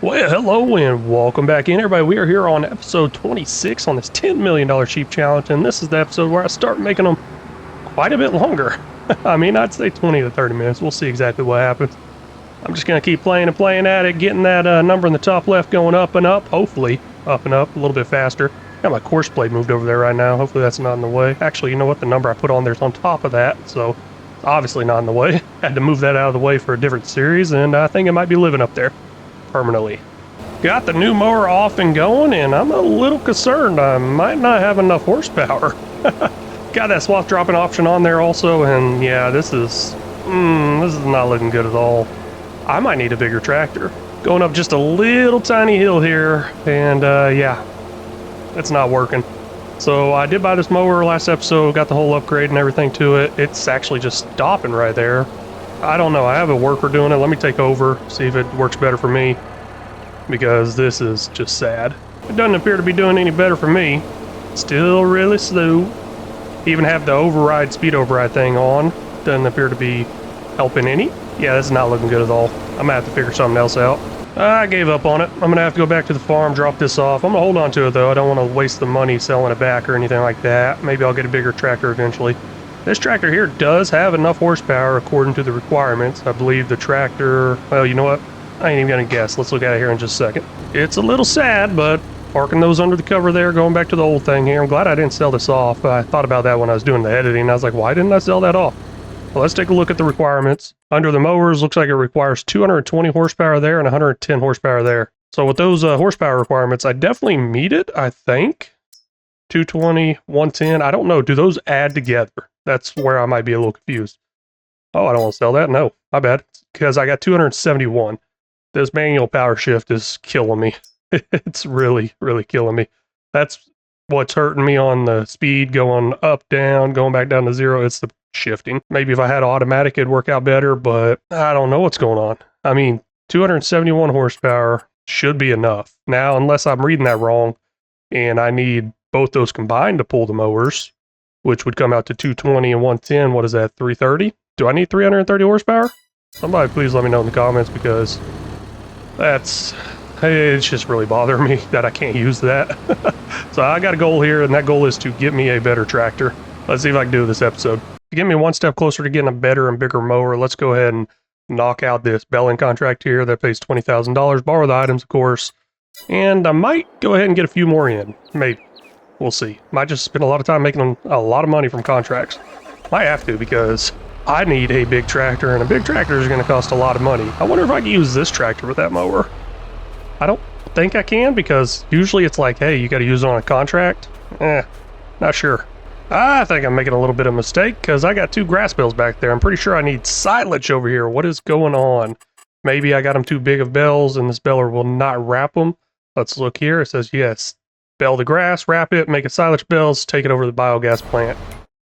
Well, hello and welcome back in, everybody. We are here on episode 26 on this $10 million sheep challenge, and this is the episode where I start making them quite a bit longer. I mean, I'd say 20 to 30 minutes. We'll see exactly what happens. I'm just going to keep playing and playing at it, getting that number in the top left going up and up, hopefully up and up a little bit faster. Got my course blade moved over there right now. Hopefully that's not in the way. Actually, you know what? The number I put on there is on top of that, so it's obviously not in the way. Had to move that out of the way for a different series, and I think it might be living up there permanently. Got the new mower off and going, and I'm a little concerned I might not have enough horsepower. Got that swath dropping option on there also, and yeah, this is not looking good at all. I might need a bigger tractor. Going up just a little tiny hill here, and yeah, it's not working. So I did buy this mower last episode, got the whole upgrade and everything to it. It's actually just stopping right there. I don't know, I have a worker doing it. Let me take over, see if it works better for me, because this is just sad. It doesn't appear to be doing any better for me. Still really slow. Even have the speed override thing on. Doesn't appear to be helping any. Yeah, this is not looking good at all. I'm gonna have to figure something else out. I gave up on it. I'm gonna have to go back to the farm, drop this off. I'm gonna hold on to it though. I don't want to waste the money selling it back or anything like that. Maybe I'll get a bigger tractor eventually. This tractor here does have enough horsepower according to the requirements. I believe the tractor, well, you know what? I ain't even gonna guess. Let's look at it here in just a second. It's a little sad, but parking those under the cover there, going back to the old thing here. I'm glad I didn't sell this off. I thought about that when I was doing the editing. I was like, why didn't I sell that off? Well, let's take a look at the requirements. Under the mowers, looks like it requires 220 horsepower there and 110 horsepower there. So with those horsepower requirements, I definitely meet it, I think. 220, 110, I don't know. Do those add together? That's where I might be a little confused. Oh, I don't want to sell that? No, my bad. Because I got 271. This manual power shift is killing me. It's really, really killing me. That's what's hurting me on the speed, going up, down, going back down to zero. It's the shifting. Maybe if I had automatic, it'd work out better, but I don't know what's going on. I mean, 271 horsepower should be enough. Now, unless I'm reading that wrong, and I need both those combined to pull the mowers, which would come out to 220 and 110. What is that, 330? Do I need 330 horsepower? Somebody please let me know in the comments, because it's just really bothering me that I can't use that. So I got a goal here, and that goal is to get me a better tractor. Let's see if I can do this episode. To get me one step closer to getting a better and bigger mower, let's go ahead and knock out this Baling contract here that pays $20,000. Borrow the items, of course. And I might go ahead and get a few more in. Maybe. We'll see. Might just spend a lot of time making a lot of money from contracts. Might have to, because I need a big tractor, and a big tractor is going to cost a lot of money. I wonder if I can use this tractor with that mower. I don't think I can, because usually it's like, hey, you got to use it on a contract. Not sure. I think I'm making a little bit of a mistake, because I got two grass bales back there. I'm pretty sure I need silage over here. What is going on? Maybe I got them too big of bales, and this baler will not wrap them. Let's look here. It says, yes, bale the grass, wrap it, make it silage bales, take it over to the biogas plant.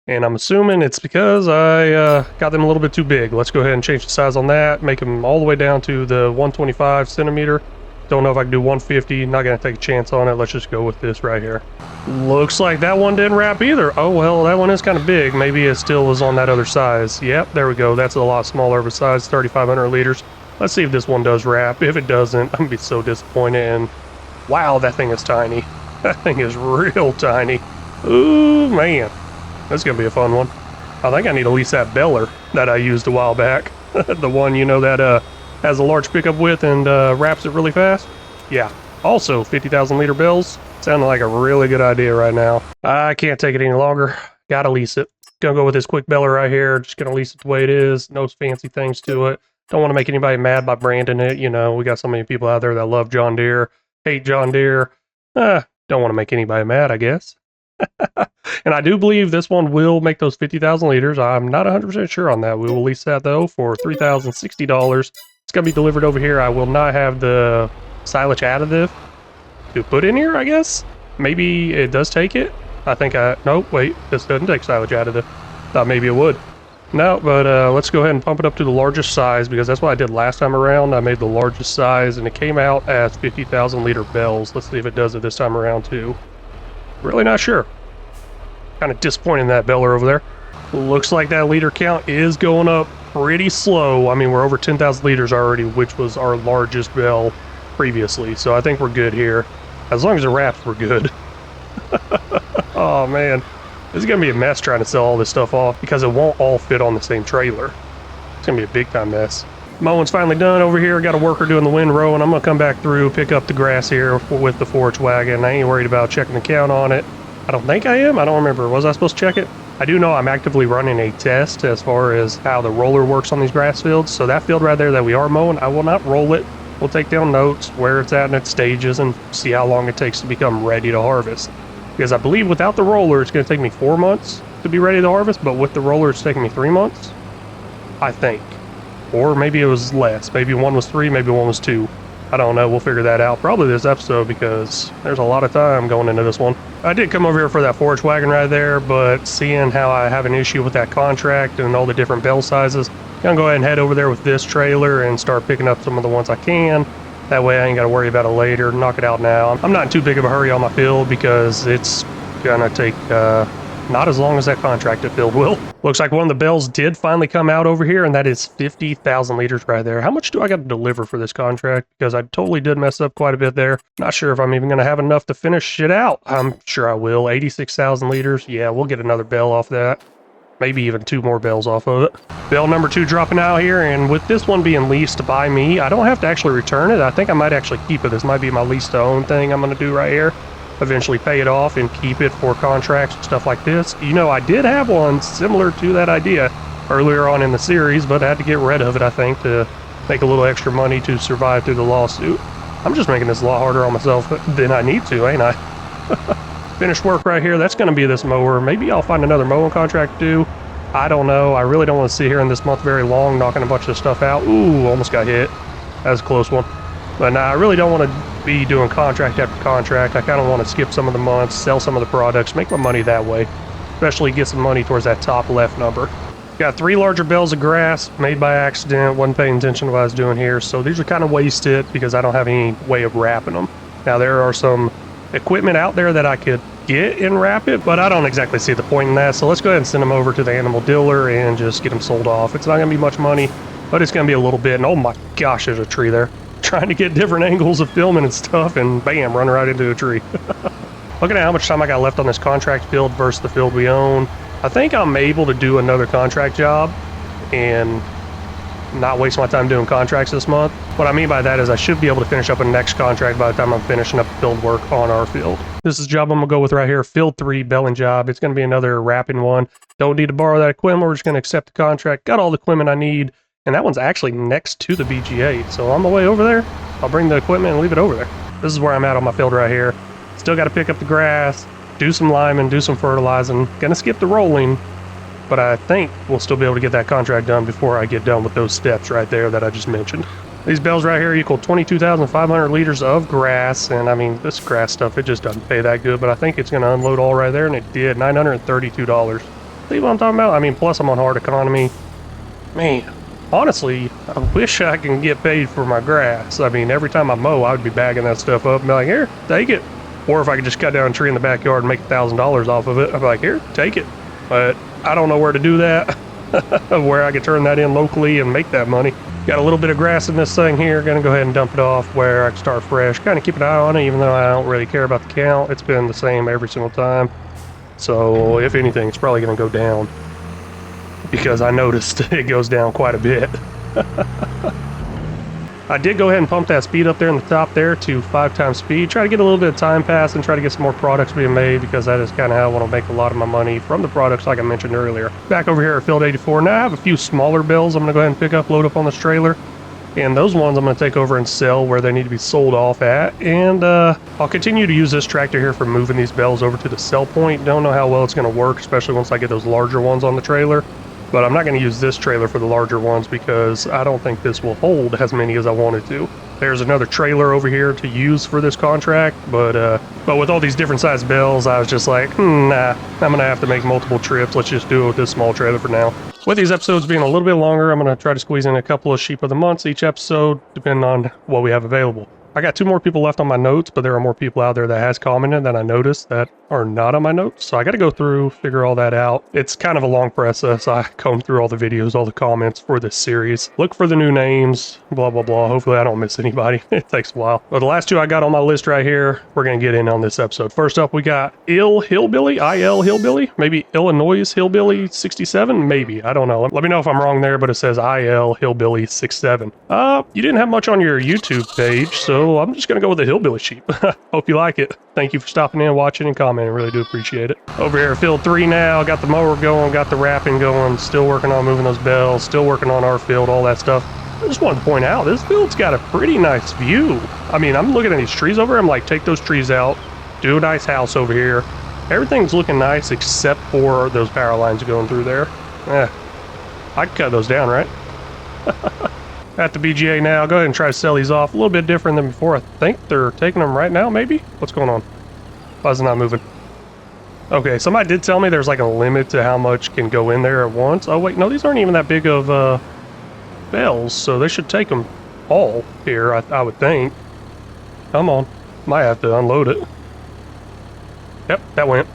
And I'm assuming it's because I got them a little bit too big. Let's go ahead and change the size on that, make them all the way down to the 125 centimeter. Don't know if I can do 150, not going to take a chance on it. Let's just go with this right here. Looks like that one didn't wrap either. Oh, well, that one is kind of big. Maybe it still is on that other size. Yep, there we go. That's a lot smaller of a size, 3,500 liters. Let's see if this one does wrap. If it doesn't, I'm going to be so disappointed. And wow, that thing is tiny. That thing is real tiny. Ooh, man. That's going to be a fun one. I think I need to lease that baler that I used a while back. The one, you know, that has a large pickup width and wraps it really fast. Yeah. Also, 50,000 liter bales. Sounding like a really good idea right now. I can't take it any longer. Gotta lease it. Gonna go with this quick baler right here. Just gonna lease it the way it is. No fancy things to it. Don't want to make anybody mad by branding it. You know, we got so many people out there that love John Deere, hate John Deere. Don't want to make anybody mad, I guess. And I do believe this one will make those 50,000 liters. I'm not 100% sure on that. We will lease that though for $3,060. It's gonna be delivered over here. I will not have the silage additive to put in here, I guess. Maybe it does take it. Nope, wait, this doesn't take silage additive. Thought maybe it would. No, but let's go ahead and pump it up to the largest size, because that's what I did last time around. I made the largest size and it came out as 50,000 liter bales. Let's see if it does it this time around too. Really not sure. Kind of disappointing, that baler over there. Looks like that liter count is going up pretty slow. I mean, we're over 10,000 liters already, which was our largest bale previously, so I think we're good here. As long as the wraps were good. Oh man, this is gonna be a mess trying to sell all this stuff off because it won't all fit on the same trailer. It's gonna be a big time mess. Mowing's finally done over here. Got a worker doing the windrow, and I'm gonna come back through, pick up the grass here with the forage wagon. I ain't worried about checking the count on it. I don't think I am. I don't remember. Was I supposed to check it? I do know I'm actively running a test as far as how the roller works on these grass fields. So that field right there that we are mowing, I will not roll it. We'll take down notes where it's at in its stages and see how long it takes to become ready to harvest. Because I believe without the roller, it's going to take me 4 months to be ready to harvest, but with the roller, it's taking me 3 months, I think. Or maybe it was less. Maybe one was 3, maybe one was 2. I don't know. We'll figure that out probably this episode because there's a lot of time going into this one. I did come over here for that forage wagon right there, but seeing how I have an issue with that contract and all the different bale sizes, I'm going to go ahead and head over there with this trailer and start picking up some of the ones I can. That way I ain't got to worry about it later. Knock it out now. I'm not in too big of a hurry on my field because it's going to take not as long as that contracted field will. Looks like one of the bales did finally come out over here, and that is 50,000 liters right there. How much do I got to deliver for this contract? Because I totally did mess up quite a bit there. Not sure if I'm even going to have enough to finish it out. I'm sure I will. 86,000 liters. Yeah, we'll get another bale off that. Maybe even 2 more bales off of it. Bale number 2 dropping out here, and with this one being leased by me, I don't have to actually return it. I think I might actually keep it. This might be my lease to own thing I'm going to do right here. Eventually pay it off and keep it for contracts and stuff like this. You know, I did have one similar to that idea earlier on in the series, but I had to get rid of it, I think, to make a little extra money to survive through the lawsuit. I'm just making this a lot harder on myself than I need to, ain't I? Finished work right here. That's going to be this mower. Maybe I'll find another mowing contract to do. I don't know. I really don't want to sit here in this month very long knocking a bunch of stuff out. Ooh, almost got hit. That was a close one. But nah, I really don't want to be doing contract after contract. I kind of want to skip some of the months, sell some of the products, make my money that way. Especially get some money towards that top left number. Got 3 larger bales of grass made by accident. Wasn't paying attention to what I was doing here. So these are kind of wasted because I don't have any way of wrapping them. Now there are some equipment out there that I could get and wrap it, but I don't exactly see the point in that. So let's go ahead and send them over to the animal dealer and just get them sold off. It's not going to be much money, but it's going to be a little bit. And oh my gosh, there's a tree there. Trying to get different angles of filming and stuff, and bam, run right into a tree. Looking at how much time I got left on this contract field versus the field we own, I think I'm able to do another contract job and not waste my time doing contracts this month. What I mean by that is I should be able to finish up a next contract by the time I'm finishing up field work on our field. This is the job I'm gonna go with right here, field 3 Baling job. It's gonna be another wrapping one. Don't need to borrow that equipment. We're just gonna accept the contract. Got all the equipment I need. And that one's actually next to the BGA. So on the way over there, I'll bring the equipment and leave it over there. This is where I'm at on my field right here. Still got to pick up the grass, do some liming, do some fertilizing. Gonna skip the rolling, but I think we'll still be able to get that contract done before I get done with those steps right there that I just mentioned. These bales right here equal 22,500 liters of grass. And I mean, this grass stuff, it just doesn't pay that good, but I think it's gonna unload all right there, and it did. $932. See what I'm talking about? I mean, plus I'm on hard economy. Man. Honestly, I wish I can get paid for my grass. I mean, every time I mow, I would be bagging that stuff up and be like, here, take it. Or if I could just cut down a tree in the backyard and make $1,000 off of it, I'd be like, here, take it. But I don't know where to do that, where I could turn that in locally and make that money. Got a little bit of grass in this thing here. Gonna go ahead and dump it off where I can start fresh. Kind of keep an eye on it, even though I don't really care about the count. It's been the same every single time. So if anything, it's probably gonna go down, because I noticed it goes down quite a bit. I did go ahead and pump that speed up there in the top there to 5 times speed. Try to get a little bit of time pass and try to get some more products being made, because that is kind of how I want to make a lot of my money from the products like I mentioned earlier. Back over here at field 84. Now I have a few smaller bales I'm going to go ahead and pick up, load up on this trailer. And those ones I'm going to take over and sell where they need to be sold off at. And I'll continue to use this tractor here for moving these bales over to the sell point. Don't know how well it's going to work, especially once I get those larger ones on the trailer. But I'm not going to use this trailer for the larger ones because I don't think this will hold as many as I wanted to. There's another trailer over here to use for this contract, but with all these different size bales, I was just like, nah, I'm going to have to make multiple trips. Let's just do it with this small trailer for now. With these episodes being a little bit longer, I'm going to try to squeeze in a couple of sheep of the months each episode, depending on what we have available. I got 2 more people left on my notes, but there are more people out there that has commented that I noticed that are not on my notes. So I got to go through, figure all that out. It's kind of a long process. I comb through all the videos, all the comments for this series. Look for the new names, blah, blah, blah. Hopefully I don't miss anybody. It takes a while. But the last 2 I got on my list right here, we're going to get in on this episode. First up, we got Hillbilly, IL Hillbilly, maybe Illinois Hillbilly 67, maybe. I don't know. Let me know if I'm wrong there, but it says IL Hillbilly 67. You didn't have much on your YouTube page, so I'm just going to go with the hillbilly sheep. Hope you like it. Thank you for stopping in, watching, and commenting. Really do appreciate it. Over here at field 3 now. Got the mower going, got the wrapping going. Still working on moving those bells. Still working on our field, all that stuff. I just wanted to point out, this field's got a pretty nice view. I mean, I'm looking at these trees over here. I'm like, take those trees out. Do a nice house over here. Everything's looking nice except for those power lines going through there. I could cut those down, right? At the BGA now, go ahead and try to sell these off. A little bit different than before. I think they're taking them right now, maybe? What's going on? Why is it not moving? Okay, somebody did tell me there's like a limit to how much can go in there at once. Oh wait, no, these aren't even that big of bells, so they should take them all here, I would think. Come on. Might have to unload it. Yep, that went.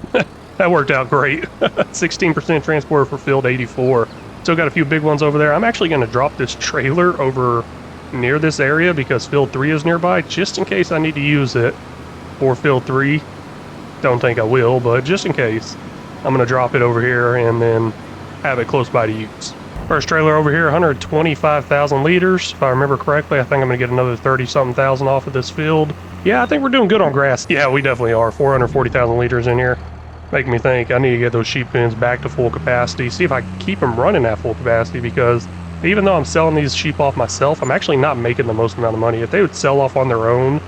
That worked out great. 16% transport for field 84. Still got a few big ones over there. I'm actually going to drop this trailer over near this area because field 3 is nearby, just in case I need to use it for field 3. Don't think I will, but just in case, I'm going to drop it over here and then have it close by to use. First trailer over here, 125,000 liters. If I remember correctly, I think I'm going to get another 30-something thousand off of this field. Yeah, I think we're doing good on grass. Yeah, we definitely are. 440,000 liters in here. Making me think I need to get those sheep pens back to full capacity. See if I can keep them running at full capacity, because even though I'm selling these sheep off myself, I'm actually not making the most amount of money. If they would sell off on their own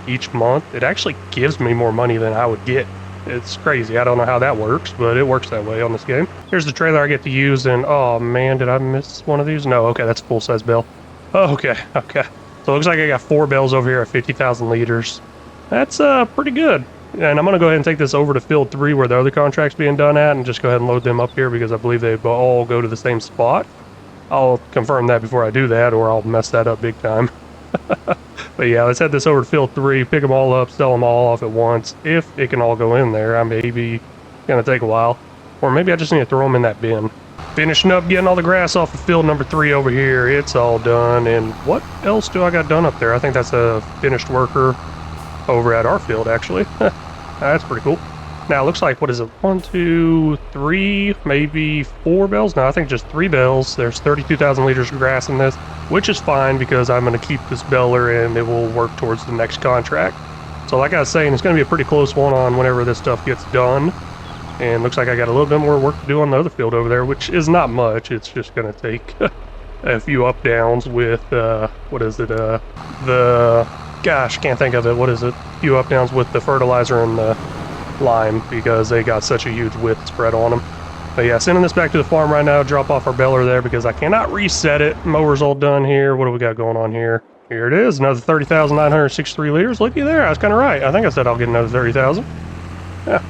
each month, it actually gives me more money than I would get. It's crazy. I don't know how that works, but it works that way on this game. Here's the trailer I get to use, and oh man, did I miss one of these? No, okay, that's a full-size bale. Oh, okay. So it looks like I got 4 bales over here at 50,000 liters. That's pretty good. And I'm going to go ahead and take this over to field 3 where the other contract's being done at, and just go ahead and load them up here because I believe they all go to the same spot. I'll confirm that before I do that, or I'll mess that up big time. But yeah, let's head this over to field 3, pick them all up, sell them all off at once. If it can all go in there, I may be going to take a while. Or maybe I just need to throw them in that bin. Finishing up getting all the grass off of field number 3 over here. It's all done. And what else do I got done up there? I think that's a finished worker over at our field, actually. That's pretty cool. Now, it looks like, what is it? 1, 2, 3, maybe 4 bales? No, I think just 3 bales. There's 32,000 liters of grass in this, which is fine because I'm going to keep this baler and it will work towards the next contract. So like I was saying, it's going to be a pretty close one on whenever this stuff gets done. And looks like I got a little bit more work to do on the other field over there, which is not much. It's just going to take a few up-downs with, what is it? Gosh, can't think of it. What is it? A few up-downs with the fertilizer and the lime because they got such a huge width spread on them. But yeah, sending this back to the farm right now, drop off our baler there because I cannot reset it. Mower's all done here. What do we got going on here? Here it is, another 30,963 liters. Looky there, I was kind of right. I think I said I'll get another 30,000. Yeah,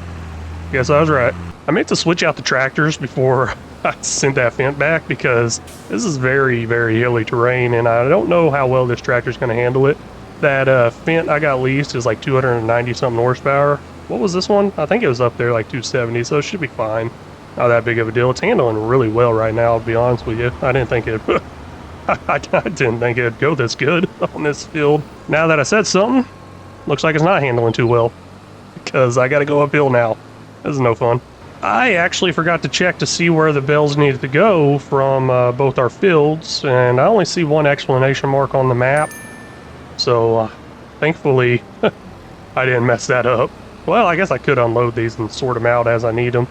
guess I was right. I meant to switch out the tractors before I sent that Fent back because this is very, very hilly terrain and I don't know how well this tractor's going to handle it. That Fent I got leased is like 290 something horsepower. What was this one? I think it was up there like 270, so it should be fine. Not that big of a deal. It's handling really well right now, I'll be honest with you. I didn't think it I didn't think it'd go this good on this field. Now that I said something, looks like it's not handling too well because I got to go uphill now. This is no fun. I actually forgot to check to see where the bells needed to go from both our fields, and I only see one explanation mark on the map. So, thankfully, I didn't mess that up. Well, I guess I could unload these and sort them out as I need them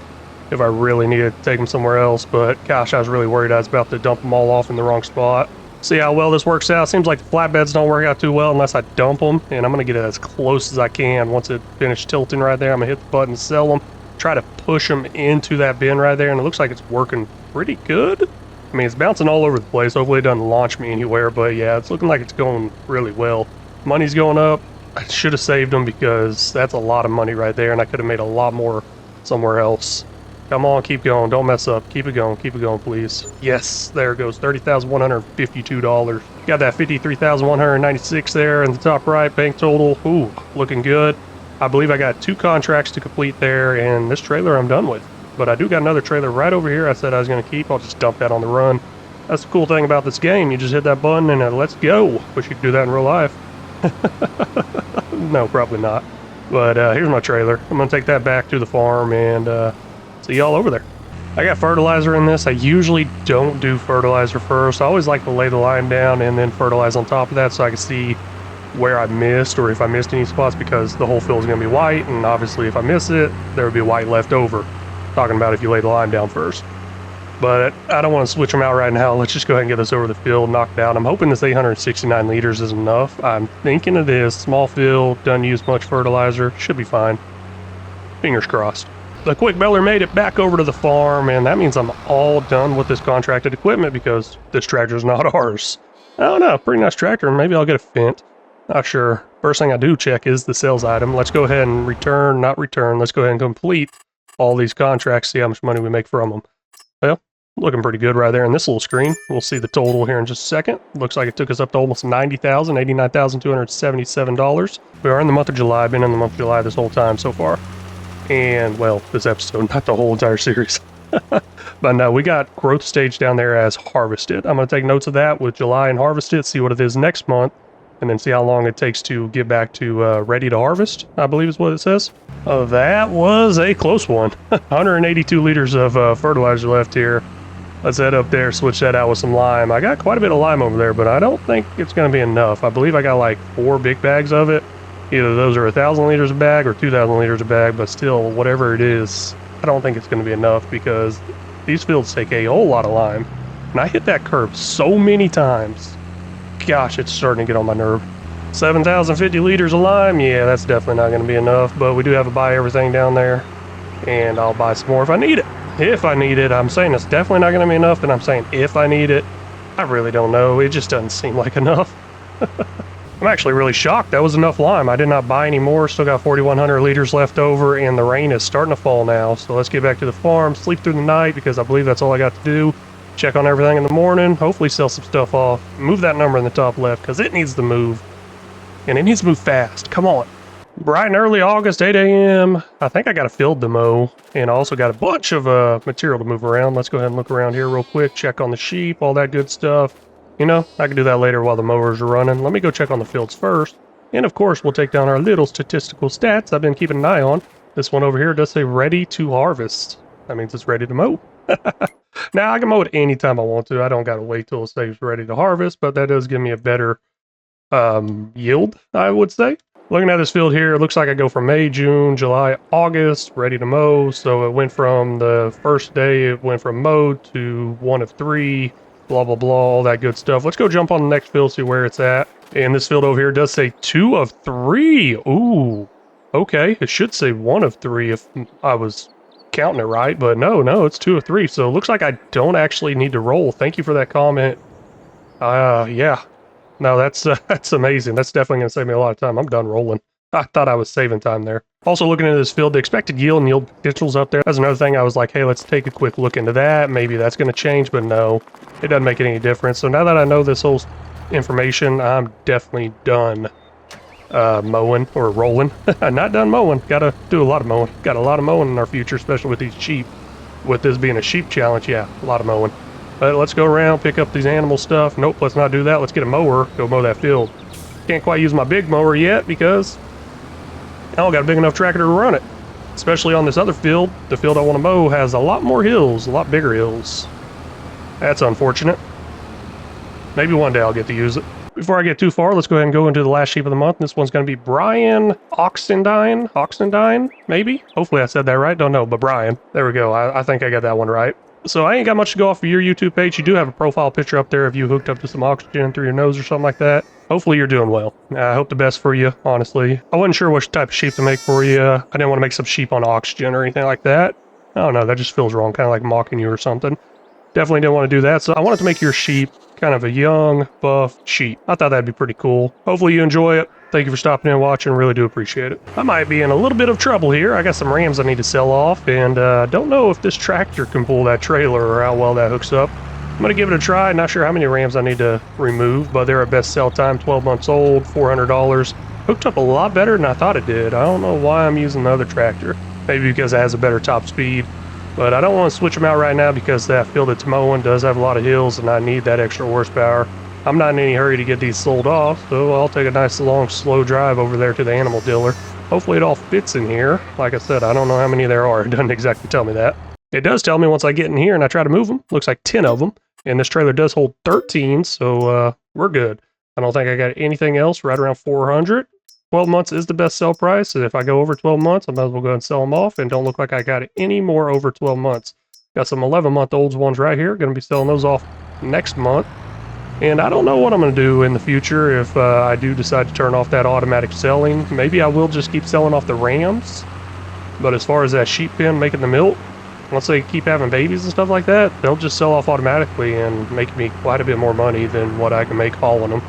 if I really needed to take them somewhere else, but gosh, I was really worried I was about to dump them all off in the wrong spot. See how well this works out. Seems like the flatbeds don't work out too well unless I dump them, and I'm going to get it as close as I can. Once it finishes tilting right there, I'm going to hit the button and sell them. Try to push them into that bin right there, and it looks like it's working pretty good. I mean, it's bouncing all over the place. Hopefully it doesn't launch me anywhere, but yeah, it's looking like it's going really well. Money's going up. I should have saved them because that's a lot of money right there, and I could have made a lot more somewhere else. Come on, keep going. Don't mess up. Keep it going, please. Yes, there it goes. $30,152. Got that 53,196 there in the top right. Bank total. Ooh, looking good. I believe I got 2 contracts to complete there, and this trailer I'm done with. But I do got another trailer right over here I said I was going to keep. I'll just dump that on the run. That's the cool thing about this game. You just hit that button and let's go. Wish you could do that in real life. No, probably not. But here's my trailer. I'm going to take that back to the farm and see y'all over there. I got fertilizer in this. I usually don't do fertilizer first. I always like to lay the line down and then fertilize on top of that so I can see where I missed or if I missed any spots, because the whole field is going to be white, and obviously if I miss it, there would be white left over. Talking about if you lay the line down first. But I don't want to switch them out right now. Let's just go ahead and get this over the field, knock it out. I'm hoping this 869 liters is enough. I'm thinking it is. Small field, doesn't use much fertilizer. Should be fine. Fingers crossed. The quick baler made it back over to the farm, and that means I'm all done with this contracted equipment because this tractor's not ours. I don't know, pretty nice tractor. Maybe I'll get a Fint. Not sure. First thing I do check is the sales item. Let's go ahead and return, not return. Let's go ahead and complete all these contracts, see how much money we make from them. Well, looking pretty good right there in this little screen. We'll see the total here in just a second. Looks like it took us up to almost $90,000, $89,277. We are in the month of July, been in the month of July this whole time so far. And, well, this episode, not the whole entire series. But no, we got growth stage down there as harvested. I'm going to take notes of that with July and harvest it, see what it is next month, and then see how long it takes to get back to ready to harvest, I believe is what it says. Oh, that was a close one. 182 liters of fertilizer left here. Let's head up there, switch that out with some lime. I got quite a bit of lime over there, but I don't think it's going to be enough. I believe I got like 4 big bags of it. Either those are 1,000 liters a bag or 2,000 liters a bag, but still, whatever it is, I don't think it's going to be enough because these fields take a whole lot of lime. And I hit that curve so many times. Gosh, it's starting to get on my nerve. 7,050 liters of lime, yeah, that's definitely not going to be enough, but we do have to buy everything down there, and I'll buy some more if I need it. If I need it. I'm saying it's definitely not going to be enough, and I'm saying if I need it. I really don't know. It just doesn't seem like enough. I'm actually really shocked that was enough lime. I did not buy any more. Still got 4,100 liters left over, and the rain is starting to fall now. So let's get back to the farm, sleep through the night, because I believe that's all I got to do. Check on everything in the morning, hopefully sell some stuff off. Move that number in the top left, because it needs to move. And it needs to move fast. Come on. Bright and early August, 8 a.m. I think I got a field to mow, and I also got a bunch of material to move around. Let's go ahead and look around here real quick, check on the sheep, all that good stuff. You know, I can do that later while the mowers are running. Let me go check on the fields first. And of course, we'll take down our little statistical stats I've been keeping an eye on. This one over here does say ready to harvest. That means it's ready to mow. Now, I can mow it anytime I want to. I don't got to wait till it stays ready to harvest, but that does give me a better yield, I would say. Looking at this field here, it looks like I go from May, June, July, August, ready to mow. So it went from the first day, it went from mowed to 1 of 3, blah, blah, blah, all that good stuff. Let's go jump on the next field, see where it's at. And this field over here does say 2 of 3. Ooh, okay. It should say 1 of 3 if I was counting it right, but no, it's 2 of 3. So it looks like I don't actually need to roll. Thank you for that comment. Yeah. No, that's amazing. That's definitely going to save me a lot of time. I'm done rolling. I thought I was saving time there. Also looking into this field, the expected yield and yield potential's up there. That's another thing I was like, hey, let's take a quick look into that. Maybe that's going to change, but no, it doesn't make any difference. So now that I know this whole information, I'm definitely done mowing or rolling. Not done mowing. Got to do a lot of mowing. Got a lot of mowing in our future, especially with these sheep. With this being a sheep challenge, yeah, a lot of mowing. But let's go around, pick up these animal stuff. Nope, let's not do that. Let's get a mower, go mow that field. Can't quite use my big mower yet because I don't got a big enough tractor to run it. Especially on this other field. The field I want to mow has a lot more hills, a lot bigger hills. That's unfortunate. Maybe one day I'll get to use it. Before I get too far, let's go ahead and go into the last sheep of the month. This one's going to be Brian Oxendine, maybe? Hopefully I said that right. Don't know, but Brian. There we go. I think I got that one right. So I ain't got much to go off of your YouTube page. You do have a profile picture up there if you hooked up to some oxygen through your nose or something like that. Hopefully you're doing well. I hope the best for you, honestly. I wasn't sure which type of sheep to make for you. I didn't want to make some sheep on oxygen or anything like that. I don't know, that just feels wrong, kind of like mocking you or something. Definitely didn't want to do that, so I wanted to make your sheep kind of a young, buff sheep. I thought that'd be pretty cool. Hopefully you enjoy it. Thank you for stopping in and watching. Really do appreciate it. I might be in a little bit of trouble here. I got some rams I need to sell off, and don't know if this tractor can pull that trailer or how well that hooks up. I'm going to give it a try. Not sure how many rams I need to remove, but they're at best sell time, 12 months old, $400. Hooked up a lot better than I thought it did. I don't know why I'm using the other tractor. Maybe because it has a better top speed. But I don't want to switch them out right now because that field it's mowing does have a lot of hills and I need that extra horsepower. I'm not in any hurry to get these sold off, so I'll take a nice long slow drive over there to the animal dealer. Hopefully it all fits in here. Like I said, I don't know how many there are. It doesn't exactly tell me that. It does tell me once I get in here and I try to move them. Looks like 10 of them. And this trailer does hold 13, so we're good. I don't think I got anything else right around 400. 12 months is the best sell price, and if I go over 12 months, I might as well go ahead and sell them off, and don't look like I got any more over 12 months. Got some 11-month-olds ones right here, going to be selling those off next month. And I don't know what I'm going to do in the future if I do decide to turn off that automatic selling. Maybe I will just keep selling off the rams, but as far as that sheep pen making the milk, once they keep having babies and stuff like that, they'll just sell off automatically and make me quite a bit more money than what I can make hauling them.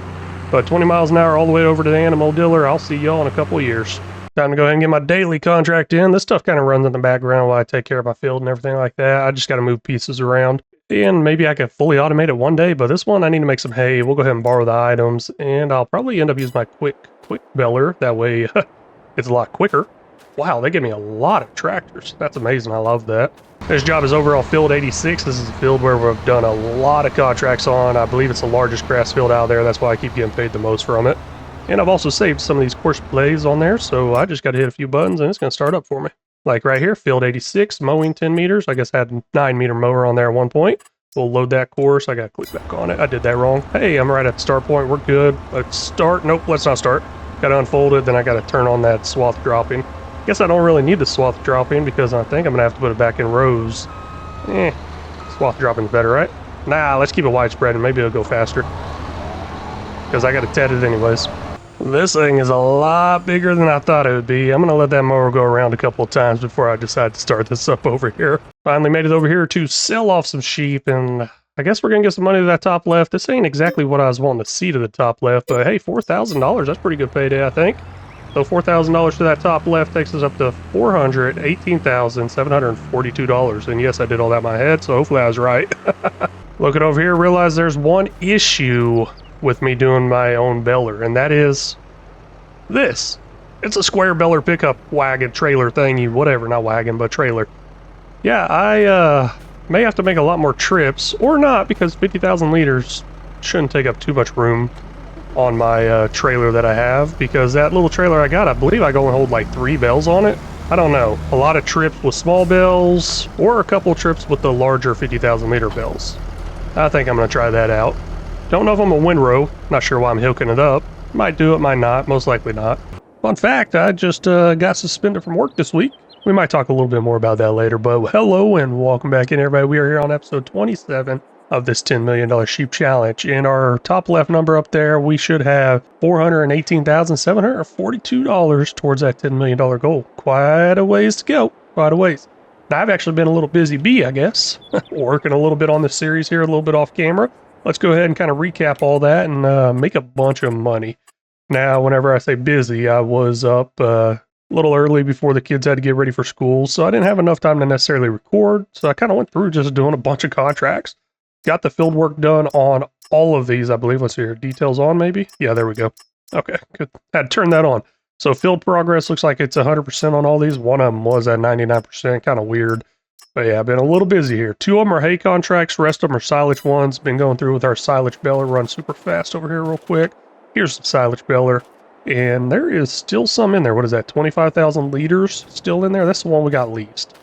But 20 miles an hour all the way over to the animal dealer. I'll see y'all in a couple of years. Time to go ahead and get my daily contract in. This stuff kind of runs in the background while I take care of my field and everything like that. I just got to move pieces around. And maybe I could fully automate it one day, but this one I need to make some hay. We'll go ahead and borrow the items, and I'll probably end up using my quick beller. That way it's a lot quicker. Wow, they give me a lot of tractors. That's amazing. I love that. This job is overall field 86. This is a field where we've done a lot of contracts on. I believe it's the largest grass field out there. That's why I keep getting paid the most from it. And I've also saved some of these course plays on there, so I just got to hit a few buttons and it's going to start up for me. Like right here, field 86, mowing 10 meters. I guess I had a 9-meter mower on there at one point. We'll load that course. I got to click back on it. I did that wrong. Hey, I'm right at the start point. We're good. Let's start. Nope, let's not start. Got to unfold it, then I got to turn on that swath dropping. Guess I don't really need the swath dropping because I think I'm gonna have to put it back in rows. Swath dropping's better, right? Nah, let's keep it widespread and maybe it'll go faster. Because I gotta tet it anyways. This thing is a lot bigger than I thought it would be. I'm gonna let that mower go around a couple of times before I decide to start this up over here. Finally made it over here to sell off some sheep, and I guess we're gonna get some money to that top left. This ain't exactly what I was wanting to see to the top left, but hey, $4,000, that's pretty good payday, I think. So $4,000 to that top left takes us up to $418,742. And yes, I did all that in my head, so hopefully I was right. Looking over here, realize there's one issue with me doing my own beller, and that is this. It's a square beller pickup wagon, trailer thingy, whatever, not wagon, but trailer. Yeah, I may have to make a lot more trips, or not, because 50,000 liters shouldn't take up too much room on my trailer that I have, because that little trailer I got, I believe I go and hold like 3 bales on it. I don't know. A lot of trips with small bales, or a couple trips with the larger 50,000 liter bales. I think I'm going to try that out. Don't know if I'm a windrow. Not sure why I'm hooking it up. Might do it, might not. Most likely not. Fun fact, I just got suspended from work this week. We might talk a little bit more about that later, but hello and welcome back in, everybody. We are here on episode 27 of this $10 million sheep challenge. In our top left number up there, we should have $418,742 towards that $10 million goal. Quite a ways to go. Quite a ways. Now, I've actually been a little busy bee, I guess. Working a little bit on this series here, a little bit off camera. Let's go ahead and kind of recap all that and make a bunch of money. Now, whenever I say busy, I was up a little early before the kids had to get ready for school, so I didn't have enough time to necessarily record. So I kind of went through just doing a bunch of contracts. Got the field work done on all of these, I believe. Let's see here. Details on, maybe? Yeah, there we go. Okay, good. Had to turn that on. So field progress looks like it's 100% on all these. One of them was at 99%. Kind of weird. But yeah, I've been a little busy here. 2 of them are hay contracts. Rest of them are silage ones. Been going through with our silage baler. Run super fast over here real quick. Here's the silage baler. And there is still some in there. What is that? 25,000 liters still in there? That's the one we got leased.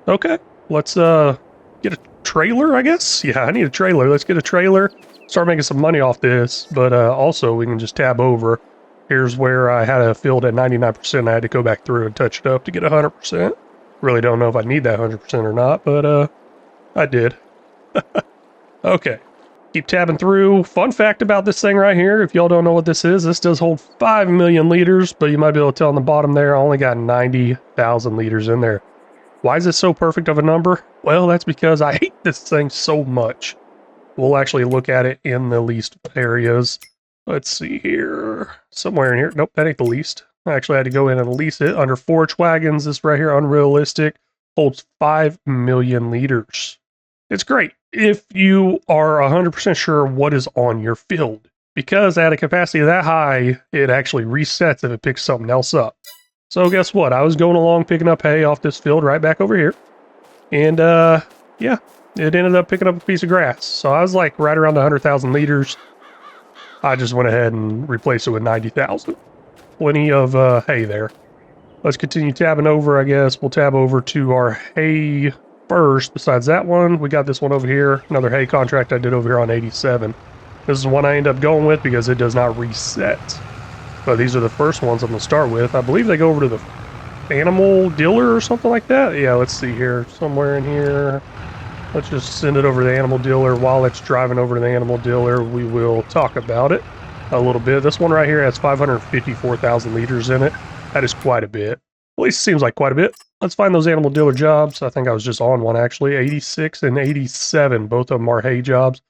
Okay, let's get a trailer, I guess? Yeah, I need a trailer. Let's get a trailer, start making some money off this, but also we can just tab over. Here's where I had a field at 99%. I had to go back through and touch it up to get 100%. Really don't know if I need that 100% or not, but I did. Okay, keep tabbing through. Fun fact about this thing right here, if y'all don't know what this does hold 5 million liters, but you might be able to tell on the bottom there, I only got 90,000 liters in there. Why is it so perfect of a number? Well, that's because I hate this thing so much. We'll actually look at it in the least areas. Let's see here. Somewhere in here. Nope, that ain't the least. I actually had to go in and lease it. Under forage wagons, this right here, unrealistic, holds 5 million liters. It's great if you are 100% sure what is on your field. Because at a capacity that high, it actually resets if it picks something else up. So guess what? I was going along picking up hay off this field right back over here. And yeah, it ended up picking up a piece of grass. So I was like right around 100,000 liters. I just went ahead and replaced it with 90,000. Plenty of hay there. Let's continue tabbing over, I guess. We'll tab over to our hay first. Besides that one, we got this one over here. Another hay contract I did over here on 87. This is one I end up going with because it does not reset. But these are the first ones I'm going to start with. I believe they go over to the animal dealer or something like that. Yeah, let's see here. Somewhere in here. Let's just send it over to the animal dealer. While it's driving over to the animal dealer, we will talk about it a little bit. This one right here has 554,000 liters in it. That is quite a bit. At least it seems like quite a bit. Let's find those animal dealer jobs. I think I was just on one actually. 86 and 87. Both of them are hay jobs.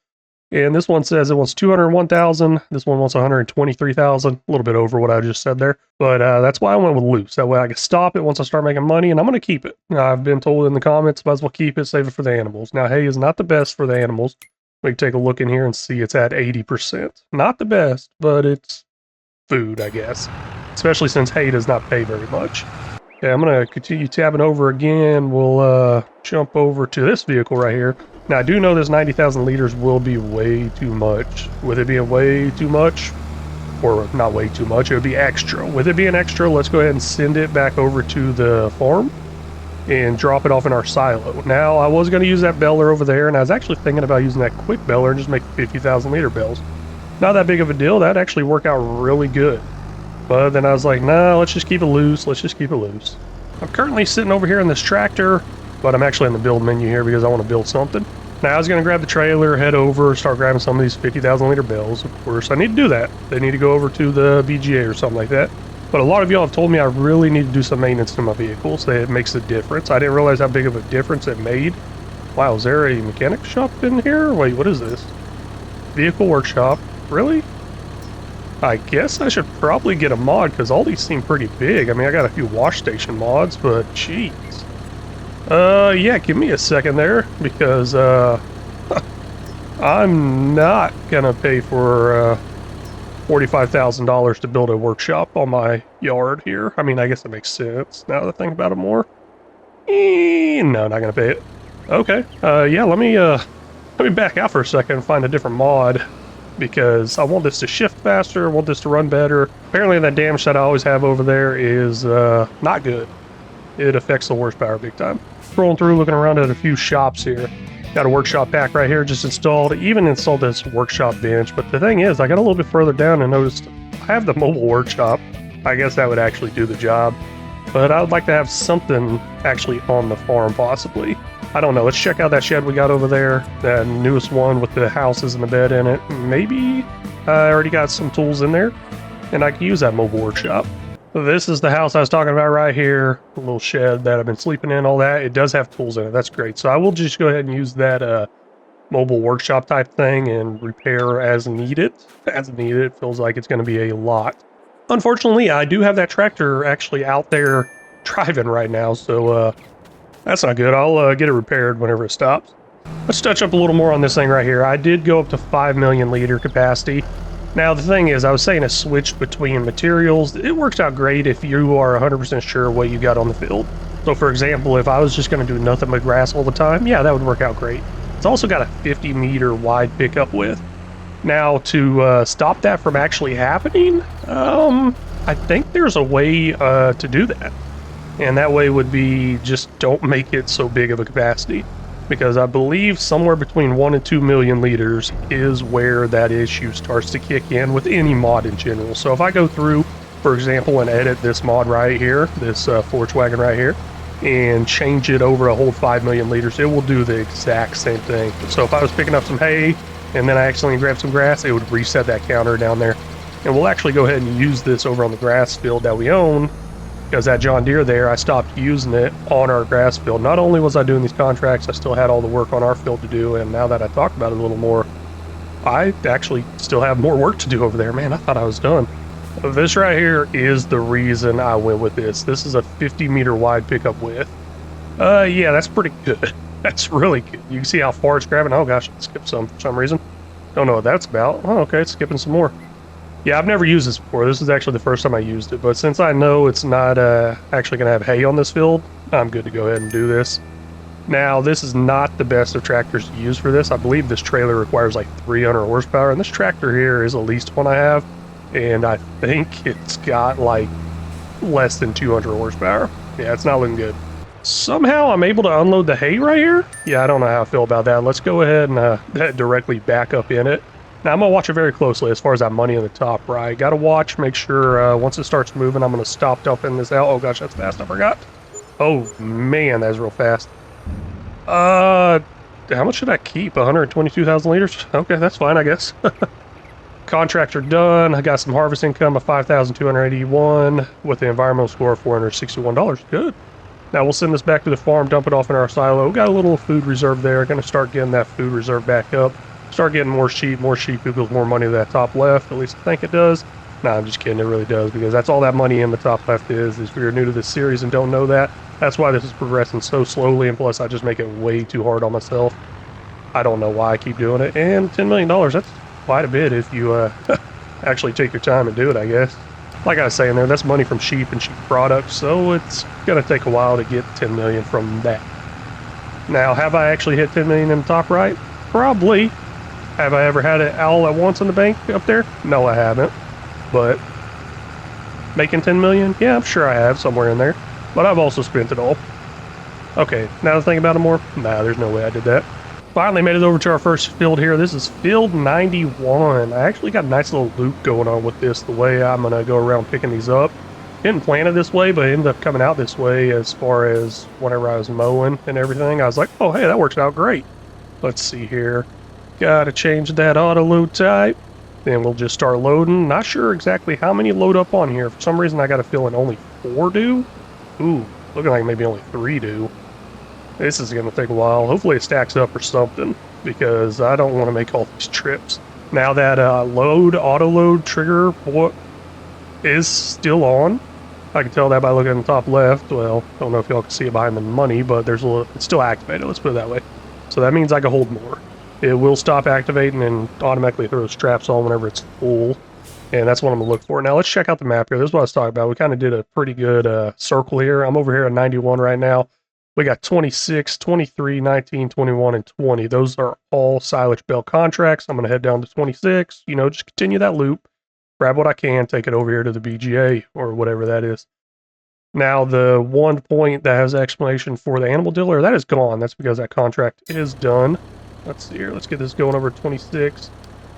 And this one says it wants 201,000. This one wants 123,000. A little bit over what I just said there. But that's why I went with loose. That way I can stop it once I start making money, and I'm going to keep it. Now, I've been told in the comments, might as well keep it, save it for the animals. Now, hay is not the best for the animals. We can take a look in here and see it's at 80%. Not the best, but it's food, I guess. Especially since hay does not pay very much. Okay, I'm going to continue tabbing over again. We'll jump over to this vehicle right here. Now, I do know this 90,000 liters will be way too much. With it being way too much, or not way too much, it would be extra. With it being extra, let's go ahead and send it back over to the farm and drop it off in our silo. Now, I was going to use that baler over there, and I was actually thinking about using that quick baler and just make 50,000 liter bales. Not that big of a deal. That actually worked out really good. But then I was like, nah, let's just keep it loose. Let's just keep it loose. I'm currently sitting over here in this tractor, but I'm actually in the build menu here because I want to build something. Now, I was going to grab the trailer, head over, start grabbing some of these 50,000 liter bales. Of course, I need to do that. They need to go over to the BGA or something like that. But a lot of y'all have told me I really need to do some maintenance to my vehicles. It makes a difference. I didn't realize how big of a difference it made. Wow, is there a mechanic shop in here? Wait, what is this? Vehicle workshop. Really? I guess I should probably get a mod because all these seem pretty big. I mean, I got a few wash station mods, but jeez. Yeah, give me a second there because I'm not gonna pay for $45,000 to build a workshop on my yard here. I mean, I guess it makes sense now that I think about it more. No, not gonna pay it. Okay, yeah, let me back out for a second and find a different mod because I want this to shift faster, I want this to run better. Apparently that damage that I always have over there is not good. It affects the horsepower big time. Scrolling through, looking around at a few shops here. Got a workshop pack right here just installed. Even installed this workshop bench. But the thing is, I got a little bit further down and noticed I have the mobile workshop. I guess that would actually do the job. But I would like to have something actually on the farm possibly. I don't know. Let's check out that shed we got over there. That newest one with the houses and the bed in it. Maybe I already got some tools in there and I can use that mobile workshop. This is the house I was talking about right here. A little shed that I've been sleeping in, all that. It does have tools in it. That's great. So I will just go ahead and use that mobile workshop type thing and repair as needed. As needed, it feels like it's going to be a lot. Unfortunately, I do have that tractor actually out there driving right now. So that's not good. I'll get it repaired whenever it stops. Let's touch up a little more on this thing right here. I did go up to 5 million liter capacity. Now, the thing is, I was saying a switch between materials. It works out great if you are 100% sure what you got on the field. So, for example, if I was just going to do nothing but grass all the time, yeah, that would work out great. It's also got a 50-meter wide pickup width. Now, to stop that from actually happening, I think there's a way to do that. And that way would be just don't make it so big of a capacity. Because I believe somewhere between 1 and 2 million liters is where that issue starts to kick in with any mod in general. So if I go through, for example, and edit this mod right here, this forage wagon right here, and change it over to hold 5 million liters, it will do the exact same thing. So if I was picking up some hay and then I accidentally grabbed some grass, it would reset that counter down there. And we'll actually go ahead and use this over on the grass field that we own. Because that John Deere there, I stopped using it on our grass field. Not only was I doing these contracts, I still had all the work on our field to do. And now that I talk about it a little more, I actually still have more work to do over there. Man, I thought I was done. This right here is the reason I went with this. This is a 50-meter wide pickup width. Yeah, that's pretty good. That's really good. You can see how far it's grabbing. Oh gosh, it skipped some for some reason. Don't know what that's about. Oh, okay, it's skipping some more. Yeah, I've never used this before. This is actually the first time I used it, but since I know it's not actually going to have hay on this field, I'm good to go ahead and do this. Now, this is not the best of tractors to use for this. I believe this trailer requires like 300 horsepower, and this tractor here is the least one I have, and I think it's got like less than 200 horsepower. Yeah, it's not looking good. Somehow I'm able to unload the hay right here. Yeah, I don't know how I feel about that. Let's go ahead and directly back up in it. Now, I'm going to watch it very closely as far as that money in the top right. Got to watch, make sure once it starts moving, I'm going to stop dumping this out. Oh, gosh, that's fast. I forgot. Oh, man, that's real fast. How much should I keep? 122,000 liters? Okay, that's fine, I guess. Contractor done. I got some harvest income of 5,281 with the environmental score of $461. Good. Now, we'll send this back to the farm, dump it off in our silo. We got a little food reserve there. Going to start getting that food reserve back up. Start getting more sheep equals more money to that top left, at least I think it does. No, I'm just kidding, it really does, because that's all that money in the top left is. If you're new to this series and don't know that, that's why this is progressing so slowly, and plus I just make it way too hard on myself. I don't know why I keep doing it, and $10 million, that's quite a bit if you actually take your time and do it, I guess. Like I was saying there, that's money from sheep and sheep products, so it's going to take a while to get 10 million from that. Now, have I actually hit 10 million in the top right? Probably. Have I ever had it all at once in the bank up there? No, I haven't. But making 10 million? Yeah, I'm sure I have somewhere in there. But I've also spent it all. Okay, now to think about it more, nah, there's no way I did that. Finally made it over to our first field here. This is field 91. I actually got a nice little loop going on with this, the way I'm going to go around picking these up. Didn't plan it this way, but it ended up coming out this way as far as whenever I was mowing and everything. I was like, oh, hey, that works out great. Let's see here. Gotta change that auto load type. Then we'll just start loading. Not sure exactly how many load up on here. For some reason, I got a feeling only 4 do. Ooh, looking like maybe only 3 do. This is gonna take a while. Hopefully it stacks up or something, because I don't want to make all these trips. Now that auto load trigger is still on. I can tell that by looking at the top left. Well, I don't know if y'all can see it behind the money, but there's it's still activated. Let's put it that way. So that means I can hold more. It will stop activating and automatically throw straps on whenever it's full. And that's what I'm going to look for. Now, let's check out the map here. This is what I was talking about. We kind of did a pretty good circle here. I'm over here at 91 right now. We got 26, 23, 19, 21, and 20. Those are all silage bale contracts. I'm going to head down to 26. You know, just continue that loop. Grab what I can. Take it over here to the BGA or whatever that is. Now, the one point that has explanation for the animal dealer, that is gone. That's because that contract is done. Let's see here. Let's get this going over 26.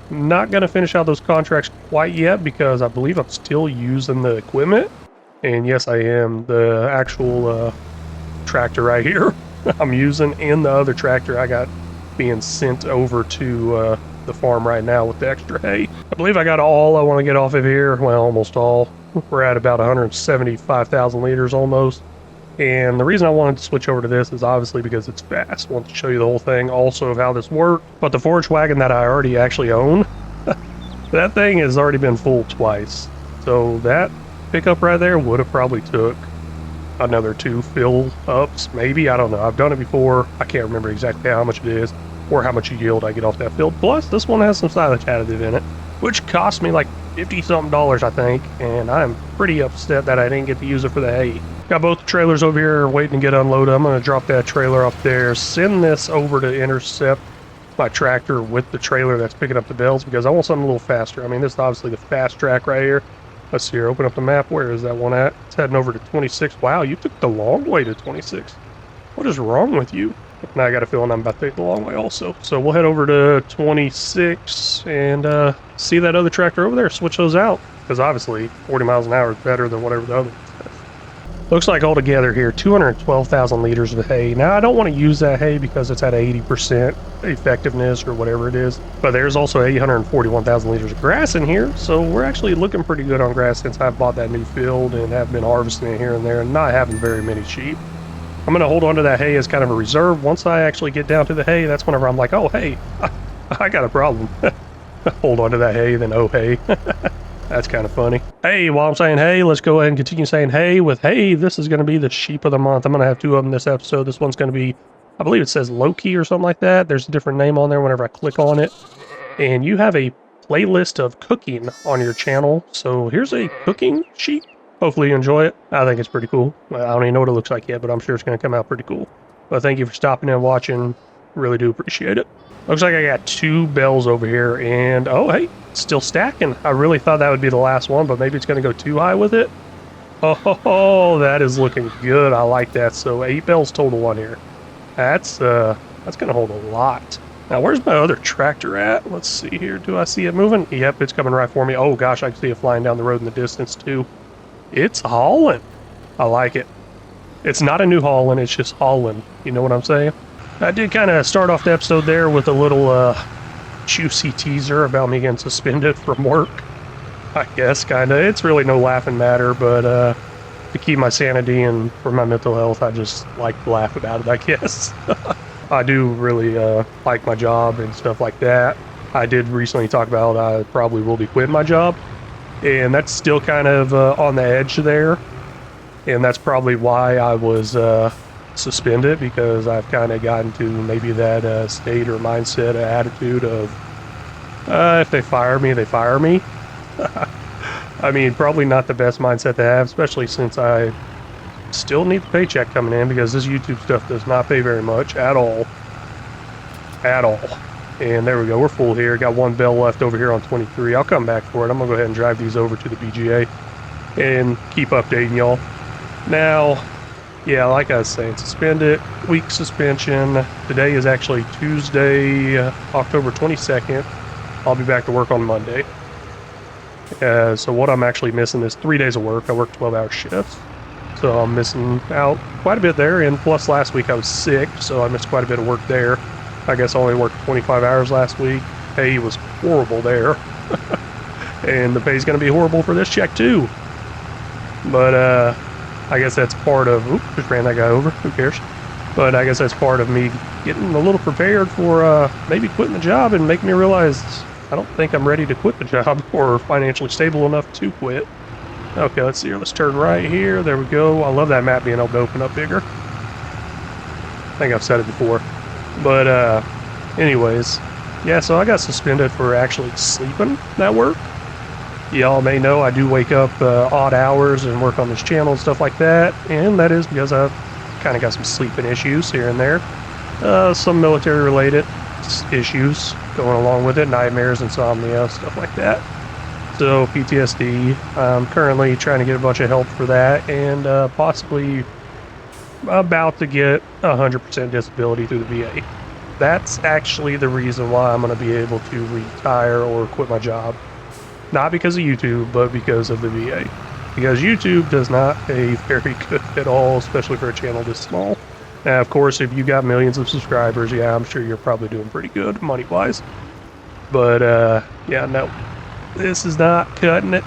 Not going to finish out those contracts quite yet because I believe I'm still using the equipment. And yes, I am. The actual tractor right here I'm using, and the other tractor I got being sent over to the farm right now with the extra hay. I believe I got all I want to get off of here. Well, almost all. We're at about 175,000 liters almost. And the reason I wanted to switch over to this is obviously because it's fast. I want to show you the whole thing also of how this works. But the forage wagon that I already actually own, that thing has already been full twice. So that pickup right there would have probably took another 2 fill ups, maybe. I don't know. I've done it before. I can't remember exactly how much it is or how much yield I get off that field. Plus, this one has some silage additive in it, which cost me like $50-something, I think. And I'm pretty upset that I didn't get to use it for the hay. Got both the trailers over here waiting to get unloaded. I'm going to drop that trailer off there, send this over to intercept my tractor with the trailer that's picking up the bales because I want something a little faster. I mean, this is obviously the fast track right here. Let's see here, open up the map. Where is that one at? It's heading over to 26. Wow, you took the long way to 26. What is wrong with you? Now I got a feeling I'm about to take the long way also. So we'll head over to 26 and see that other tractor over there. Switch those out because obviously 40 miles an hour is better than whatever the other one says. Looks like altogether here, 212,000 liters of hay. Now, I don't want to use that hay because it's at 80% effectiveness or whatever it is. But there's also 841,000 liters of grass in here. So we're actually looking pretty good on grass since I've bought that new field and have been harvesting it here and there and not having very many sheep. I'm going to hold on to that hay as kind of a reserve. Once I actually get down to the hay, that's whenever I'm like, oh, hey, I got a problem. Hold on to that hay, then oh hey. That's kind of funny. Hey, while I'm saying hey, let's go ahead and continue saying hey with hey. This is going to be the sheep of the month. I'm going to have two of them this episode. This one's going to be, I believe it says Loki or something like that. There's a different name on there whenever I click on it. And you have a playlist of cooking on your channel. So here's a cooking sheep. Hopefully you enjoy it. I think it's pretty cool. I don't even know what it looks like yet, but I'm sure it's going to come out pretty cool. But thank you for stopping in and watching. Really do appreciate it. Looks like I got two bells over here, and oh, hey, still stacking. I really thought that would be the last one, but maybe it's going to go too high with it. Oh, that is looking good. I like that. So 8 bells total on here. That's going to hold a lot. Now, where's my other tractor at? Let's see here. Do I see it moving? Yep, it's coming right for me. Oh, gosh, I can see it flying down the road in the distance, too. It's hauling. I like it. It's not a new hauling, it's just hauling. You know what I'm saying? I did kind of start off the episode there with a little juicy teaser about me getting suspended from work. I guess, kind of. It's really no laughing matter, but to keep my sanity and for my mental health, I just like to laugh about it, I guess. I do really like my job and stuff like that. I did recently talk about I probably will be quitting my job, and that's still kind of on the edge there. And that's probably why I was suspended, because I've kind of gotten to maybe that state or mindset or attitude of if they fire me, they fire me. I mean, probably not the best mindset to have, especially since I still need the paycheck coming in, because this YouTube stuff does not pay very much at all. At all. And there we go, we're full here. Got one bell left over here on 23. I'll come back for it. I'm gonna go ahead and drive these over to the BGA and keep updating y'all. Now, yeah, like I was saying, suspended, week suspension. Today is actually Tuesday, October 22nd. I'll be back to work on Monday. So what I'm actually missing is 3 days of work. I work 12-hour shifts. So I'm missing out quite a bit there. And plus last week I was sick, so I missed quite a bit of work there. I guess I only worked 25 hours last week. Pay was horrible there. And the pay's going to be horrible for this check too. But, I guess that's part of, oops, just ran that guy over, who cares? But I guess that's part of me getting a little prepared for maybe quitting the job and making me realize I don't think I'm ready to quit the job or financially stable enough to quit. Okay, let's see here. Let's turn right here. There we go. I love that map being able to open up bigger. I think I've said it before. But anyways, yeah, so I got suspended for actually sleeping at work. Y'all may know I do wake up odd hours and work on this channel and stuff like that, and that is because I've kind of got some sleeping issues here and there. Some military related issues going along with it, nightmares, insomnia, stuff like that. So PTSD, I'm currently trying to get a bunch of help for that, and possibly about to get 100% disability through the VA. That's actually the reason why I'm going to be able to retire or quit my job. Not because of YouTube, but because of the VA. Because YouTube does not pay very good at all, especially for a channel this small. Now, of course, if you got millions of subscribers, yeah, I'm sure you're probably doing pretty good money-wise. But, yeah, no. This is not cutting it.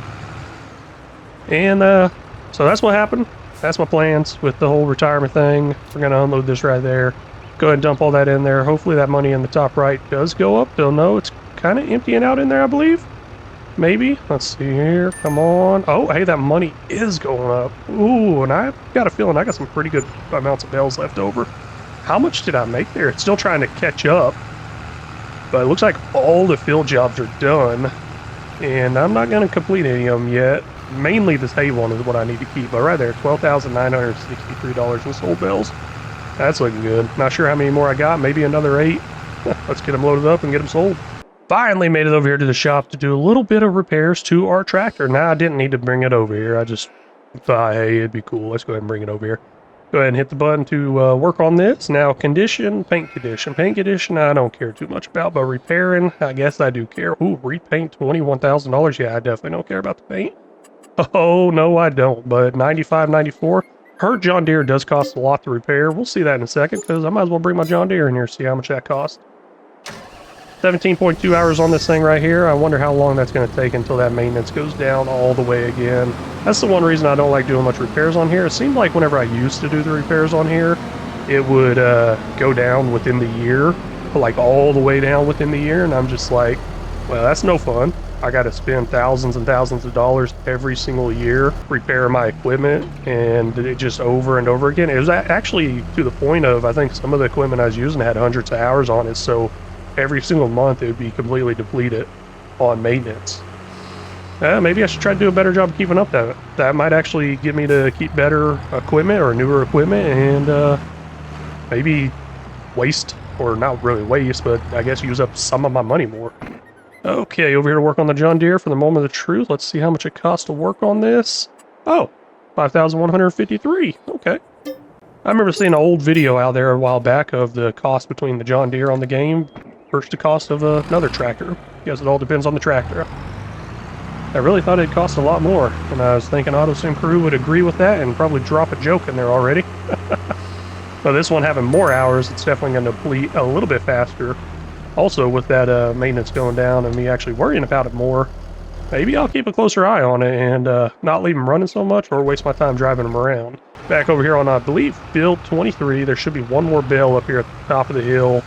And, so that's what happened. That's my plans with the whole retirement thing. We're going to unload this right there. Go ahead and dump all that in there. Hopefully that money in the top right does go up. Don't know. It's kind of emptying out in there, I believe. Maybe. Let's see here. Come on. Oh, hey, that money is going up. Ooh, and I've got a feeling I got some pretty good amounts of bells left over. How much did I make there? It's still trying to catch up. But it looks like all the field jobs are done. And I'm not going to complete any of them yet. Mainly this hay one is what I need to keep. But right there, $12,963 in sold bells. That's looking good. Not sure how many more I got. Maybe another 8. Let's get them loaded up and get them sold. Finally made it over here to the shop to do a little bit of repairs to our tractor. Now, I didn't need to bring it over here. I just thought, hey, it'd be cool. Let's go ahead and bring it over here. Go ahead and hit the button to work on this. Now, condition, paint condition. Paint condition, I don't care too much about, but repairing, I guess I do care. Ooh, repaint, $21,000. Yeah, I definitely don't care about the paint. Oh, no, I don't. But $95, $94. Her John Deere does cost a lot to repair. We'll see that in a second, because I might as well bring my John Deere in here, see how much that costs. 17.2 hours on this thing right here. I wonder how long that's going to take until that maintenance goes down all the way again. That's the one reason I don't like doing much repairs on here. It seemed like whenever I used to do the repairs on here, it would go down within the year, like all the way down within the year, and I'm just like, Well, that's no fun. I got to spend thousands and thousands of dollars every single year repairing my equipment, and it just over and over again. It was actually to the point of, I think some of the equipment I was using had hundreds of hours on it, so every single month it would be completely depleted on maintenance. Maybe I should try to do a better job of keeping up that. That might actually get me to keep better equipment or newer equipment, and maybe waste, or not really waste, but I guess use up some of my money more. Okay, over here to work on the John Deere for the moment of truth. Let's see how much it costs to work on this. Oh, 5,153. Okay. I remember seeing an old video out there a while back of the cost between the John Deere on the game versus the cost of another tractor. Because it all depends on the tractor. I really thought it'd cost a lot more, and I was thinking AutoSim Crew would agree with that and probably drop a joke in there already. But this one having more hours, it's definitely going to deplete a little bit faster. Also, with that maintenance going down and me actually worrying about it more, maybe I'll keep a closer eye on it and not leave them running so much or waste my time driving them around. Back over here on, I believe, build 23, there should be one more bale up here at the top of the hill.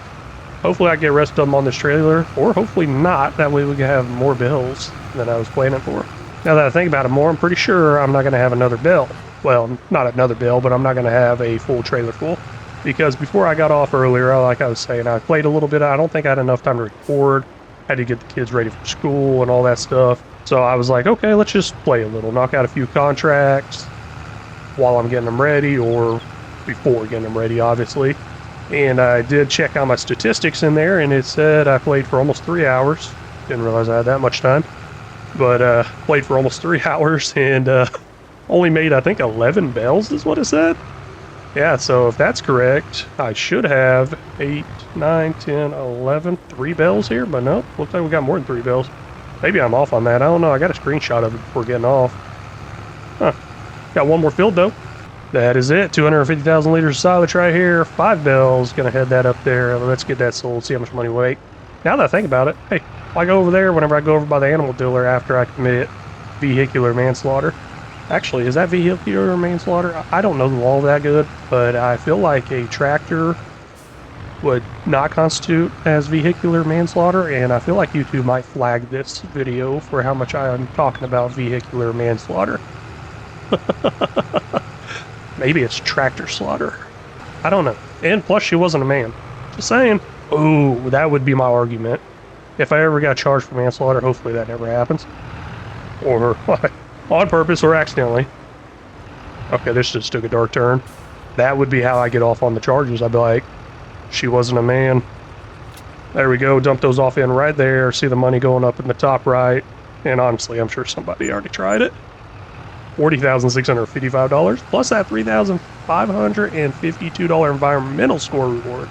Hopefully I get rest of them on this trailer, or hopefully not, that way we can have more bales than I was planning for. Now that I think about it more, I'm pretty sure I'm not going to have another bale. Well, not another bale, but I'm not going to have a full trailer full. Because before I got off earlier, like I was saying, I played a little bit. I don't think I had enough time to record. Had to get the kids ready for school and all that stuff. So I was like, okay, let's just play a little. Knock out a few contracts while I'm getting them ready, or before getting them ready, obviously. And I did check out my statistics in there, and it said I played for almost 3 hours. Didn't realize I had that much time. But played for almost 3 hours and only made, I think, 11 bells is what it said. Yeah, so if that's correct, I should have 8, 9, 10, 11, 3 bells here, but no, looks like we got more than 3 bells. Maybe I'm off on that, I don't know, I got a screenshot of it before getting off. Huh, got one more filled though. That is it, 250,000 liters of silage right here, 5 bells, gonna head that up there, let's get that sold, see how much money we make. Now that I think about it, hey, I go over there whenever I go over by the animal dealer after I commit vehicular manslaughter. Actually, is that vehicular manslaughter? I don't know the law that good, but I feel like a tractor would not constitute as vehicular manslaughter, and I feel like YouTube might flag this video for how much I am talking about vehicular manslaughter. Maybe it's tractor slaughter. I don't know. And plus, she wasn't a man. Just saying. Ooh, that would be my argument. If I ever got charged for manslaughter, hopefully that never happens. Or on purpose or accidentally. Okay, this just took a dark turn. That would be how I get off on the charges. I'd be like, she wasn't a man. There we go, dump those off in right there. See the money going up in the top right. And honestly, I'm sure somebody already tried it. $40,655 plus that $3,552 environmental score reward.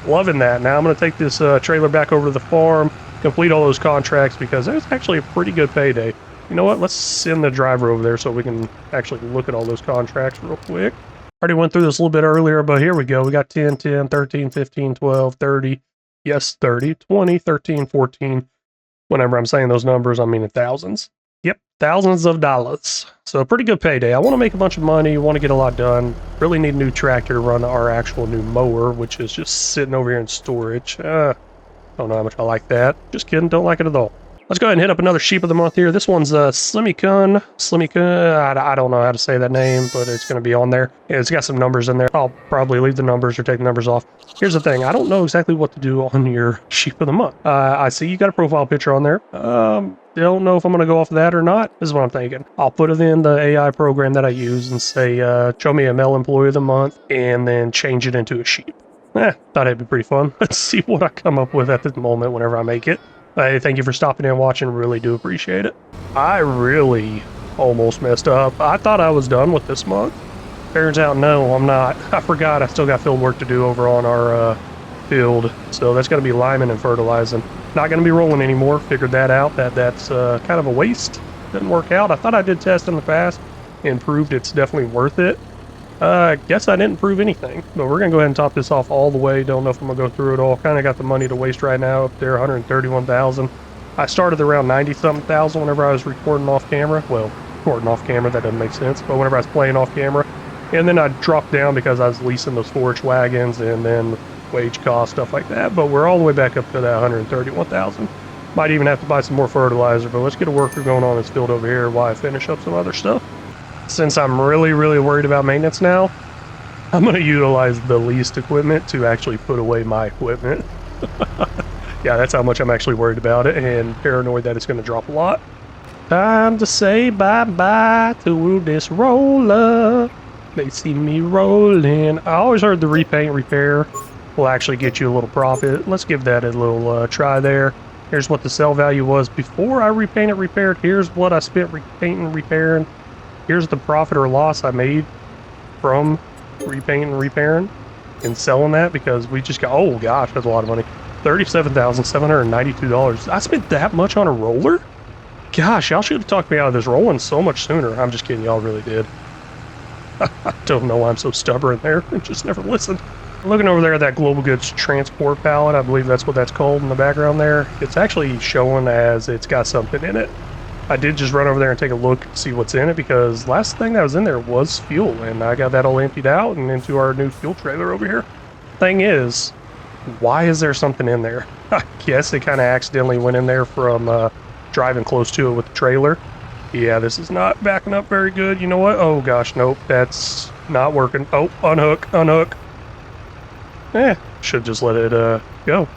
Loving that. Now I'm going to take this trailer back over to the farm, complete all those contracts, because there's actually a pretty good payday. You know what? Let's send the driver over there so we can actually look at all those contracts real quick. Already went through this a little bit earlier, but here we go. We got 10, 10, 13, 15, 12, 30. Yes, 30, 20, 13, 14. Whenever I'm saying those numbers, I mean in thousands. Yep, thousands of dollars. So a pretty good payday. I want to make a bunch of money, want to get a lot done. Really need a new tractor to run our actual new mower, which is just sitting over here in storage. Don't know how much I like that. Just kidding, don't like it at all. Let's go ahead and hit up another sheep of the month here. This one's Slimikun. I don't know how to say that name, but it's going to be on there. Yeah, it's got some numbers in there. I'll probably leave the numbers or take the numbers off. Here's the thing. I don't know exactly what to do on your sheep of the month. I see you got a profile picture on there. Don't know if I'm going to go off of that or not. This is what I'm thinking. I'll put it in the AI program that I use and say, show me a male employee of the month, and then change it into a sheep. Thought it'd be pretty fun. Let's see what I come up with at this moment whenever I make it. Hey, thank you for stopping in and watching. Really do appreciate it. I really almost messed up. I thought I was done with this month. Turns out, no, I'm not. I forgot I still got field work to do over on our field. So that's going to be liming and fertilizing. Not going to be rolling anymore. Figured that out. That's kind of a waste. Didn't work out. I thought I did test in the past and proved it's definitely worth it. Guess I didn't prove anything, but we're gonna go ahead and top this off all the way. Don't know if I'm gonna go through it all. Kind of got the money to waste right now up there, 131,000. I started around 90-something thousand whenever I was recording off camera. Well, recording off camera, that doesn't make sense, but whenever I was playing off camera. And then I dropped down because I was leasing those forage wagons and then wage cost, stuff like that. But we're all the way back up to that 131,000. Might even have to buy some more fertilizer, but let's get a worker going on this field over here while I finish up some other stuff. Since I'm really, really worried about maintenance now, I'm going to utilize the least equipment to actually put away my equipment. Yeah, that's how much I'm actually worried about it and paranoid that it's going to drop a lot. Time to say bye-bye to this roller. They see me rolling. I always heard the repaint repair will actually get you a little profit. Let's give that a little try there. Here's what the sell value was before I repainted repaired. Here's what I spent repainting repairing. Here's the profit or loss I made from repainting repairing and selling that, because we just got, oh gosh, that's a lot of money. $37,792. I spent that much on a roller? Gosh, y'all should have talked me out of this rolling so much sooner. I'm just kidding, y'all really did. I don't know why I'm so stubborn there. I just never listened. Looking over there at that global goods transport pallet, I believe that's what that's called in the background there. It's actually showing as it's got something in it. I did just run over there and take a look and see what's in it, because last thing that was in there was fuel, and I got that all emptied out and into our new fuel trailer over here. Thing is, why is there something in there? I guess it kind of accidentally went in there from driving close to it with the trailer. Yeah, this is not backing up very good. You know what? Oh gosh, nope, that's not working. Oh, unhook, unhook. Should just let it go.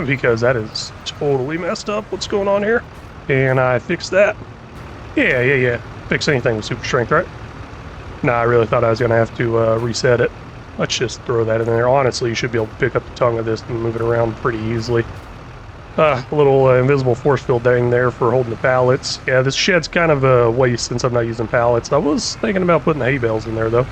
Because that is totally messed up. What's going on here? And I fixed that. Yeah. Fix anything with super strength, right? Nah, I really thought I was going to have to reset it. Let's just throw that in there. Honestly, you should be able to pick up the tongue of this and move it around pretty easily. A little invisible force field thing there for holding the pallets. Yeah, this shed's kind of a waste since I'm not using pallets. I was thinking about putting the hay bales in there, though.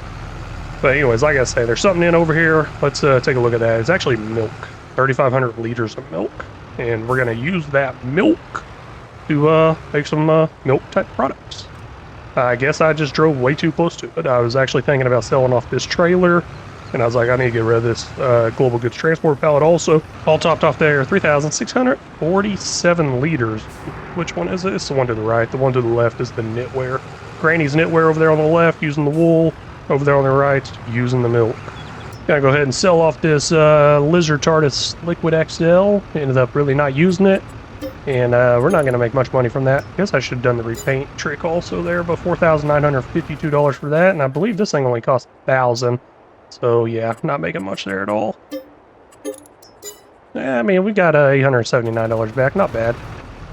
But anyways, like I say, there's something in over here. Let's take a look at that. It's actually milk. 3,500 liters of milk. And we're going to use that milk to make some milk-type products. I guess I just drove way too close to it. I was actually thinking about selling off this trailer, and I was like, I need to get rid of this global goods transport pallet also. All topped off there, 3,647 liters. Which one is it? It's the one to the right. The one to the left is the knitwear. Granny's knitwear over there on the left, using the wool. Over there on the right, using the milk. Gonna go ahead and sell off this Lizard TARDIS Liquid XL. Ended up really not using it. And we're not gonna make much money from that. Guess I should have done the repaint trick also there, but $4,952 for that. And I believe this thing only cost $1,000. So yeah, not making much there at all. I mean, we got $879 back, not bad.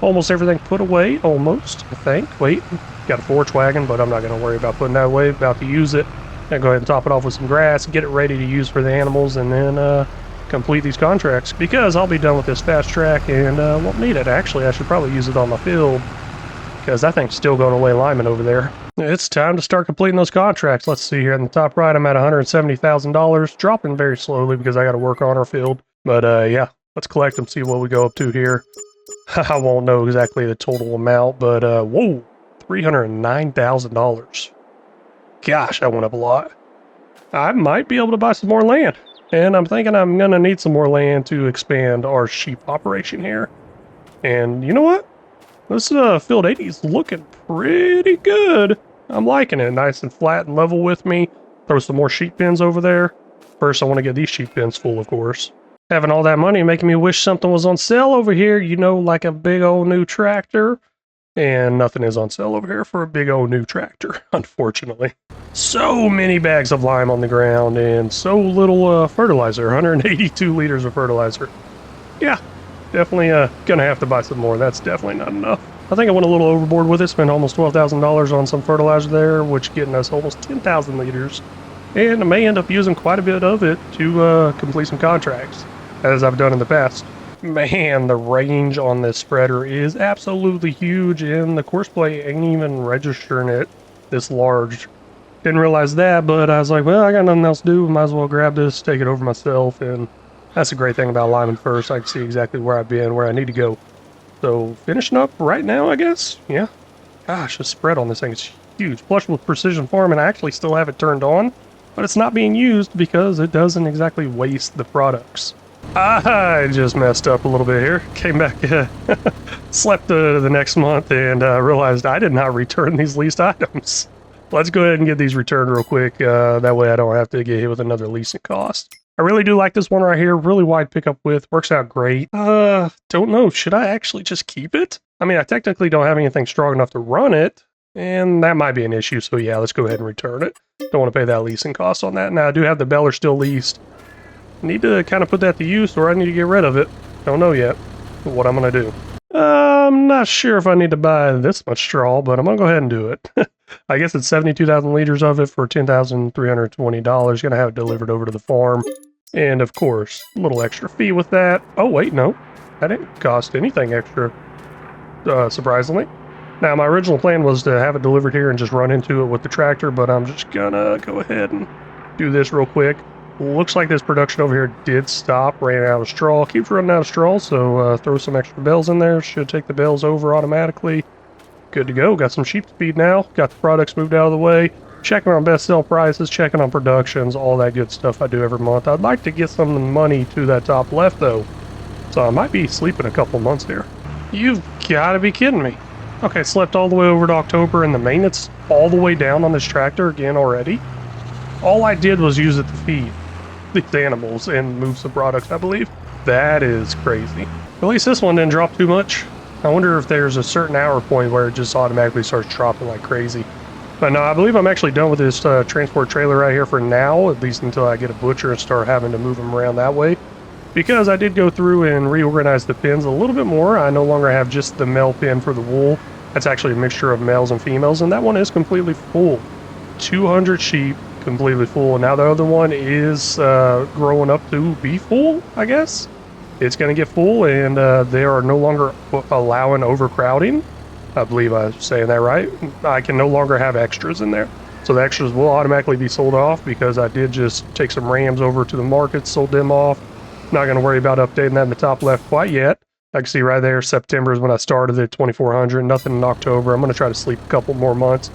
Almost everything put away, almost, I think. Wait, got a forage wagon, but I'm not gonna worry about putting that away, about to use it. Gonna go ahead and top it off with some grass, get it ready to use for the animals, and then complete these contracts, because I'll be done with this fast track and won't need it. Actually, I should probably use it on my field, because that thing's still going away lineman over there. It's time to start completing those contracts. Let's see here in the top right, I'm at $170,000, dropping very slowly because I got to work on our field. But yeah, let's collect them, see what we go up to here. I won't know exactly the total amount, but whoa, $309,000. Gosh, that went up a lot. I might be able to buy some more land. And I'm thinking I'm going to need some more land to expand our sheep operation here. And you know what? This field 80 is looking pretty good. I'm liking it. Nice and flat and level with me. Throw some more sheep pens over there. First, I want to get these sheep pens full, of course. Having all that money making me wish something was on sale over here. You know, like a big old new tractor. And nothing is on sale over here for a big old new tractor, unfortunately. So many bags of lime on the ground and so little fertilizer, 182 liters of fertilizer. Yeah, definitely gonna have to buy some more. That's definitely not enough. I think I went a little overboard with it, spent almost $12,000 on some fertilizer there, which getting us almost 10,000 liters. And I may end up using quite a bit of it to complete some contracts, as I've done in the past. Man, the range on this spreader is absolutely huge, and the course plate ain't even registering it this large. Didn't realize that, but I was like, well, I got nothing else to do. Might as well grab this, take it over myself, and that's the great thing about Lyman First. I can see exactly where I've been, where I need to go. So, finishing up right now, I guess? Yeah. Gosh, the spread on this thing is huge. Plus with precision farming, I actually still have it turned on, but it's not being used because it doesn't exactly waste the products. I just messed up a little bit here. Came back, slept the next month, and realized I did not return these leased items. Let's go ahead and get these returned real quick. That way I don't have to get hit with another leasing cost. I really do like this one right here. Really wide pickup width. Works out great. Don't know. Should I actually just keep it? I mean, I technically don't have anything strong enough to run it, and that might be an issue. So yeah, let's go ahead and return it. Don't want to pay that leasing cost on that. Now, I do have the Bale still leased. Need to kind of put that to use, or I need to get rid of it. Don't know yet what I'm going to do. I'm not sure if I need to buy this much straw, but I'm going to go ahead and do it. I guess it's 72,000 liters of it for $10,320. Going to have it delivered over to the farm. And of course, a little extra fee with that. Oh, wait, no. That didn't cost anything extra, surprisingly. Now, my original plan was to have it delivered here and just run into it with the tractor, but I'm just going to go ahead and do this real quick. Looks like this production over here did stop, ran out of straw. Keeps running out of straw, so throw some extra bales in there. Should take the bales over automatically. Good to go. Got some sheep to feed now. Got the products moved out of the way. Checking on best sell prices, checking on productions, all that good stuff I do every month. I'd like to get some money to that top left, though. So I might be sleeping a couple months here. You've got to be kidding me. Okay, slept all the way over to October, and the maintenance all the way down on this tractor again already. All I did was use it to feed these animals and move some products, I believe. That is crazy. At least this one didn't drop too much. I wonder if there's a certain hour point where it just automatically starts dropping like crazy. But no, I believe I'm actually done with this transport trailer right here for now, at least until I get a butcher and start having to move them around that way. Because I did go through and reorganize the pens a little bit more. I no longer have just the male pen for the wool. That's actually a mixture of males and females, and that one is completely full. 200 sheep, completely full. And now the other one is growing up to be full, I guess. It's going to get full, and they are no longer allowing overcrowding. I believe I'm saying that right. I can no longer have extras in there. So the extras will automatically be sold off because I did just take some rams over to the market, sold them off. Not going to worry about updating that in the top left quite yet. I can see right there, September is when I started at 2,400. Nothing in October. I'm going to try to sleep a couple more months.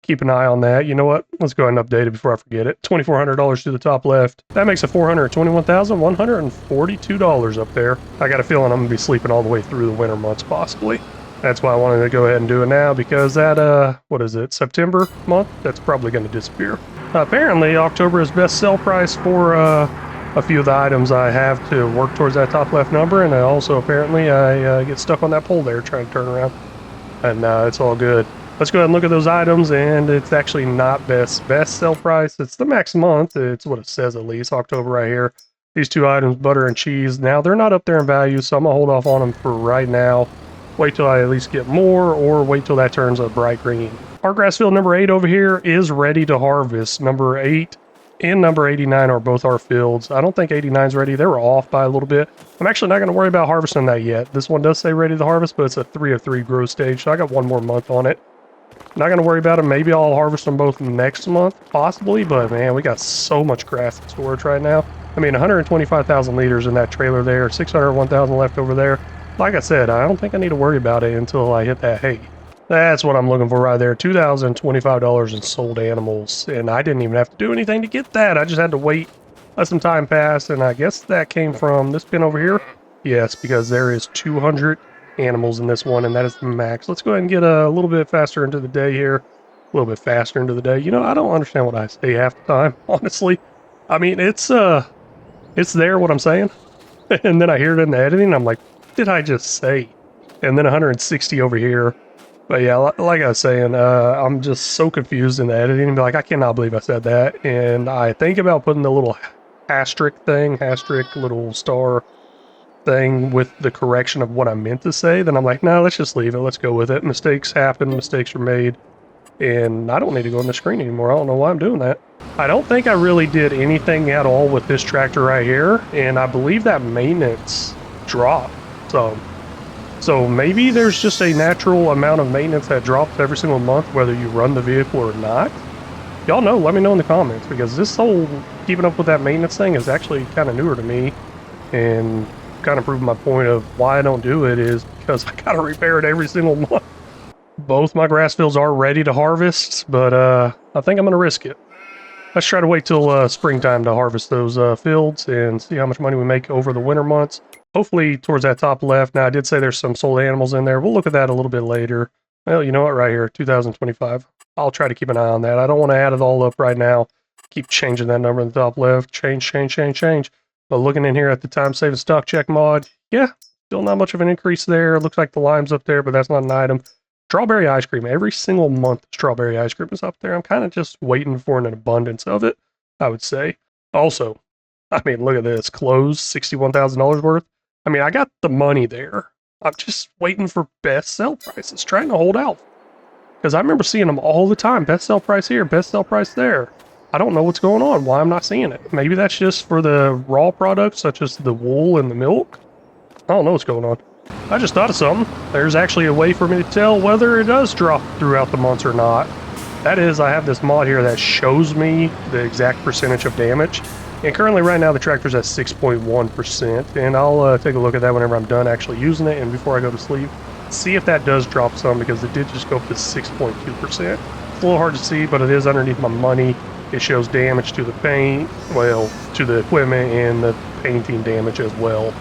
Keep an eye on that. You know what? Let's go ahead and update it before I forget it. $2,400 to the top left. That makes it $421,142 up there. I got a feeling I'm going to be sleeping all the way through the winter months, possibly. That's why I wanted to go ahead and do it now, because that, what is it, September month? That's probably going to disappear. Apparently, October is best sell price for a few of the items I have to work towards that top left number, and also apparently I get stuck on that pole there trying to turn around. And it's all good. Let's go ahead and look at those items, and it's actually not best sell price. It's the max month. It's what it says at least, October right here. These two items, butter and cheese. Now, they're not up there in value, so I'm going to hold off on them for right now. Wait till I at least get more, or wait till that turns a bright green. Our grass field number 8 over here is ready to harvest. Number 8 and number 89 are both our fields. I don't think 89's ready. They were off by a little bit. I'm actually not going to worry about harvesting that yet. This one does say ready to harvest, but it's a 3 of 3 growth stage, so I got one more month on it. Not going to worry about them. Maybe I'll harvest them both next month, possibly, but man, we got so much grass in storage right now. I mean, 125,000 liters in that trailer there, 601,000 left over there. Like I said, I don't think I need to worry about it until I hit that hay. That's what I'm looking for right there. $2,025 in sold animals. And I didn't even have to do anything to get that. I just had to wait. Let some time pass. And I guess that came from this bin over here. Yes, because there is 200 animals in this one. And that is the max. Let's go ahead and get a little bit faster into the day here. A little bit faster into the day. You know, I don't understand what I say half the time, honestly. I mean, it's there, what I'm saying. And then I hear it in the editing. I'm like, did I just say? And then 160 over here. But yeah, like I was saying, I'm just so confused in the editing. Like, I cannot believe I said that. And I think about putting the little asterisk little star thing with the correction of what I meant to say. Then I'm like, no, let's just leave it. Let's go with it. Mistakes happen. Mistakes are made. And I don't need to go on the screen anymore. I don't know why I'm doing that. I don't think I really did anything at all with this tractor right here. And I believe that maintenance dropped. So maybe there's just a natural amount of maintenance that drops every single month, whether you run the vehicle or not. Y'all know, let me know in the comments, because this whole keeping up with that maintenance thing is actually kind of newer to me, and kind of proving my point of why I don't do it is because I gotta repair it every single month. Both my grass fields are ready to harvest, but I think I'm gonna risk it. Let's try to wait till springtime to harvest those fields and see how much money we make over the winter months. Hopefully towards that top left. Now, I did say there's some sold animals in there. We'll look at that a little bit later. Well, you know what? Right here, 2025. I'll try to keep an eye on that. I don't want to add it all up right now. keep changing that number in the top left. Change. But looking in here at the time saving stock check mod, yeah, still not much of an increase there. Looks like the lime's up there, but that's not an item. Strawberry ice cream. Every single month, strawberry ice cream is up there. I'm kind of just waiting for an abundance of it, I would say. Also, I mean, look at this. Clothes, $61,000 worth. I mean, I got the money there. I'm just waiting for best sell prices, trying to hold out. Because I remember seeing them all the time. Best sell price here, best sell price there. I don't know what's going on, why I'm not seeing it. Maybe that's just for the raw products, such as the wool and the milk. I don't know what's going on. I just thought of something. There's actually a way for me to tell whether it does drop throughout the months or not. That is, I have this mod here that shows me the exact percentage of damage. And currently right now the tractor's at 6.1%. And I'll take a look at that whenever I'm done actually using it and before I go to sleep. See if that does drop some, because it did just go up to 6.2%. It's a little hard to see, but it is underneath my money. It shows damage to the paint, well, to the equipment and the painting damage as well.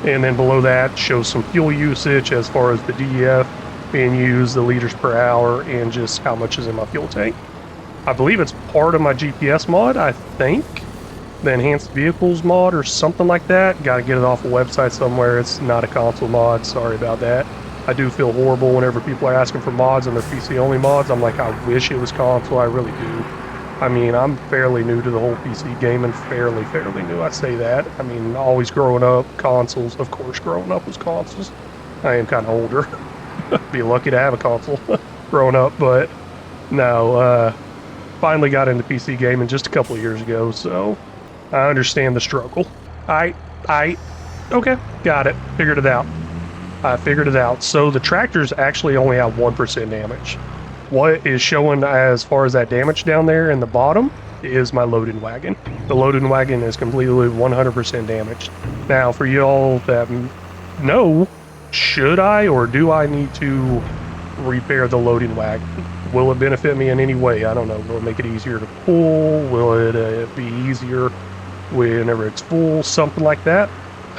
And then below that shows some fuel usage as far as the DEF being used, the liters per hour, and just how much is in my fuel tank. I believe it's part of my GPS mod, I think. The enhanced vehicles mod or something like that. Got to get it off a website somewhere. It's not a console mod, sorry about that. I do feel horrible whenever people are asking for mods and they're PC only mods. I'm like, I wish it was console, I really do. I mean, I'm fairly new to the whole PC gaming, fairly new, I say that. I mean, always growing up, consoles, of course, growing up was consoles. I am kind of older. Be lucky to have a console growing up, but no, finally got into PC gaming just a couple of years ago, so I understand the struggle. Okay, got it, figured it out. I figured it out. So the tractors actually only have 1% damage. What is showing as far as that damage down there in the bottom is my loading wagon. The loading wagon is completely 100% damaged. Now, for y'all that know, should I or do I need to repair the loading wagon? Will it benefit me in any way? I don't know. Will it make it easier to pull? Will it be easier whenever it's full? Something like that?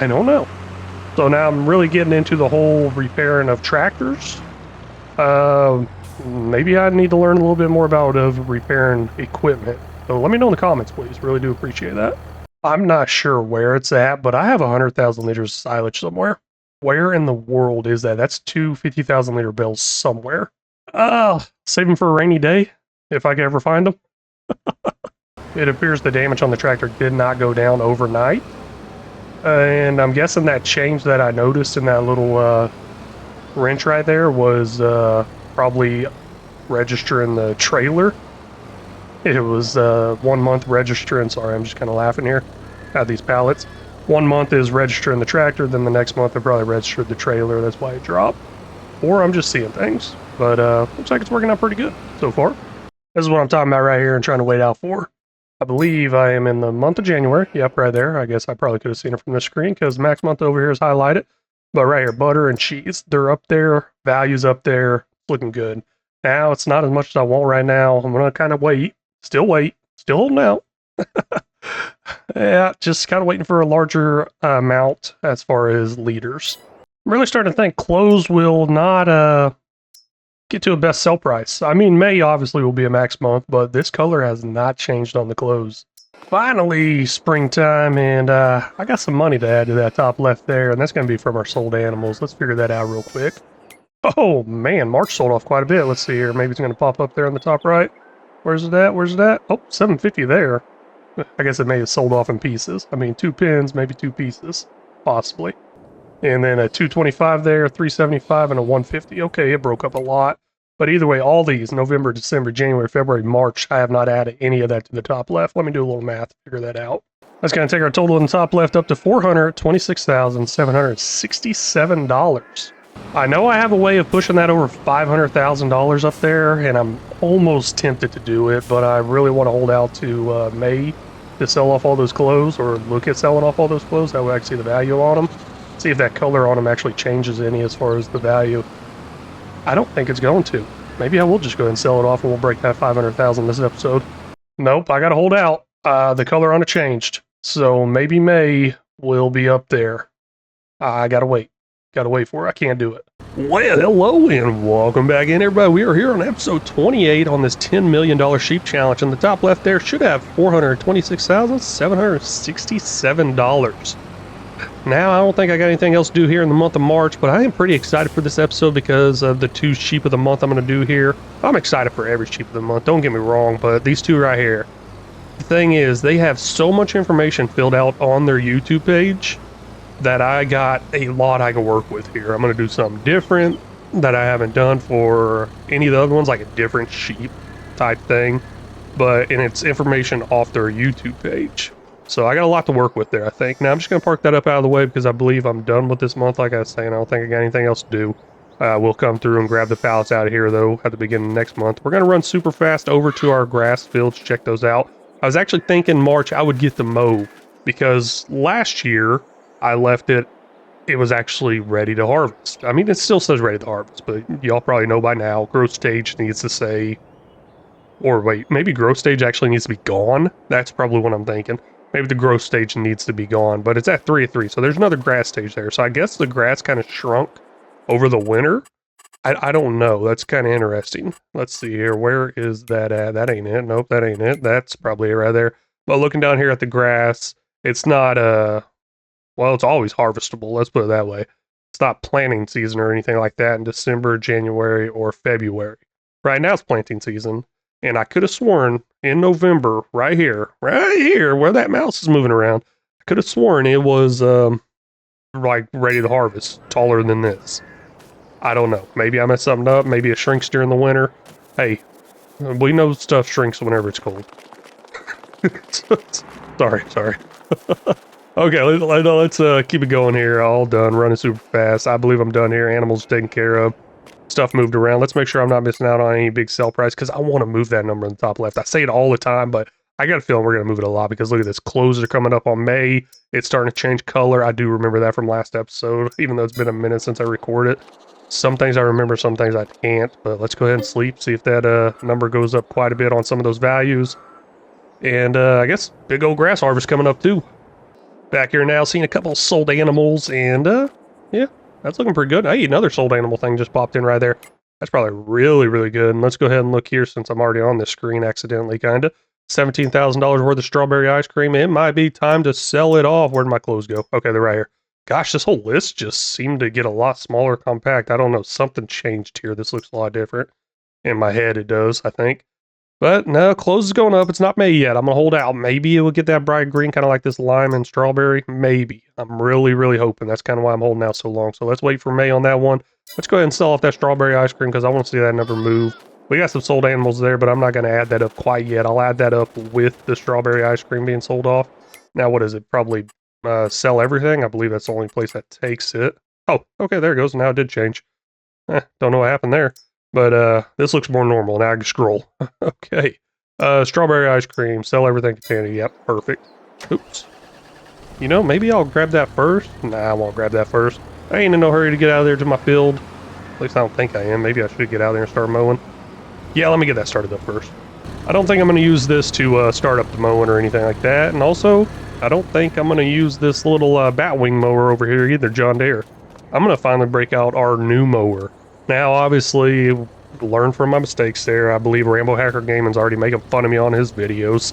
I don't know. So now I'm really getting into the whole repairing of tractors. Maybe I need to learn a little bit more about repairing equipment. So let me know in the comments, please. Really do appreciate that. I'm not sure where it's at, but I have 100,000 liters of silage somewhere. Where in the world is that? That's two 50,000 liter bales somewhere. Save them for a rainy day, if I can ever find them. It appears the damage on the tractor did not go down overnight. And I'm guessing that change that I noticed in that little wrench right there was probably registering the trailer. It was 1 month registering, sorry, I'm just kind of laughing here at these pallets. 1 month is registering the tractor, then the next month I probably registered the trailer, that's why it dropped. Or I'm just seeing things, but looks like it's working out pretty good so far. This is what I'm talking about right here and trying to wait out for. I believe I am in the month of January. Yep, right there. I guess I probably could have seen it from the screen because max month over here is highlighted. But right here, butter and cheese, they're up there. Values up there. Looking good. Now, it's not as much as I want right now. I'm going to kind of wait. Still holding out. Yeah, just kind of waiting for a larger amount as far as liters. I'm really starting to think clothes will not get to a best sell price. I mean, May obviously will be a max month, but this color has not changed on the clothes. Finally, springtime, and I got some money to add to that top left there, and that's going to be from our sold animals. Let's figure that out real quick. Oh, man, March sold off quite a bit. Let's see here. Maybe it's going to pop up there on the top right. Where's it at? Where's it at? Oh, 750 there. I guess it may have sold off in pieces. I mean, 2 pins, maybe 2 pieces, possibly. And then a 225 there, 375, and a 150. Okay, it broke up a lot. But either way, all these, November, December, January, February, March, I have not added any of that to the top left. Let me do a little math to figure that out. That's going to take our total in the top left up to $426,767. I know I have a way of pushing that over $500,000 up there, and I'm almost tempted to do it, but I really want to hold out to May to sell off all those clothes, or look at selling off all those clothes. That way I can see the value on them. See if that color on them actually changes any as far as the value. I don't think it's going to. Maybe I will just go ahead and sell it off and we'll break that 500,000 this episode. Nope, I gotta hold out. The color on it changed. So maybe May will be up there. I gotta wait. Gotta wait for it. I can't do it. Well, hello and welcome back in, everybody. We are here on episode 28 on this $10 million sheep challenge. And the top left there should have $426,767. Now, I don't think I got anything else to do here in the month of March, but I am pretty excited for this episode because of the 2 sheep of the month I'm going to do here. I'm excited for every sheep of the month, don't get me wrong, but these 2 right here. The thing is, they have so much information filled out on their YouTube page that I got a lot I can work with here. I'm going to do something different that I haven't done for any of the other ones, like a different sheep type thing, and it's information off their YouTube page. So I got a lot to work with there, I think. Now I'm just going to park that up out of the way because I believe I'm done with this month. Like I was saying, I don't think I got anything else to do. We'll come through and grab the pallets out of here, though, at the beginning of next month. We're going to run super fast over to our grass fields, check those out. I was actually thinking March I would get the mow because last year I left it was actually ready to harvest. I mean, it still says ready to harvest, but y'all probably know by now, growth stage needs to say, or wait, maybe growth stage actually needs to be gone. That's probably what I'm thinking. Maybe the growth stage needs to be gone, but it's at 3 of 3, so there's another grass stage there. So I guess the grass kind of shrunk over the winter. I don't know. That's kind of interesting. Let's see here. Where is that at? That ain't it. Nope, that ain't it. That's probably it right there. But looking down here at the grass, it's not, well, it's always harvestable. Let's put it that way. It's not planting season or anything like that in December, January, or February. Right now it's planting season. And I could have sworn in November, right here, where that mouse is moving around, I could have sworn it was, like, ready to harvest, taller than this. I don't know. Maybe I messed something up. Maybe it shrinks during the winter. Hey, we know stuff shrinks whenever it's cold. sorry. Okay, let's keep it going here. All done, running super fast. I believe I'm done here. Animals taken care of. Stuff moved around. Let's make sure I'm not missing out on any big sell price because I want to move that number in the top left. I say it all the time, but I got a feeling we're going to move it a lot because look at this. Closes are coming up on May. It's starting to change color. I do remember that from last episode, even though it's been a minute since I recorded. Some things I remember, some things I can't, but let's go ahead and sleep, see if that number goes up quite a bit on some of those values. And I guess big old grass harvest coming up too. Back here now, seeing a couple of sold animals, and yeah, that's looking pretty good. Hey, another sold animal thing just popped in right there. That's probably really, really good. And let's go ahead and look here since I'm already on this screen accidentally, kind of. $17,000 worth of strawberry ice cream. It might be time to sell it off. Where'd my clothes go? Okay, they're right here. Gosh, this whole list just seemed to get a lot smaller, compact. I don't know, something changed here. This looks a lot different. In my head, it does, I think. But no, clothes is going up. It's not May yet. I'm going to hold out. Maybe it will get that bright green, kind of like this lime and strawberry. Maybe. I'm really, really hoping. That's kind of why I'm holding out so long. So let's wait for May on that one. Let's go ahead and sell off that strawberry ice cream because I want to see that number move. We got some sold animals there, but I'm not going to add that up quite yet. I'll add that up with the strawberry ice cream being sold off. Now, what is it? Probably sell everything. I believe that's the only place that takes it. Oh, okay, there it goes. Now it did change. Don't know what happened there. But this looks more normal. Now I can scroll. Okay. Strawberry ice cream. Sell everything container. Yep, perfect. Oops. You know, maybe I'll grab that first. Nah, I won't grab that first. I ain't in no hurry to get out of there to my field. At least I don't think I am. Maybe I should get out there and start mowing. Yeah, let me get that started up first. I don't think I'm going to use this to start up the mowing or anything like that. And also, I don't think I'm going to use this little batwing mower over here either, John Deere. I'm going to finally break out our new mower. Now, obviously, learn from my mistakes there. I believe Rambo Hacker Gaming's already making fun of me on his videos.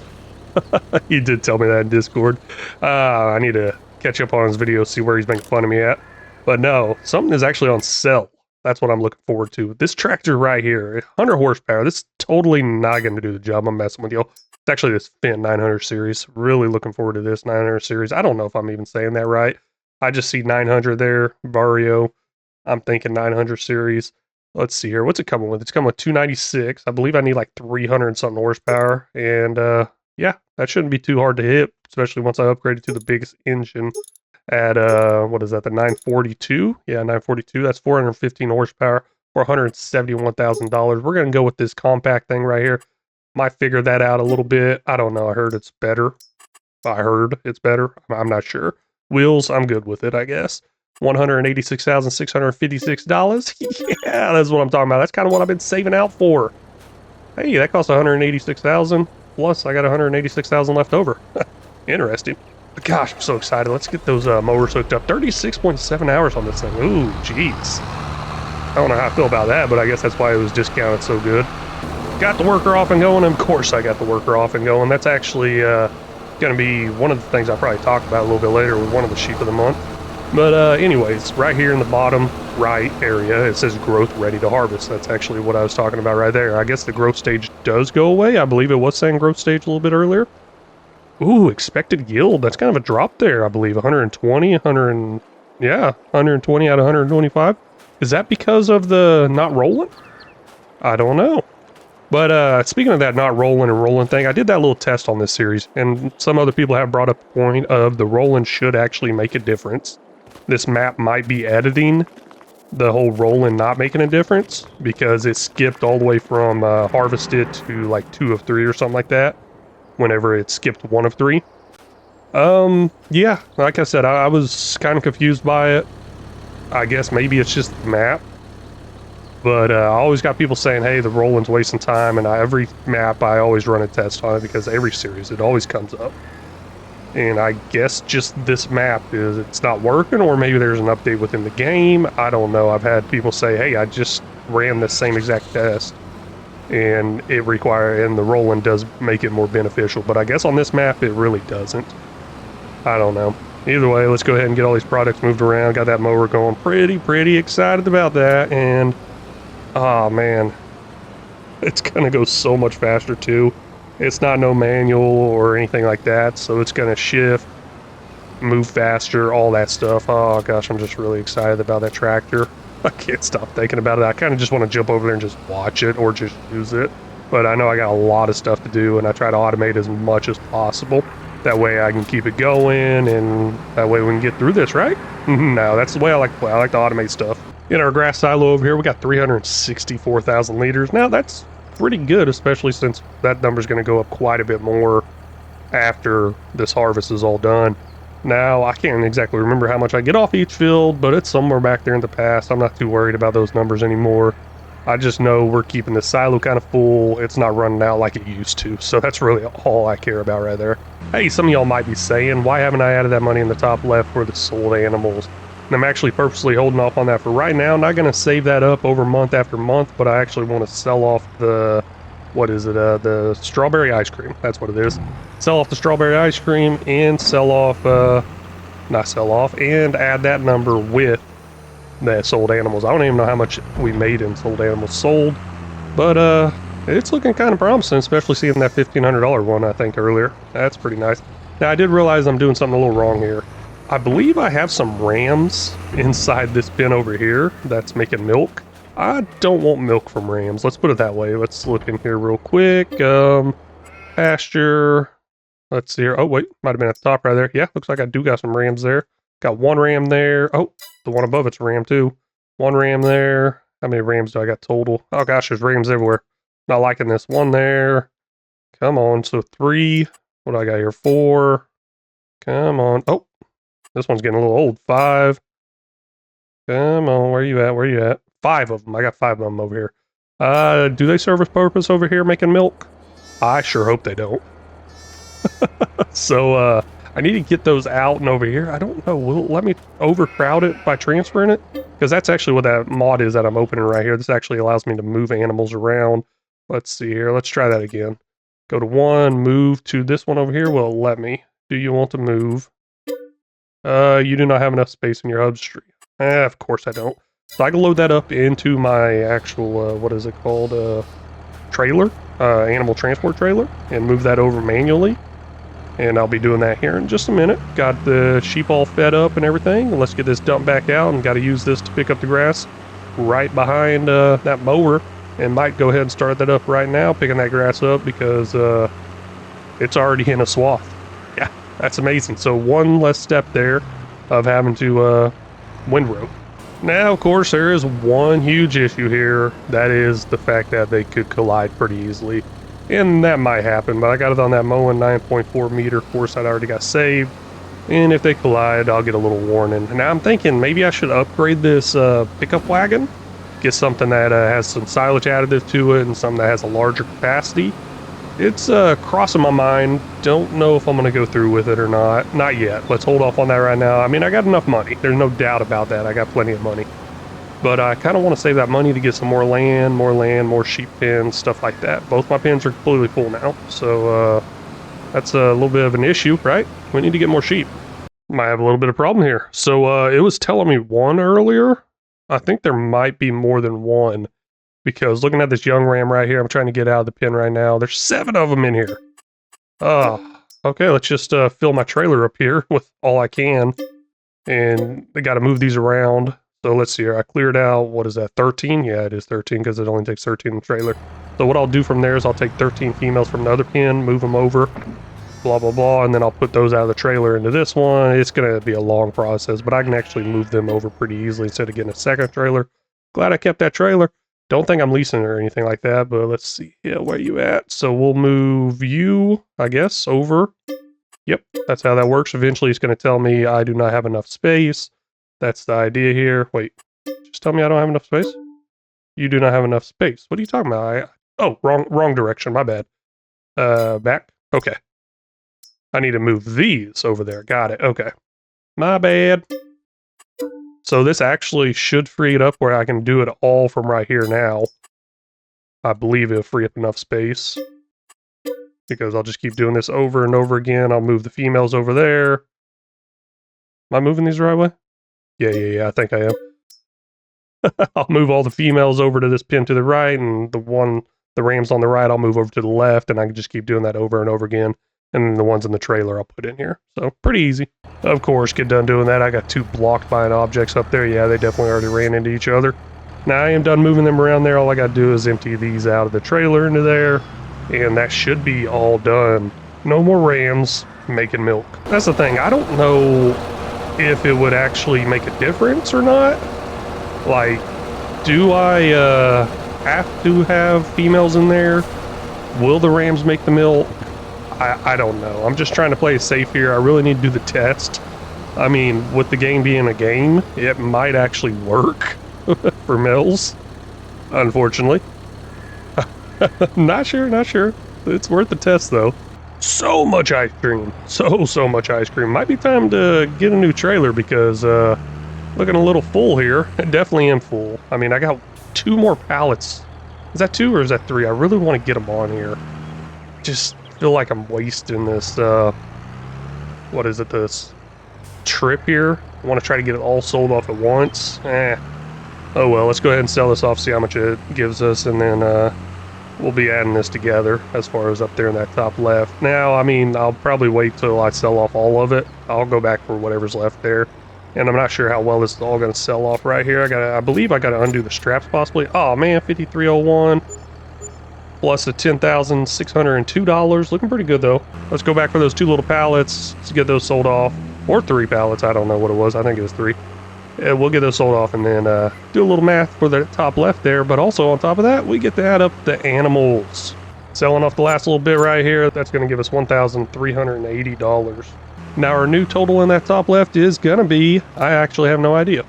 He did tell me that in Discord. I need to catch up on his videos, see where he's making fun of me at. But no, something is actually on sale. That's what I'm looking forward to. This tractor right here, 100 horsepower. This is totally not going to do the job. I'm messing with you. It's actually this Finn 900 series. Really looking forward to this 900 series. I don't know if I'm even saying that right. I just see 900 there, Vario. I'm thinking 900 series. Let's see here. What's it coming with? It's coming with 296. I believe I need like 300 and something horsepower. And yeah, that shouldn't be too hard to hit, especially once I upgrade it to the biggest engine at, what is that, the 942? Yeah, 942. That's 415 horsepower for $171,000. We're going to go with this compact thing right here. Might figure that out a little bit. I don't know. I heard it's better. I heard it's better. I'm not sure. Wheels, I'm good with it, I guess. $186,656. Yeah, that's what I'm talking about. That's kind of what I've been saving out for. Hey, that cost $186,000. Plus, I got $186,000 left over. Interesting. Gosh, I'm so excited. Let's get those mowers hooked up. 36.7 hours on this thing. Ooh, jeez. I don't know how I feel about that, but I guess that's why it was discounted so good. Got the worker off and going, and of course I got the worker off and going. That's actually going to be one of the things I'll probably talk about a little bit later with one of the sheep of the month. But anyways, right here in the bottom right area, it says growth ready to harvest. That's actually what I was talking about right there. I guess the growth stage does go away. I believe it was saying growth stage a little bit earlier. Ooh, expected yield. That's kind of a drop there, I believe. 120, 100, yeah, 120 out of 125. Is that because of the not rolling? I don't know. But speaking of that not rolling and rolling thing, I did that little test on this series, and some other people have brought up the point of the rolling should actually make a difference. This map might be editing the whole rolling not making a difference because it skipped all the way from harvested to like 2 of 3 or something like that whenever it skipped 1 of 3. Yeah, like I said, I was kind of confused by it. I guess maybe it's just the map. But I always got people saying, hey, the rolling's wasting time, and every map I always run a test on it because every series it always comes up. And I guess just this map it's not working, or maybe there's an update within the game. I don't know. I've had people say, hey, I just ran the same exact test, and the rolling does make it more beneficial. But I guess on this map it really doesn't. I don't know. Either way, let's go ahead and get all these products moved around. Got that mower going. Pretty excited about that. And oh man, it's gonna go so much faster too. It's not no manual or anything like that, so it's gonna shift, move faster, all that stuff. Oh gosh, I'm just really excited about that tractor. I can't stop thinking about it. I kind of just want to jump over there and just watch it or just use it. But I know I got a lot of stuff to do, and I try to automate as much as possible. That way I can keep it going, and that way we can get through this, right? No, that's the way I like to play. I like to automate stuff. In our grass silo over here, we got 364,000 liters. Now that's pretty good, especially since that number's going to go up quite a bit more after this harvest is all done. Now, I can't exactly remember how much I get off each field, but it's somewhere back there in the past. I'm not too worried about those numbers anymore. I just know we're keeping the silo kind of full. It's not running out like it used to, so that's really all I care about right there. Hey, some of y'all might be saying, why haven't I added that money in the top left for the sold animals? And I'm actually purposely holding off on that for right now. I'm not going to save that up over month after month, but I actually want to sell off the, the strawberry ice cream. That's what it is. Sell off the strawberry ice cream and and add that number with the sold animals. I don't even know how much we made in sold animals sold, but it's looking kind of promising, especially seeing that $1,500 one I think earlier. That's pretty nice. Now I did realize I'm doing something a little wrong here. I believe I have some rams inside this bin over here that's making milk. I don't want milk from rams. Let's put it that way. Let's look in here real quick. Pasture. Let's see here. Oh, wait. Might have been at the top right there. Yeah, looks like I do got some rams there. Got one ram there. Oh, the one above it's a ram too. One ram there. How many rams do I got total? Oh gosh, there's rams everywhere. Not liking this. One there. Come on. So 3. What do I got here? 4. Come on. Oh, this one's getting a little old. 5. Come on. Where you at? Where you at? 5 of them. I got 5 of them over here. Do they serve a purpose over here making milk? I sure hope they don't. So, I need to get those out and over here. I don't know. Will it let me overcrowd it by transferring it? Because that's actually what that mod is that I'm opening right here. This actually allows me to move animals around. Let's see here. Let's try that again. Go to 1, move to this one over here. Will it let me? Do you want to move? You do not have enough space in your hub tree. Of course I don't. So I can load that up into my actual, what is it called? Trailer, animal transport trailer, and move that over manually. And I'll be doing that here in just a minute. Got the sheep all fed up and everything. Let's get this dumped back out, and got to use this to pick up the grass right behind that mower. And might go ahead and start that up right now, picking that grass up because it's already in a swath. Yeah, that's amazing. So one less step there of having to windrow. Now, of course, there is one huge issue here. That is the fact that they could collide pretty easily. And that might happen, but I got it on that Mowing 9.4 meter course that I already got saved. And if they collide, I'll get a little warning. Now I'm thinking maybe I should upgrade this pickup wagon. Get something that has some silage additive to it and something that has a larger capacity. It's crossing my mind. Don't know if I'm going to go through with it or not. Not yet. Let's hold off on that right now. I mean, I got enough money. There's no doubt about that. I got plenty of money. But I kind of want to save that money to get some more land, more sheep pens, stuff like that. Both my pens are completely full now. So that's a little bit of an issue, right? We need to get more sheep. Might have a little bit of problem here. So it was telling me one earlier. I think there might be more than one. Because looking at this young ram right here, I'm trying to get out of the pen right now. There's 7 of them in here. Okay, let's just fill my trailer up here with all I can. And I got to move these around. So let's see here. I cleared out, what is that, 13? Yeah, it is 13 because it only takes 13 in the trailer. So what I'll do from there is I'll take 13 females from the other pen, move them over, blah, blah, blah, and then I'll put those out of the trailer into this one. It's going to be a long process, but I can actually move them over pretty easily instead of getting a second trailer. Glad I kept that trailer. Don't think I'm leasing or anything like that, but let's see. Yeah, where you at? So we'll move you, I guess, over. Yep, that's how that works. Eventually it's going to tell me I do not have enough space. That's the idea here. Wait, just tell me I don't have enough space? You do not have enough space. What are you talking about? Oh, wrong direction. My bad. Back? Okay. I need to move these over there. Got it. Okay. My bad. So this actually should free it up where I can do it all from right here now. I believe it'll free up enough space. Because I'll just keep doing this over and over again. I'll move the females over there. Am I moving these the right way? Yeah, I think I am. I'll move all the females over to this pen to the right, and the rams on the right, I'll move over to the left, and I can just keep doing that over and over again. And then the ones in the trailer I'll put in here. So, pretty easy. Of course, get done doing that. I got 2 blocked by objects up there. Yeah, they definitely already ran into each other. Now I am done moving them around there. All I got to do is empty these out of the trailer into there. And that should be all done. No more rams making milk. That's the thing. I don't know if it would actually make a difference or not. Like, do I have to have females in there? Will the rams make the milk? I don't know. I'm just trying to play it safe here. I really need to do the test. I mean, with the game being a game, it might actually work for mills, unfortunately. Not sure. It's worth the test, though. So much ice cream. So much ice cream. Might be time to get a new trailer because looking a little full here. I definitely am full. I mean, I got 2 more pallets. Is that 2 or is that 3? I really want to get them on here. Just feel like I'm wasting this, what is it, this trip here. I want to try to get it all sold off at once. Oh well, let's go ahead and sell this off, see how much it gives us, and then we'll be adding this together as far as up there in that top left. Now, I mean, I'll probably wait till I sell off all of it. I'll go back for whatever's left there. And I'm not sure how well this is all going to sell off right here. I believe I got to undo the straps possibly. Oh man, 5301. Plus the $10,602. Looking pretty good though. Let's go back for those 2 little pallets. Let's get those sold off. Or 3 pallets. I don't know what it was. I think it was 3. Yeah, we'll get those sold off and then do a little math for the top left there. But also on top of that, we get to add up the animals. Selling off the last little bit right here. That's going to give us $1,380. Now our new total in that top left is going to be, I actually have no idea.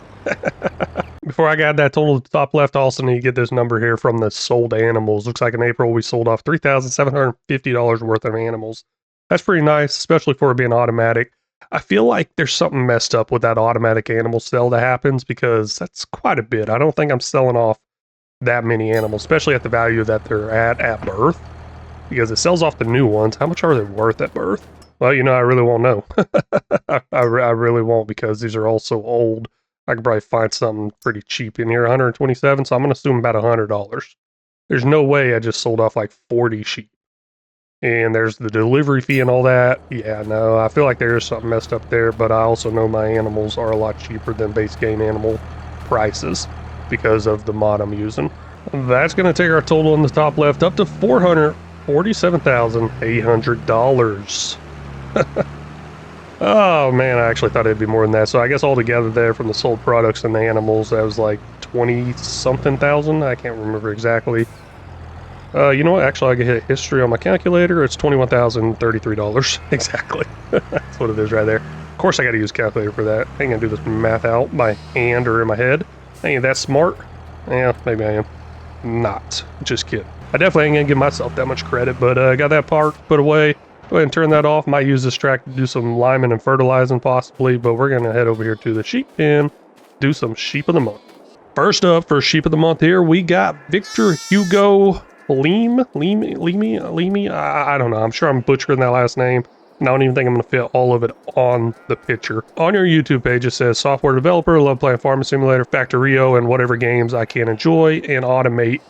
Before I got that total at the top left, I also need to get this number here from the sold animals. Looks like in April we sold off $3,750 worth of animals. That's pretty nice, especially for it being automatic. I feel like there's something messed up with that automatic animal sale that happens because that's quite a bit. I don't think I'm selling off that many animals, especially at the value that they're at birth, because it sells off the new ones. How much are they worth at birth? Well, you know, I really won't know. I really won't because these are all so old. I could probably find something pretty cheap in here, 127, so I'm going to assume about $100. There's no way I just sold off like 40 sheep. And there's the delivery fee and all that. Yeah, no, I feel like there is something messed up there, but I also know my animals are a lot cheaper than base game animal prices because of the mod I'm using. That's going to take our total in the top left up to $447,800. Oh man, I actually thought it'd be more than that. So I guess altogether there from the sold products and the animals, that was like 20-something thousand. I can't remember exactly. You know what? Actually, I can hit history on my calculator. It's $21,033. Exactly. That's what it is right there. Of course, I got to use a calculator for that. I ain't gonna do this math out by hand or in my head. I ain't that smart. Yeah, maybe I am. Not. Just kidding. I definitely ain't gonna give myself that much credit, but I got that part put away. Go ahead and turn that off. Might use this tractor to do some liming and fertilizing possibly, but we're gonna head over here to the sheep pen, do some sheep of the month. First up for sheep of the month here, we got Victor Hugo Leamy. I don't know. I'm sure I'm butchering that last name. And I don't even think I'm going to fit all of it on the picture. On your YouTube page, it says software developer, love playing Farming Simulator, Factorio, and whatever games I can enjoy and automate.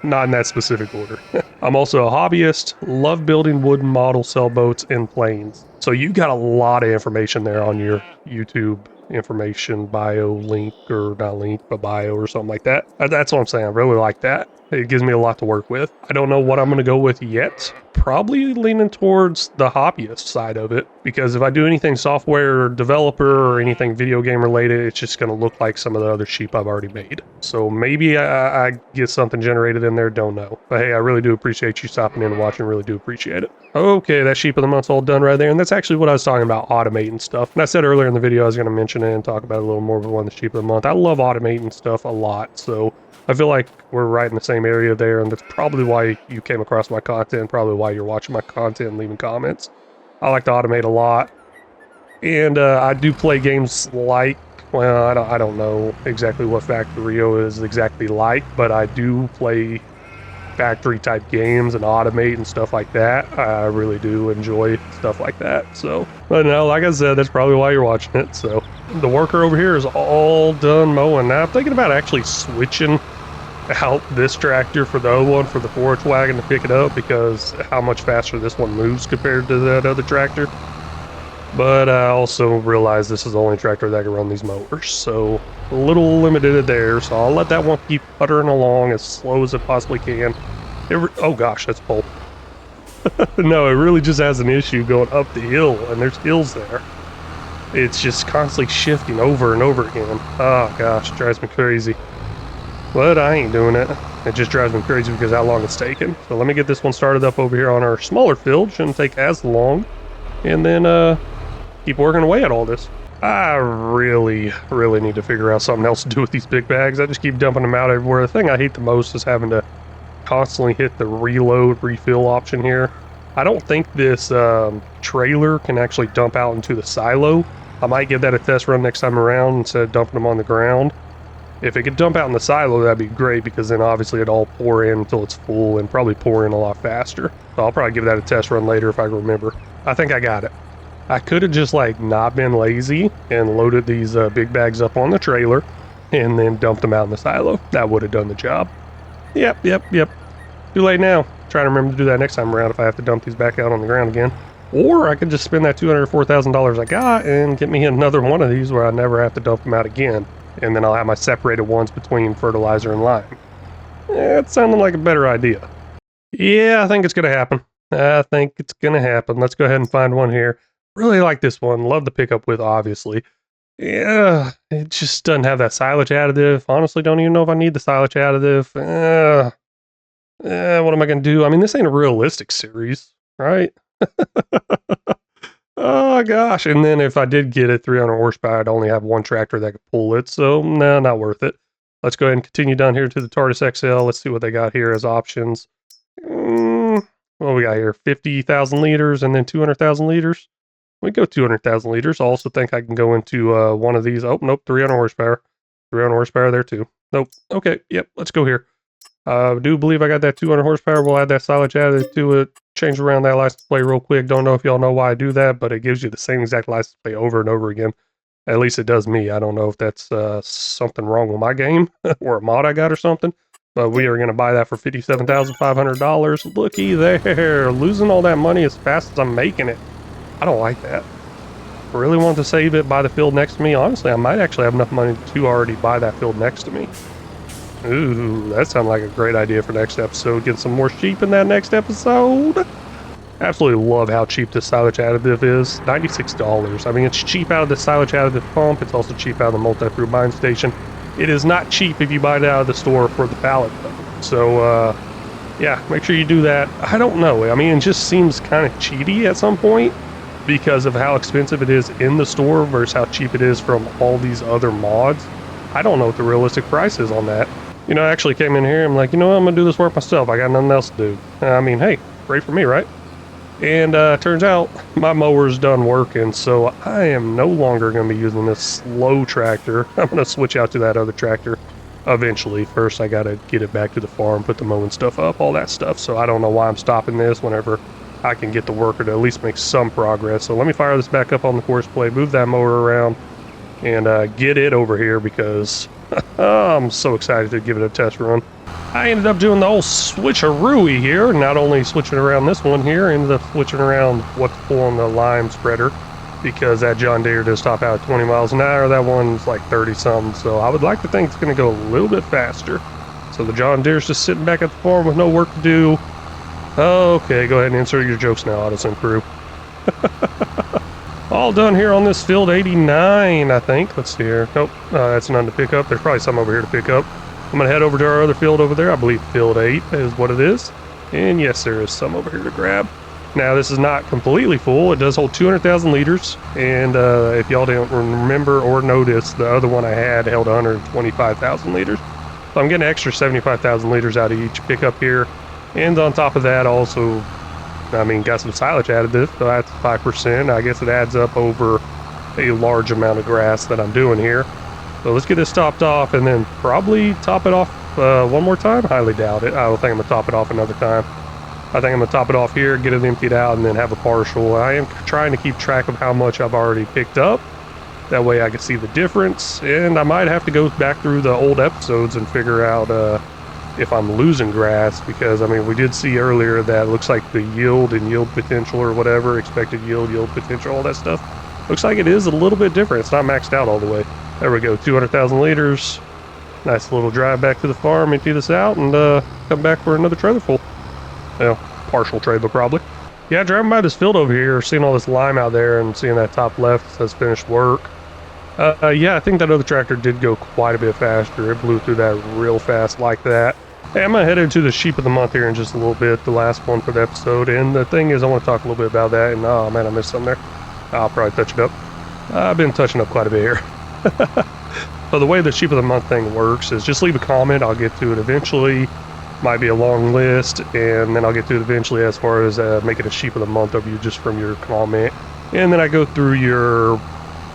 Not in that specific order. I'm also a hobbyist, love building wooden model sailboats and planes. So you got a lot of information there on your YouTube information bio link, or not link, but bio or something like that. That's what I'm saying. I really like that. It gives me a lot to work with. I don't know what I'm going to go with yet. Probably leaning towards the hobbyist side of it, because if I do anything software developer or anything video game related, it's just going to look like some of the other sheep I've already made. So maybe I get something generated in there, don't know. But hey, I really do appreciate you stopping in and watching, really do appreciate it. Okay, that sheep of the month's all done right there, and that's actually what I was talking about, automating stuff. And I said earlier in the video I was going to mention it and talk about it a little more, but one of the sheep of the month. I love automating stuff a lot, so I feel like we're right in the same area there, and that's probably why you came across my content, probably why you're watching my content and leaving comments. I like to automate a lot, and I do play games like, well, I don't know exactly what Factorio is exactly like, but I do play factory type games and automate and stuff like that. I really do enjoy stuff like that. So, but no, like I said, that's probably why you're watching it. So the worker over here is all done mowing. Now I'm thinking about actually switching out this tractor for the other one, for the forage wagon, to pick it up, because how much faster this one moves compared to that other tractor. But I also realize this is the only tractor that can run these mowers, so a little limited there. So I'll let that one keep puttering along as slow as it possibly can. Oh gosh, that's Pole. No, it really just has an issue going up the hill, and there's hills there. It's just constantly shifting over and over again. Oh gosh, it drives me crazy. But I ain't doing it. It just drives me crazy because how long it's taken. So let me get this one started up over here on our smaller field. Shouldn't take as long. And then keep working away at all this. I really need to figure out something else to do with these big bags. I just keep dumping them out everywhere. The thing I hate the most is having to constantly hit the reload, refill option here. I don't think this trailer can actually dump out into the silo. I might give that a test run next time around instead of dumping them on the ground. If it could dump out in the silo, that'd be great, because then obviously it'd all pour in until it's full and probably pour in a lot faster. So I'll probably give that a test run later if I can remember. I think I got it. I could have just like not been lazy and loaded these big bags up on the trailer and then dumped them out in the silo. That would have done the job. Yep. Too late now. Trying to remember to do that next time around if I have to dump these back out on the ground again. Or I could just spend that $204,000 I got and get me another one of these where I never have to dump them out again. And then I'll have my separated ones between fertilizer and lime. That sounded like a better idea. Yeah, I think it's going to happen. Let's go ahead and find one here. Really like this one. Love the pickup with, obviously. Yeah, it just doesn't have that silage additive. Honestly, don't even know if I need the silage additive. What am I going to do? I mean, this ain't a realistic series, right? Oh gosh. And then if I did get it 300 horsepower, I'd only have one tractor that could pull it. So no, not worth it. Let's go ahead and continue down here to the TARDIS XL. Let's see what they got here as options. What we got here? 50,000 liters and then 200,000 liters. We go 200,000 liters. I also think I can go into one of these. Oh, nope, 300 horsepower. 300 horsepower there too. Nope. Okay, yep, let's go here. I do believe I got that 200 horsepower. We'll add that silage added to it. Change around that license plate real quick. Don't know if y'all know why I do that, but it gives you the same exact license plate over and over again. At least it does me. I don't know if that's something wrong with my game or a mod I got or something. But we are going to buy that for $57,500. Looky there. Losing all that money as fast as I'm making it. I don't like that. I really want to save it, buy the field next to me. Honestly, I might actually have enough money to already buy that field next to me. Ooh, that sounds like a great idea for next episode. Get some more sheep in that next episode. Absolutely love how cheap this silage additive is. $96. I mean, it's cheap out of the silage additive pump. It's also cheap out of the multi-fruit buying station. It is not cheap if you buy it out of the store for the pallet, though. So, yeah, make sure you do that. I don't know. I mean, it just seems kind of cheaty at some point because of how expensive it is in the store versus how cheap it is from all these other mods. I don't know what the realistic price is on that. You know, I actually came in here, I'm like, you know what, I'm gonna do this work myself. I got nothing else to do. I mean, hey, great for me, right? And turns out my mower's done working, so I am no longer going to be using this slow tractor. I'm going to switch out to that other tractor eventually. First, I got to get it back to the farm, put the mowing stuff up, all that stuff. So I don't know why I'm stopping this whenever I can get the worker to at least make some progress. So let me fire this back up on the course plate, move that mower around, and get it over here because I'm so excited to give it a test run. I ended up doing the whole switcheroo here, not only switching around this one here, ended up switching around what's pulling the lime spreader because that John Deere does top out at 20 miles an hour. That one's like 30 something, so I would like to think it's going to go a little bit faster. So the John Deere's just sitting back at the farm with no work to do. Okay, go ahead and insert your jokes now, Addison crew. All done here on this field 89, I think. Let's see here. Nope, that's none to pick up. There's probably some over here to pick up. I'm going to head over to our other field over there. I believe field 8 is what it is. And yes, there is some over here to grab. Now, this is not completely full. It does hold 200,000 liters. And if y'all didn't remember or notice, the other one I had held 125,000 liters. So I'm getting an extra 75,000 liters out of each pickup here. And on top of that, also, I mean, got some silage added to this. So that's 5%. I guess it adds up over a large amount of grass that I'm doing here. So let's get this topped off and then probably top it off one more time. Highly doubt it. I don't think I'm going to top it off another time. I think I'm going to top it off here, get it emptied out, and then have a partial. I am trying to keep track of how much I've already picked up. That way I can see the difference. And I might have to go back through the old episodes and figure out if I'm losing grass. Because, I mean, we did see earlier that it looks like the yield and yield potential or whatever, expected yield, yield potential, all that stuff, looks like it is a little bit different. It's not maxed out all the way. There we go, 200,000 liters. Nice little drive back to the farm, empty this out, and come back for another trailer full. Well, partial trailer probably. Yeah, driving by this field over here, seeing all this lime out there and seeing that top left says finished work. Yeah, I think that other tractor did go quite a bit faster. It blew through that real fast like that. Hey, I'm going to head into the sheep of the month here in just a little bit, the last one for the episode. And the thing is, I want to talk a little bit about that. And oh man, I missed something there. I'll probably touch it up. I've been touching up quite a bit here. So the way the sheep of the month thing works is just leave a comment. I'll get to it eventually. Might be a long list, and then I'll get to it eventually as far as making a sheep of the month of you just from your comment. And then I go through your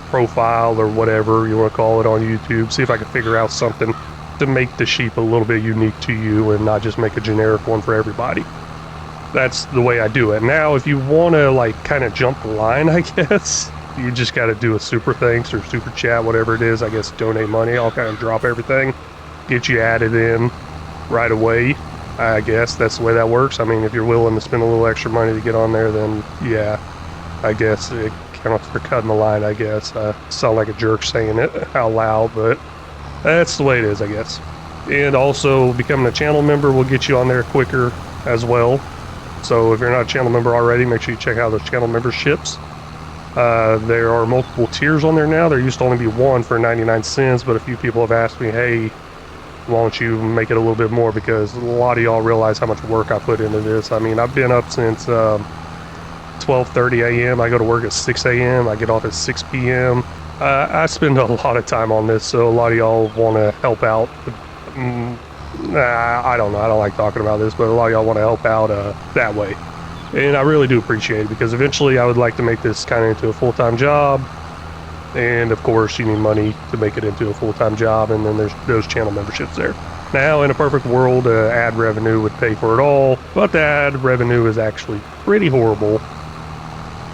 profile or whatever you want to call it on YouTube, see if I can figure out something to make the sheep a little bit unique to you and not just make a generic one for everybody. That's the way I do it. Now, if you want to like kind of jump the line, I guess, you just got to do a super thanks or super chat, whatever it is. I guess donate money. I'll kind of drop everything, get you added in right away. I guess that's the way that works. I mean, if you're willing to spend a little extra money to get on there, then yeah, I guess it counts for cutting the line, I guess. I sound like a jerk saying it out loud, but that's the way it is, I guess. And also, becoming a channel member will get you on there quicker as well. So if you're not a channel member already, make sure you check out those channel memberships. There are multiple tiers on there now. There used to only be one for 99 cents, but a few people have asked me, hey, why don't you make it a little bit more, because a lot of y'all realize how much work I put into this. I mean, I've been up since 12:30 a.m. I go to work at 6 a.m. I get off at 6 p.m. I spend a lot of time on this, so a lot of y'all want to help out. I don't know, I don't like talking about this, but a lot of y'all want to help out that way. And I really do appreciate it, because eventually I would like to make this kind of into a full-time job. And of course, you need money to make it into a full-time job, and then there's those channel memberships there. Now, in a perfect world, ad revenue would pay for it all, but the ad revenue is actually pretty horrible.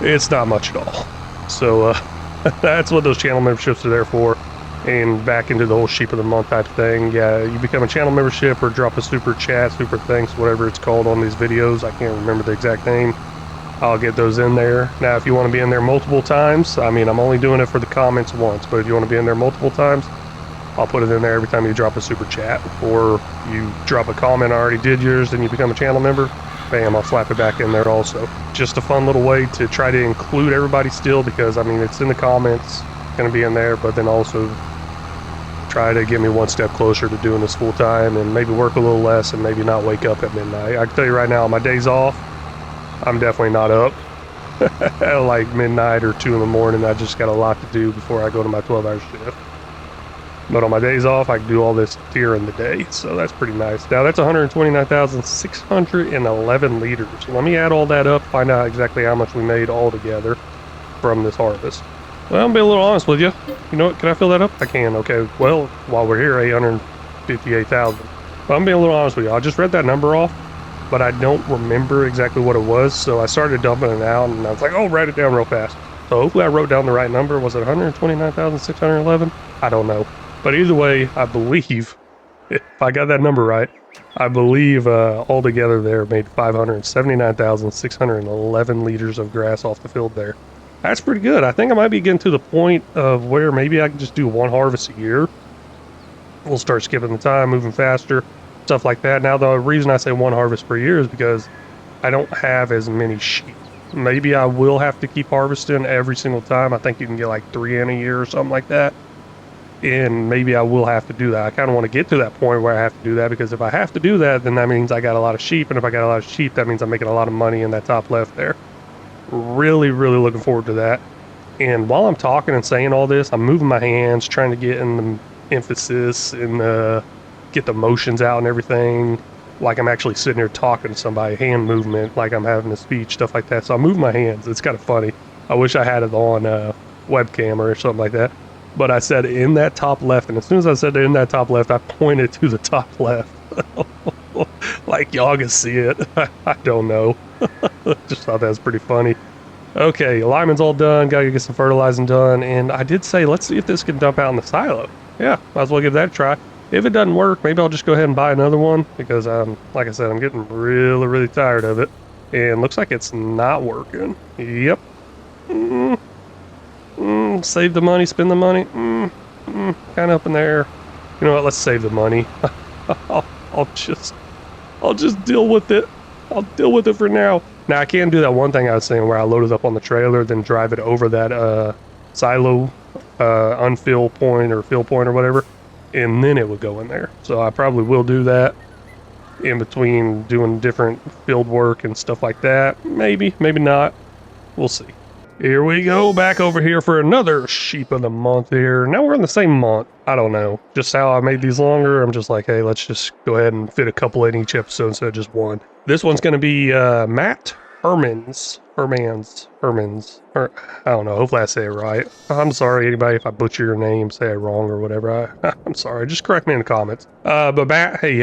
It's not much at all. So that's what those channel memberships are there for. And back into the whole sheep of the month type thing. Yeah, you become a channel membership or drop a super chat, super thanks, whatever it's called on these videos. I can't remember the exact name. I'll get those in there. Now, if you want to be in there multiple times, I mean, I'm only doing it for the comments once, but if you want to be in there multiple times, I'll put it in there every time you drop a super chat, or you drop a comment. I already did yours, then you become a channel member. Bam, I'll slap it back in there also. Just a fun little way to try to include everybody still, because I mean, it's in the comments, going to be in there, but then also try to get me one step closer to doing this full time, and maybe work a little less and maybe not wake up at midnight. I can tell you right now, on my days off, I'm definitely not up at like midnight or 2 in the morning. I just got a lot to do before I go to my 12-hour shift. But on my days off, I can do all this during the day, so that's pretty nice. Now that's 129,611 liters. Let me add all that up, find out exactly how much we made all together from this harvest. Well, I'm being a little honest with you. You know what? Can I fill that up? I can. Okay. Well, while we're here, 858,000. But I'm being a little honest with you. I just read that number off, but I don't remember exactly what it was. So I started dumping it out, and I was like, "Oh, write it down real fast." So hopefully I wrote down the right number. Was it 129,611? I don't know. But either way, I believe, if I got that number right, I believe altogether there made 579,611 liters of grass off the field there. That's pretty good. I think I might be getting to the point of where maybe I can just do one harvest a year. We'll start skipping the time, moving faster, stuff like that. Now, the reason I say one harvest per year is because I don't have as many sheep. Maybe I will have to keep harvesting every single time. I think you can get like 3 in a year or something like that. And maybe I will have to do that. I kind of want to get to that point where I have to do that, because if I have to do that, then that means I got a lot of sheep. And if I got a lot of sheep, that means I'm making a lot of money in that top left there. Really, really looking forward to that. And while I'm talking and saying all this, I'm moving my hands, trying to get in the emphasis and get the motions out and everything. Like I'm actually sitting here talking to somebody, hand movement, like I'm having a speech, stuff like that. So I move my hands. It's kind of funny. I wish I had it on webcam or something like that. But I said in that top left, and as soon as I said in that top left, I pointed to the top left. Like y'all can see it. I don't know. Just thought that was pretty funny. Okay, alignment's all done. Gotta get some fertilizing done. And I did say, let's see if this can dump out in the silo. Yeah, might as well give that a try. If it doesn't work, maybe I'll just go ahead and buy another one, because like I said, I'm getting really, really tired of it. And looks like it's not working. Yep. Save the money, spend the money. Kind of up in there. You know what? Let's save the money. I'll just deal with it. I'll deal with it for now. Now I can do that one thing I was saying, where I load it up on the trailer, then drive it over that silo unfill point or fill point or whatever, and then it would go in there. So I probably will do that in between doing different field work and stuff like that. Maybe, maybe not. We'll see. Here we go, back over here for another sheep of the month here. Now we're in the same month. I don't know. Just how I made these longer, I'm just like, hey, let's just go ahead and fit a couple in each episode instead of just one. This one's going to be Matt Hermans. I don't know. Hopefully I say it right. I'm sorry, anybody, if I butcher your name, say it wrong or whatever. I'm sorry. Just correct me in the comments. But Matt, hey,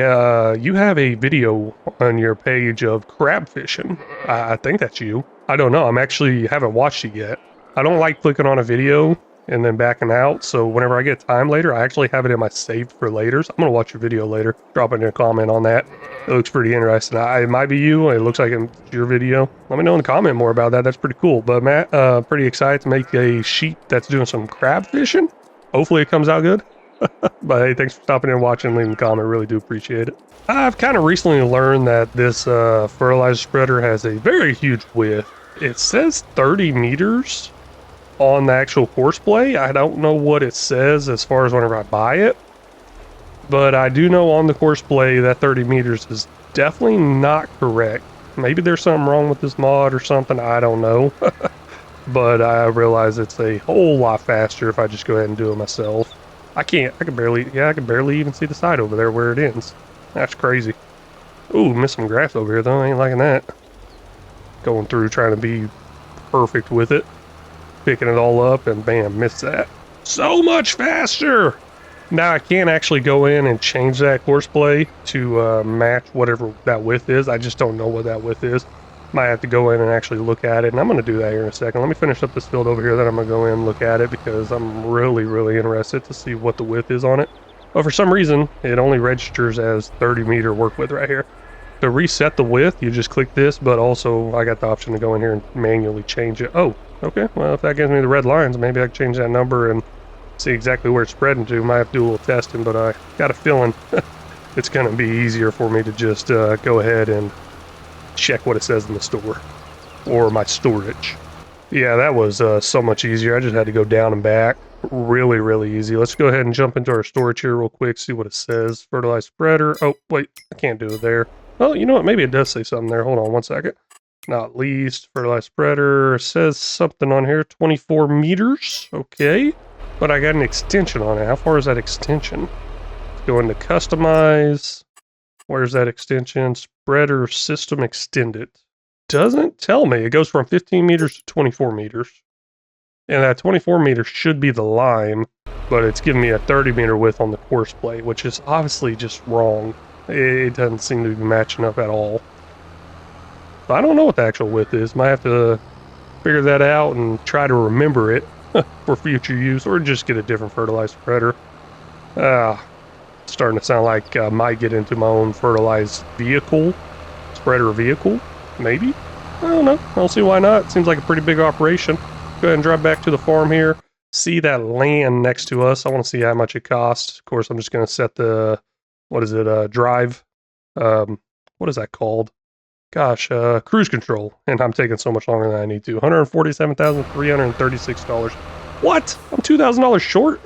you have a video on your page of crab fishing. I think that's you. I don't know. Haven't watched it yet. I don't like clicking on a video and then backing out. So whenever I get time later, I actually have it in my saved for later. So I'm going to watch your video later. Drop in a comment on that. It looks pretty interesting. It might be you. It looks like it's your video. Let me know in the comment more about that. That's pretty cool. But Matt, pretty excited to make a sheep that's doing some crab fishing. Hopefully it comes out good. But hey, thanks for stopping in, watching, and leaving a comment. Really do appreciate it. I've kind of recently learned that this fertilizer spreader has a very huge width. It says 30 meters on the actual courseplay. I don't know what it says as far as whenever I buy it, but I do know on the courseplay that 30 meters is definitely not correct. Maybe there's something wrong with this mod or something, I don't know. But I realize it's a whole lot faster if I just go ahead and do it myself. I can barely even see the side over there where it ends. That's crazy. Ooh, missed some grass over here though, I ain't liking that. Going through trying to be perfect with it. Picking it all up and bam, missed that. So much faster! Now I can actually go in and change that courseplay to match whatever that width is. I just don't know what that width is. Might have to go in and actually look at it, and I'm going to do that here in a second. Let me finish up this field over here, then I'm going to go in and look at it, because I'm really, really interested to see what the width is on it. But for some reason, it only registers as 30 meter work width right here. To reset the width, you just click this, but also I got the option to go in here and manually change it. Oh, okay. Well, if that gives me the red lines, maybe I can change that number and see exactly where it's spreading to. Might have to do a little testing, but I got a feeling it's going to be easier for me to just go ahead and check what it says in the store or my storage. Yeah, that was so much easier. I just had to go down and back. Really, really easy. Let's go ahead and jump into our storage here real quick, see what it says. Fertilized spreader. Oh, wait, I can't do it there. Oh, you know what? Maybe it does say something there. Hold on one second. Not least, fertilized spreader. It says something on here. 24 meters. Okay. But I got an extension on it. How far is that extension? Let's go into customize. Where's that extension? Spreader system extended. Doesn't tell me. It goes from 15 meters to 24 meters. And that 24 meters should be the line, but it's giving me a 30 meter width on the course plate, which is obviously just wrong. It doesn't seem to be matching up at all. So I don't know what the actual width is. Might have to figure that out and try to remember it for future use, or just get a different fertilizer spreader. Starting to sound like I might get into my own fertilized vehicle, spreader vehicle, maybe? I don't know. I don't see why not. Seems like a pretty big operation. Go ahead and drive back to the farm here. See that land next to us. I want to see how much it costs. Of course, I'm just going to set the, what is it, drive? What is that called? Gosh, cruise control. And I'm taking so much longer than I need to. $147,336. What? I'm $2,000 short?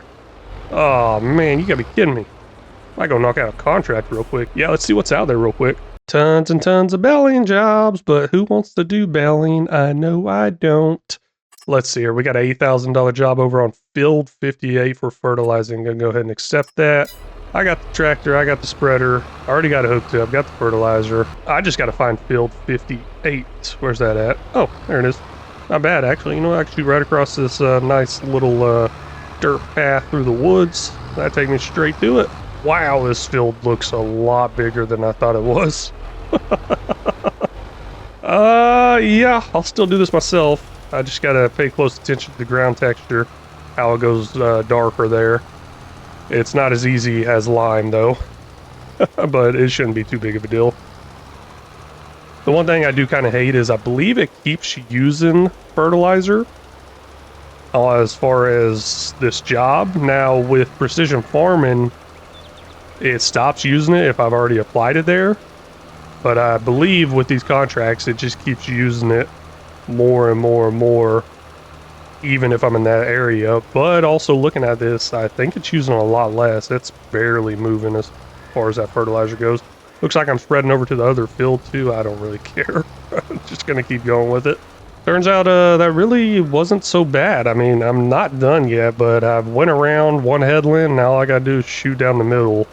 Oh, man, you got to be kidding me. I might go knock out a contract real quick. Yeah, let's see what's out there real quick. Tons and tons of baling jobs, but who wants to do baling? I know I don't. Let's see here. We got an $8,000 job over on Field 58 for fertilizing. Gonna go ahead and accept that. I got the tractor. I got the spreader. I already got it hooked up. Got the fertilizer. I just got to find Field 58. Where's that at? Oh, there it is. Not bad, actually. You know, I can shoot right across this nice little dirt path through the woods. That'd take me straight to it. Wow, this field looks a lot bigger than I thought it was. Yeah, I'll still do this myself. I just gotta pay close attention to the ground texture, how it goes darker there. It's not as easy as lime though, but it shouldn't be too big of a deal. The one thing I do kind of hate is I believe it keeps using fertilizer as far as this job. Now with precision farming, it stops using it if I've already applied it there. But I believe with these contracts, it just keeps using it more and more and more, even if I'm in that area. But also looking at this, I think it's using a lot less. It's barely moving as far as that fertilizer goes. Looks like I'm spreading over to the other field too. I don't really care. I'm just gonna keep going with it. Turns out that really wasn't so bad. I mean, I'm not done yet, but I've went around one headland. Now all I gotta do is shoot down the middle.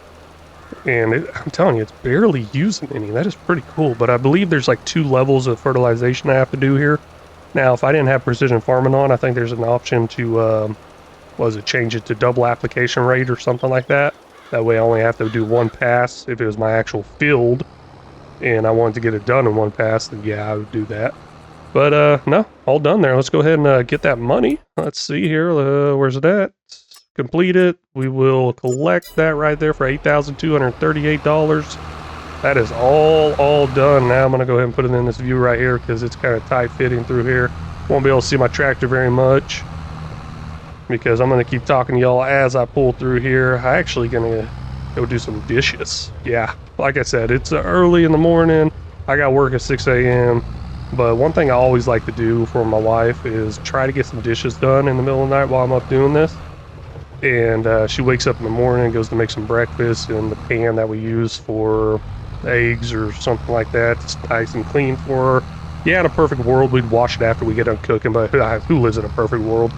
And I'm telling you, it's barely using any. That is pretty cool. But I believe there's like 2 levels of fertilization I have to do here. Now, if I didn't have precision farming on, I think there's an option to, change it to double application rate or something like that. That way I only have to do 1 pass if it was my actual field. And I wanted to get it done in 1 pass, then yeah, I would do that. But no, all done there. Let's go ahead and get that money. Let's see here. Where's it at? Complete it. We will collect that right there for $8,238. That is all done. Now I'm gonna go ahead and put it in this view right here because it's kind of tight fitting through here. Won't be able to see my tractor very much because I'm gonna keep talking to y'all as I pull through here. I actually gonna go do some dishes. Yeah, like I said, it's early in the morning. I got work at 6 a.m. But one thing I always like to do for my wife is try to get some dishes done in the middle of the night while I'm up doing this. And she wakes up in the morning and goes to make some breakfast in the pan that we use for eggs or something like that. It's nice and clean for her. Yeah, in a perfect world, we'd wash it after we get done cooking, but who lives in a perfect world?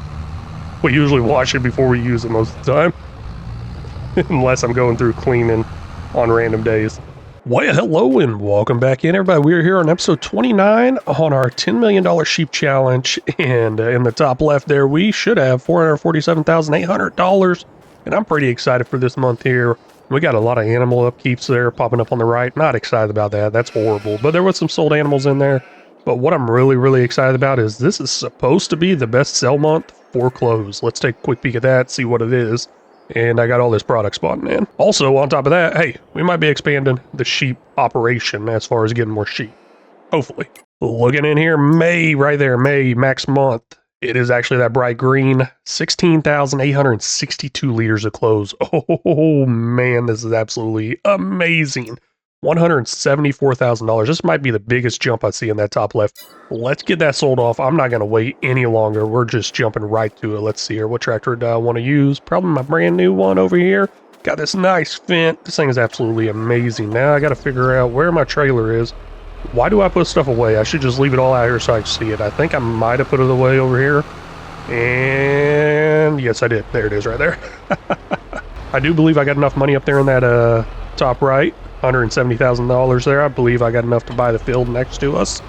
We usually wash it before we use it most of the time. Unless I'm going through cleaning on random days. Well, hello and welcome back in, everybody. We're here on episode 29 on our $10 million sheep challenge. And in the top left there, we should have $447,800. And I'm pretty excited for this month here. We got a lot of animal upkeeps there popping up on the right. Not excited about that. That's horrible. But there was some sold animals in there. But what I'm really excited about is this is supposed to be the best sell month for clothes. Let's take a quick peek at that, see what it is. And I got all this product spotting in. Also, on top of that, hey, we might be expanding the sheep operation as far as getting more sheep. Hopefully. Looking in here, May, right there, May, max month. It is actually that bright green, 16,862 liters of clothes. Oh, man, this is absolutely amazing. $174,000. This might be the biggest jump I see in that top left. Let's get that sold off. I'm not going to wait any longer. We're just jumping right to it. Let's see here. What tractor do I want to use? Probably my brand new one over here. Got this nice Fendt. This thing is absolutely amazing. Now I got to figure out where my trailer is. Why do I put stuff away? I should just leave it all out here so I can see it. I think I might have put it away over here. And And yes, I did. There it is right there. I do believe I got enough money up there in that top right, $170,000 there. I believe I got enough to buy the field next to us.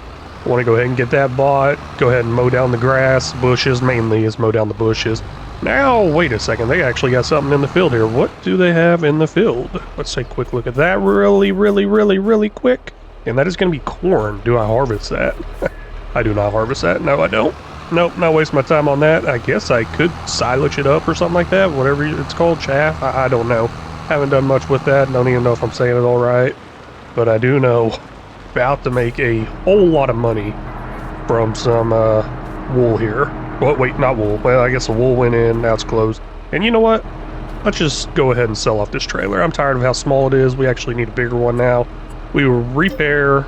I want to go ahead and get that bought. Go ahead and mow down the grass, bushes, mainly is mow down the bushes. Now, wait a second. They actually got something in the field here. What do they have in the field? Let's take a quick look at that really quick. And that is going to be corn. Do I harvest that? I do not harvest that. No, I don't. Nope, not wasting my time on that. I guess I could silage it up or something like that, whatever it's called, chaff. I don't know. Haven't done much with that. Don't even know if I'm saying it all right. But I do know about to make a whole lot of money from some wool here. Well, wait, not wool. Well, I guess the wool went in. Now it's closed. And you know what? Let's just go ahead and sell off this trailer. I'm tired of how small it is. We actually need a bigger one now. We will repair,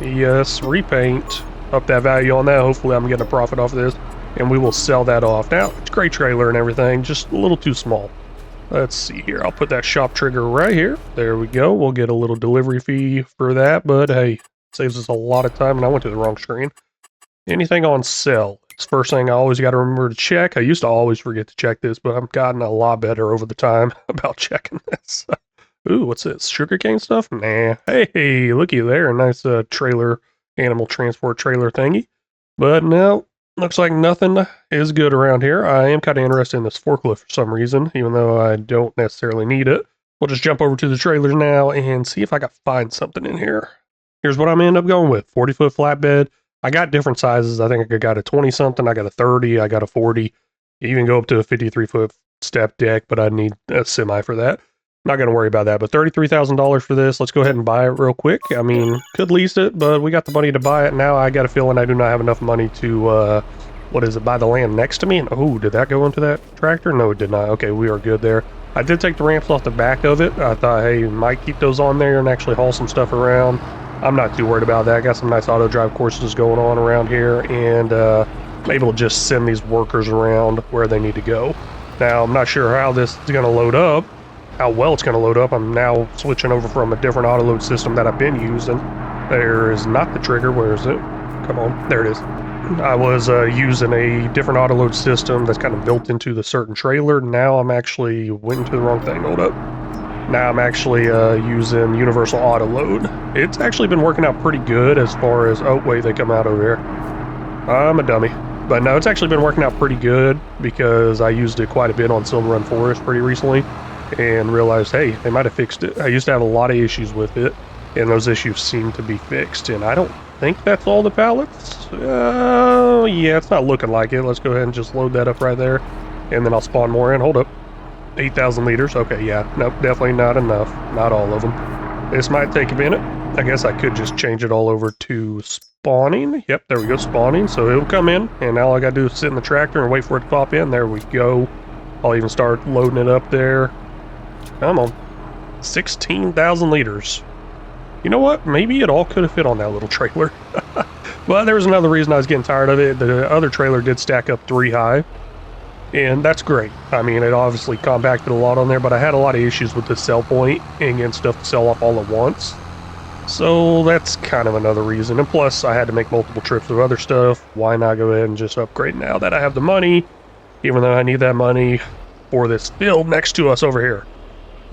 yes, repaint up that value on that. Hopefully I'm getting a profit off of this, and we will sell that off. Now, it's a great trailer and everything, just a little too small. Let's see here. I'll put that shop trigger right here. There we go. We'll get a little delivery fee for that, but hey, saves us a lot of time, and I went to the wrong screen. Anything on sell? It's the first thing I always got to remember to check. I used to always forget to check this, but I've gotten a lot better over the time about checking this. Ooh, what's this? Sugarcane stuff? Nah. Hey, looky there. A nice trailer, animal transport trailer thingy. But no, looks like nothing is good around here. I am kind of interested in this forklift for some reason, even though I don't necessarily need it. We'll just jump over to the trailers now and see if I can find something in here. Here's what I'm end up going with. 40-foot flatbed. I got different sizes. I think I got a 20-something. I got a 30. I got a 40. You even go up to a 53-foot step deck, but I need a semi for that. Not going to worry about that, but $33,000 for this. Let's go ahead and buy it real quick. I mean, could lease it, but we got the money to buy it. Now I got a feeling I do not have enough money to, buy the land next to me. And, oh, did that go into that tractor? No, it did not. Okay, we are good there. I did take the ramps off the back of it. I thought, hey, might keep those on there and actually haul some stuff around. I'm not too worried about that. I got some nice auto drive courses going on around here, and I'm able to just send these workers around where they need to go. Now, I'm not sure how this is going to load up. How well it's going to load up. I'm now switching over from a different auto load system that I've been using. There is not the trigger. Where is it? Come on. There it is. I was using a different auto load system that's kind of built into the certain trailer. Now I'm actually went into the wrong thing. Hold up. Now I'm actually using universal auto load. It's actually been working out pretty good as far as, oh wait, they come out over here. I'm a dummy. But no, it's actually been working out pretty good because I used it quite a bit on Silver Run Forest pretty recently. And realized, hey, they might have fixed it. I used to have a lot of issues with it, and those issues seem to be fixed. And I don't think that's all the pallets. Yeah, it's not looking like it. Let's go ahead and just load that up right there, and then I'll spawn more in. Hold up. 8,000 liters. Okay, yeah. Nope, definitely not enough. Not all of them. This might take a minute. I guess I could just change it all over to spawning. Yep, there we go, spawning. So it'll come in, and all I gotta do is sit in the tractor and wait for it to pop in. There we go. I'll even start loading it up there. Come on. 16,000 liters. You know what? Maybe it all could have fit on that little trailer. Well, there was another reason I was getting tired of it. The other trailer did stack up 3 high. And that's great. I mean, it obviously compacted a lot on there, but I had a lot of issues with the sell point and getting stuff to sell off all at once. So that's kind of another reason. And plus, I had to make multiple trips of other stuff. Why not go ahead and just upgrade now that I have the money, even though I need that money for this field next to us over here.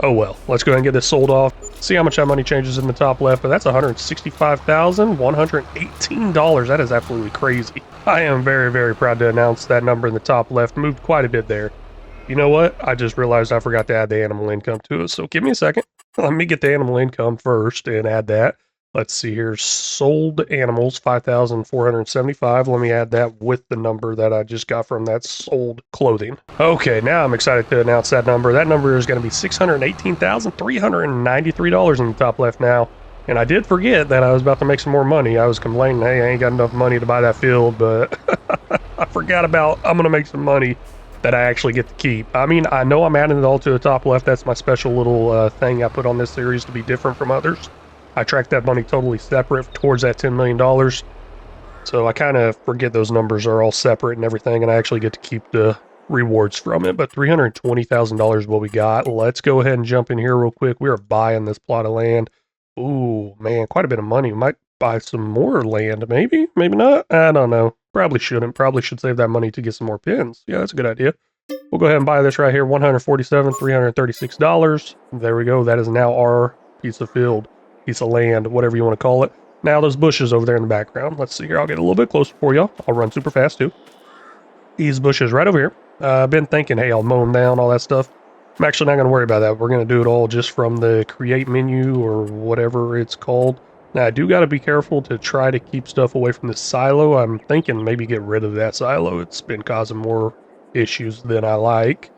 Oh well, let's go ahead and get this sold off. See how much that money changes in the top left, but that's $165,118. That is absolutely crazy. I am very, very proud to announce that number in the top left moved quite a bit there. You know what? I just realized I forgot to add the animal income to it, so give me a second. Let me get the animal income first and add that. Let's see here, sold animals, 5,475. Let me add that with the number that I just got from that sold clothing. Okay, now I'm excited to announce that number. That number is going to be $618,393 in the top left now. And I did forget that I was about to make some more money. I was complaining, hey, I ain't got enough money to buy that field, but I forgot about I'm going to make some money that I actually get to keep. I mean, I know I'm adding it all to the top left. That's my special little thing I put on this series to be different from others. I tracked that money totally separate towards that $10 million. So I kind of forget those numbers are all separate and everything, and I actually get to keep the rewards from it. But $320,000 is what we got. Let's go ahead and jump in here real quick. We are buying this plot of land. Ooh, man, quite a bit of money. We might buy some more land, maybe? Maybe not? I don't know. Probably shouldn't. Probably should save that money to get some more pins. Yeah, that's a good idea. We'll go ahead and buy this right here, $147,336. There we go. That is now our piece of field, piece of land, whatever you want to call it. Now those bushes over there in the background. Let's see here. I'll get a little bit closer for you. I'll run super fast too. These bushes right over here. I've been thinking, hey, I'll mow them down, all that stuff. I'm actually not going to worry about that. We're going to do it all just from the create menu or whatever it's called. Now, I do got to be careful to try to keep stuff away from the silo. I'm thinking maybe get rid of that silo. It's been causing more issues than I like.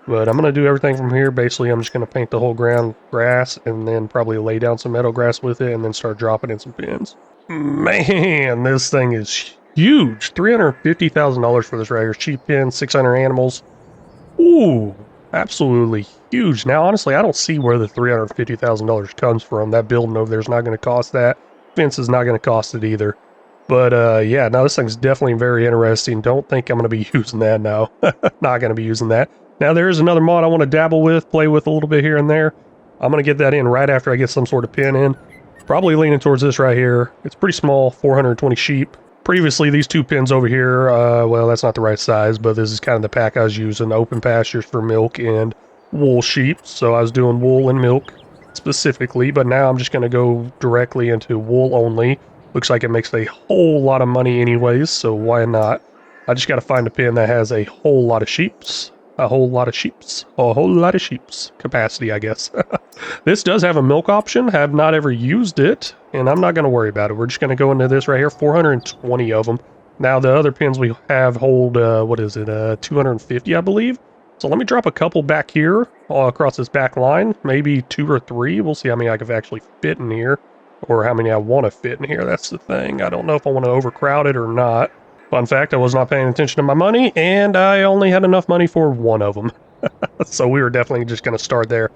But I'm going to do everything from here. Basically, I'm just going to paint the whole ground grass and then probably lay down some meadow grass with it and then start dropping in some pins. Man, this thing is huge. $350,000 for this right here. Cheap pin, 600 animals. Ooh, absolutely huge. Now, honestly, I don't see where the $350,000 comes from. That building over there is not going to cost that. Fence is not going to cost it either. But yeah, now this thing's definitely very interesting. Don't think I'm going to be using that now. Not going to be using that. Now, there is another mod I want to dabble with, play with a little bit here and there. I'm going to get that in right after I get some sort of pin in. Probably leaning towards this right here. It's pretty small, 420 sheep. Previously, these two pins over here, well, that's not the right size, but this is kind of the pack I was using, open pastures for milk and wool sheep. So I was doing wool and milk specifically, but now I'm just going to go directly into wool only. Looks like it makes a whole lot of money anyways, so why not? I just got to find a pin that has a whole lot of sheeps. A whole lot of sheeps. A whole lot of sheeps. Capacity, I guess. This does have a milk option. Have not ever used it, and I'm not going to worry about it. We're just going to go into this right here. 420 of them. Now, the other pins we have hold, what is it, 250, I believe? So let me drop a couple back here, all across this back line. Maybe 2 or 3. We'll see how many I can actually fit in here, or how many I want to fit in here. That's the thing. I don't know if I want to overcrowd it or not. Fun fact, I was not paying attention to my money, and I only had enough money for one of them. So we were definitely just going to start there.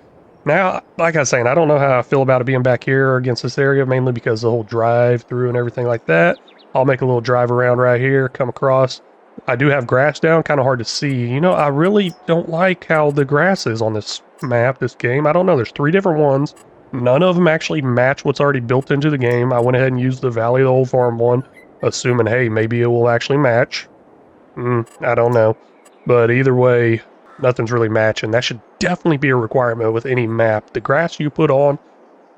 Now, like I was saying, I don't know how I feel about it being back here against this area, mainly because the whole drive through and everything like that. I'll make a little drive around right here, come across. I do have grass down, kind of hard to see. You know, I really don't like how the grass is on this map, this game. I don't know, there's 3 different ones. None of them actually match what's already built into the game. I went ahead and used the Valley of the Old Farm one, assuming, hey, maybe it will actually match. I don't know. But either way, nothing's really matching. That should definitely be a requirement with any map. The grass you put on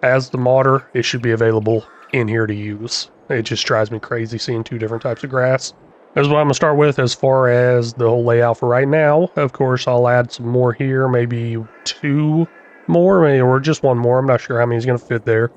as the modder, it should be available in here to use. It just drives me crazy seeing 2 different types of grass. That's what I'm going to start with as far as the whole layout for right now. Of course, I'll add some more here, maybe 2 more, or just 1 more. I'm not sure how many is going to fit there.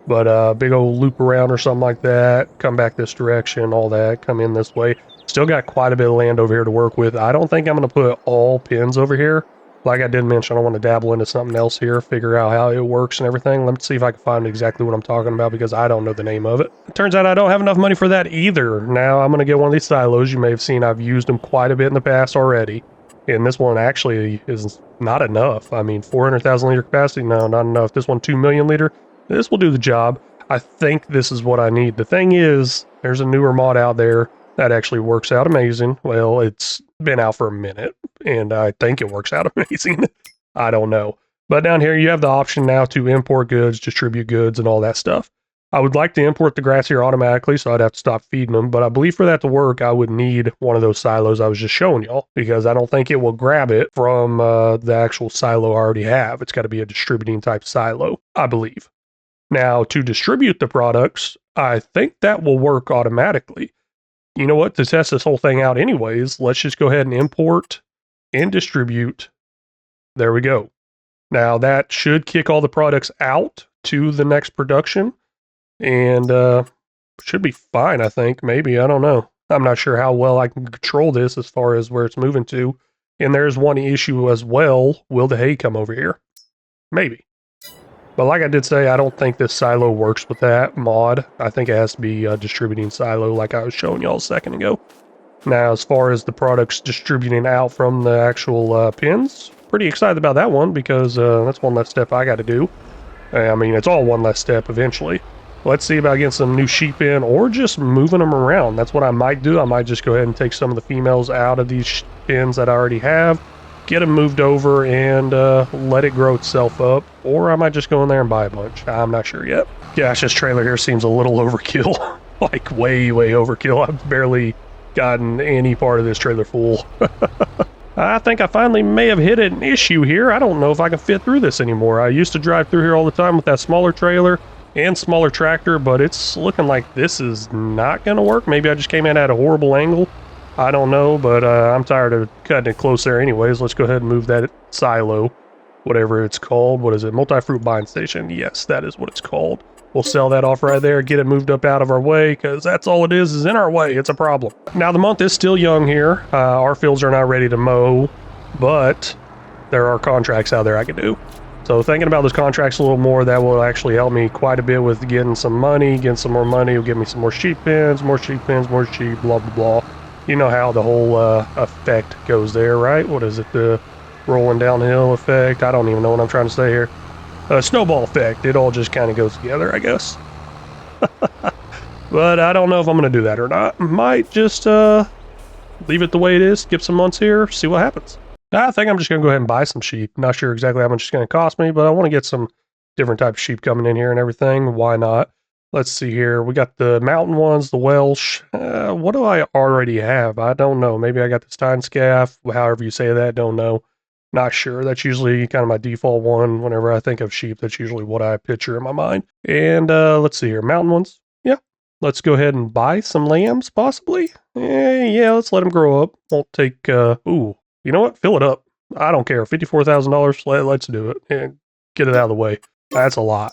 But big old loop around or something like that, come back this direction, all that, come in this way. Still got quite a bit of land over here to work with. I don't think I'm going to put all pins over here. Like I did mention, I want to dabble into something else here, figure out how it works and everything. Let me see if I can find exactly what I'm talking about, because I don't know the name of it. It turns out I don't have enough money for that either. Now I'm going to get one of these silos. You may have seen I've used them quite a bit in the past already. And this one actually is not enough. I mean, 400,000 liter capacity? No, not enough. This one, 2 million liter? This will do the job. I think this is what I need. The thing is, there's a newer mod out there that actually works out amazing. Well, it's been out for a minute, and I think it works out amazing. I don't know. But down here, you have the option now to import goods, distribute goods, and all that stuff. I would like to import the grass here automatically, so I'd have to stop feeding them. But I believe for that to work, I would need one of those silos I was just showing y'all, because I don't think it will grab it from the actual silo I already have. It's got to be a distributing type silo, I believe. Now, to distribute the products, I think that will work automatically. You know what? To test this whole thing out anyways, let's just go ahead and import and distribute. There we go. Now, that should kick all the products out to the next production, and should be fine, I think. Maybe. I don't know. I'm not sure how well I can control this as far as where it's moving to. And there's one issue as well. Will the hay come over here? Maybe. But like I did say, I don't think this silo works with that mod. I think it has to be a distributing silo like I was showing y'all a second ago. Now, as far as the products distributing out from the actual pins, pretty excited about that one, because that's one less step I got to do. I mean, it's all one less step eventually. Let's see about getting some new sheep in, or just moving them around. That's what I might do. I might just go ahead and take some of the females out of these pins that I already have, get them moved over, and let it grow itself up. Or I might just go in there and buy a bunch. I'm not sure yet. Gosh, this trailer here seems a little overkill. Like way overkill. I've barely gotten any part of this trailer full. I think I finally may have hit an issue here. I don't know if I can fit through this anymore. I used to drive through here all the time with that smaller trailer and smaller tractor, but it's looking like this is not going to work. Maybe I just came in at a horrible angle. I don't know, but I'm tired of cutting it close there anyways. Let's go ahead and move that silo, whatever it's called. What is it? Multi-fruit buying station. Yes, that is what it's called. We'll sell that off right there, get it moved up out of our way, because that's all it is in our way. It's a problem. Now, the month is still young here. Our fields are not ready to mow, but there are contracts out there I can do. So thinking about those contracts a little more, that will actually help me quite a bit with getting some money. Getting some more money will give me some more sheep pens, more sheep, blah, blah, blah. You know how the whole effect goes there, right? What is it? The rolling downhill effect? I don't even know what I'm trying to say here. Snowball effect. It all just kind of goes together, I guess. But I don't know if I'm going to do that or not. Might just leave it the way it is, skip some months here, see what happens. I think I'm just going to go ahead and buy some sheep. Not sure exactly how much it's going to cost me, but I want to get some different type of sheep coming in here and everything. Why not? Let's see here. We got the mountain ones, the Welsh. What do I already have? I don't know. Maybe I got the Steinscalf, however you say that, don't know. Not sure. That's usually kind of my default one. Whenever I think of sheep, that's usually what I picture in my mind. And let's see here. Mountain ones. Yeah. Let's go ahead and buy some lambs, possibly. Yeah, let's let them grow up. Won't take, ooh, you know what? Fill it up. I don't care. $54,000. Let's do it and get it out of the way. That's a lot.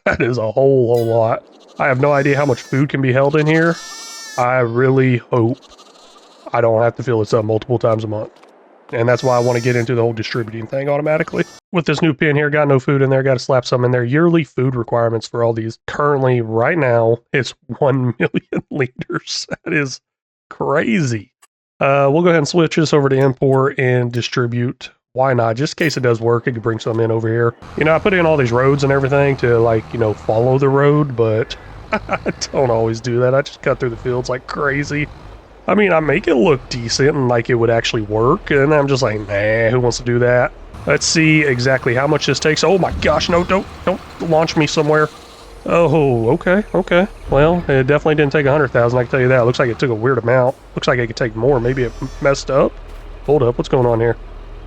That is a whole lot. I have no idea how much food can be held in here. I really hope I don't have to fill this up multiple times a month. And that's why I want to get into the whole distributing thing automatically. With this new pen here, got no food in there, got to slap some in there. Yearly food requirements for all these. Currently, right now, it's 1 million liters. That is crazy. We'll go ahead and switch this over to import and distribute. Why not? Just in case it does work, it could bring some in over here. You know, I put in all these roads and everything to, like, you know, follow the road, but I don't always do that. I just cut through the fields like crazy. I mean, I make it look decent and like it would actually work, and I'm just like, nah, who wants to do that? Let's see exactly how much this takes. Oh my gosh, no, don't launch me somewhere. Oh, okay. Well, it definitely didn't take 100,000, I can tell you that. It looks like it took a weird amount. Looks like it could take more. Maybe it messed up. Hold up, what's going on here?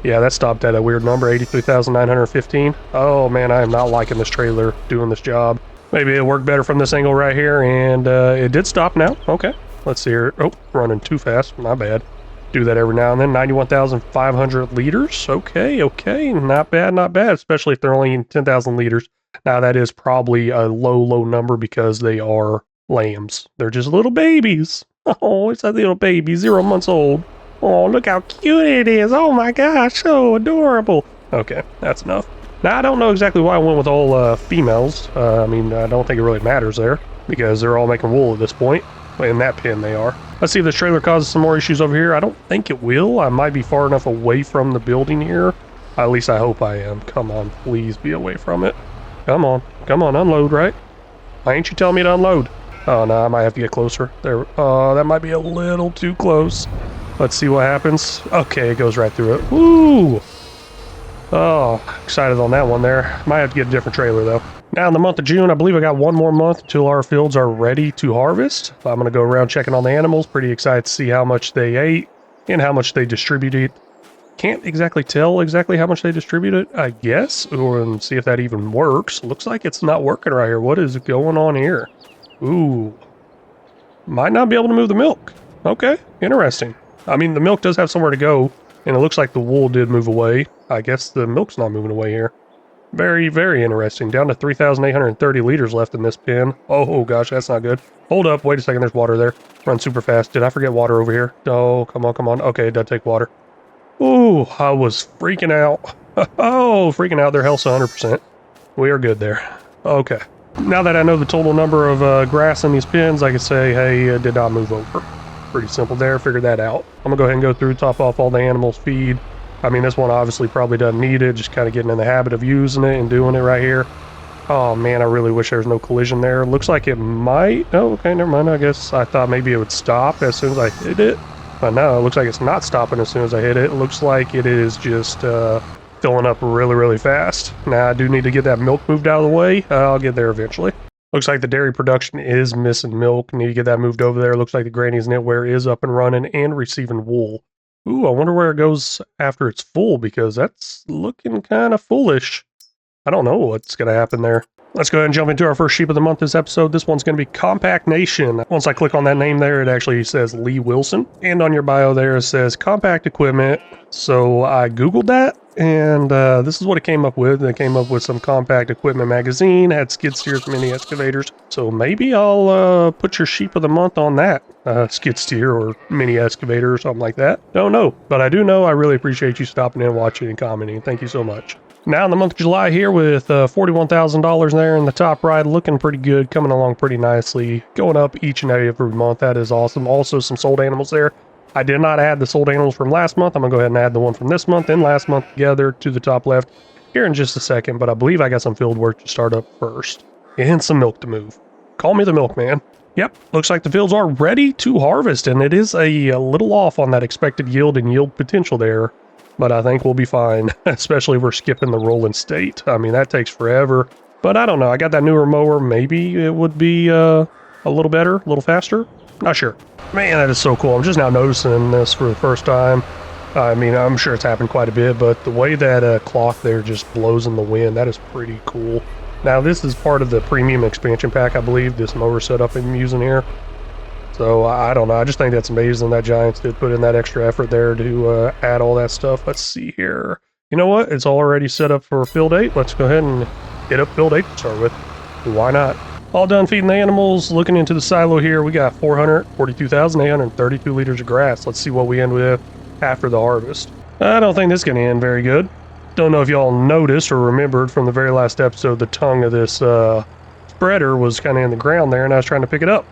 Yeah, that stopped at a weird number, 83,915. Oh man, I am not liking this trailer doing this job. Maybe it worked better from this angle right here, and it did stop now. Okay. Let's see here. Oh, running too fast. My bad. Do that every now and then. 91,500 liters. Okay. Not bad, especially if they're only 10,000 liters. Now, that is probably a low number because they are lambs. They're just little babies. Oh, it's a little baby, 0 months old. Oh, look how cute it is. Oh my gosh, so adorable. Okay, that's enough. Now, I don't know exactly why I went with all females. I mean, I don't think it really matters there because they're all making wool at this point. In that pen they are. Let's see if this trailer causes some more issues over here. I don't think it will. I might be far enough away from the building here. At least I hope I am. Come on, please be away from it. Come on, unload, right? Why ain't you telling me to unload? Oh no, I might have to get closer. There, that might be a little too close. Let's see what happens. Okay, it goes right through it. Woo! Oh, excited on that one there. Might have to get a different trailer though. Now in the month of June, I believe I got one more month until our fields are ready to harvest. I'm going to go around checking on the animals. Pretty excited to see how much they ate and how much they distributed. Can't exactly tell exactly how much they distributed, I guess, or see if that even works. Looks like it's not working right here. What is going on here? Ooh. Might not be able to move the milk. Okay, interesting. I mean, the milk does have somewhere to go, and it looks like the wool did move away. I guess the milk's not moving away here. Very, very interesting. Down to 3,830 liters left in this pen. Oh gosh, that's not good. Hold up, wait a second, there's water there. Run super fast. Did I forget water over here? Oh, come on. Okay, it does take water. Ooh, I was freaking out. Oh, freaking out. Their health's 100%. We are good there. Okay. Now that I know the total number of grass in these pens, I can say, hey, it did not move over. Pretty simple there. Figured that out. I'm going to go ahead and go through, top off all the animals' feed. I mean, this one obviously probably doesn't need it, just kind of getting in the habit of using it and doing it right here. Oh man, I really wish there was no collision there. Looks like it might. Oh, okay, never mind. I guess I thought maybe it would stop as soon as I hit it. But no, it looks like it's not stopping as soon as I hit it. It looks like it is just filling up really fast. Now, I do need to get that milk moved out of the way. I'll get there eventually. Looks like the dairy production is missing milk. Need to get that moved over there. Looks like the granny's knitwear is up and running and receiving wool. Ooh, I wonder where it goes after it's full, because that's looking kind of foolish. I don't know what's going to happen there. Let's go ahead and jump into our first sheep of the month this episode. This one's going to be Compact Nation. Once I click on that name there, it actually says Lee Wilson. And on your bio there, it says Compact Equipment. So I Googled that, and this is what it came up with. It came up with some Compact Equipment magazine, had skid steers, mini excavators. So maybe I'll put your sheep of the month on that. Skid steer or mini excavator or something like that. Don't know, but I do know I really appreciate you stopping in, watching, and commenting. Thank you so much. Now in the month of July here with $41,000 there in the top right, looking pretty good, coming along pretty nicely, going up each and every month. That is awesome. Also some sold animals there. I did not add the sold animals from last month. I'm going to go ahead and add the one from this month and last month together to the top left here in just a second, but I believe I got some field work to start up first and some milk to move. Call me the milkman. Yep, looks like the fields are ready to harvest, and it is a little off on that expected yield and yield potential there. But I think we'll be fine, especially if we're skipping the rolling state. I mean, that takes forever. But I don't know. I got that newer mower. Maybe it would be a little better, a little faster. Not sure. Man, that is so cool. I'm just now noticing this for the first time. I mean, I'm sure it's happened quite a bit, but the way that cloth there just blows in the wind, that is pretty cool. Now, this is part of the premium expansion pack, I believe, this mower setup I'm using here. So I don't know. I just think that's amazing that Giants did put in that extra effort there to add all that stuff. Let's see here. You know what? It's already set up for field 8. Let's go ahead and hit up field 8 to start with. Why not? All done feeding the animals. Looking into the silo here, we got 442,832 liters of grass. Let's see what we end with after the harvest. I don't think this is going to end very good. Don't know if y'all noticed or remembered from the very last episode, the tongue of this spreader was kind of in the ground there, and I was trying to pick it up.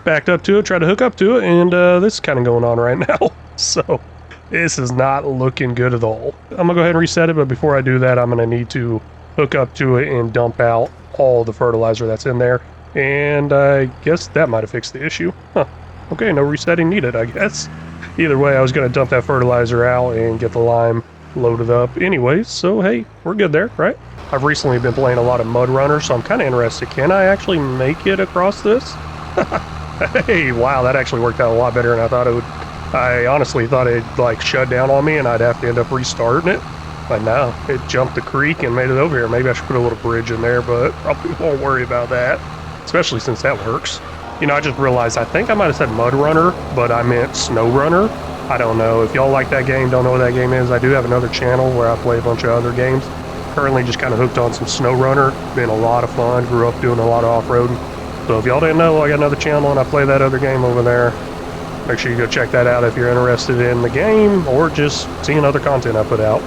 Backed up to it, tried to hook up to it, and this is kind of going on right now. So this is not looking good at all. I'm gonna go ahead and reset it, but before I do that, I'm gonna need to hook up to it and dump out all the fertilizer that's in there. And I guess that might have fixed the issue. Huh. Okay, no resetting needed, I guess. Either way, I was gonna dump that fertilizer out and get the lime loaded up anyways. So hey, we're good there, right? I've recently been playing a lot of Mud Runner, so I'm kind of interested. Can I actually make it across this? Hey, wow, that actually worked out a lot better than I thought it would. I honestly thought it'd like shut down on me and I'd have to end up restarting it. But no, it jumped the creek and made it over here. Maybe I should put a little bridge in there, but probably won't worry about that, especially since that works. You know, I just realized I think I might have said Mud Runner, but I meant Snow Runner. I don't know. If y'all like that game, don't know what that game is, I do have another channel where I play a bunch of other games. Currently just kind of hooked on some Snow Runner. Been a lot of fun. Grew up doing a lot of off-roading. So if y'all didn't know, I got another channel and I play that other game over there. Make sure you go check that out if you're interested in the game or just seeing other content I put out.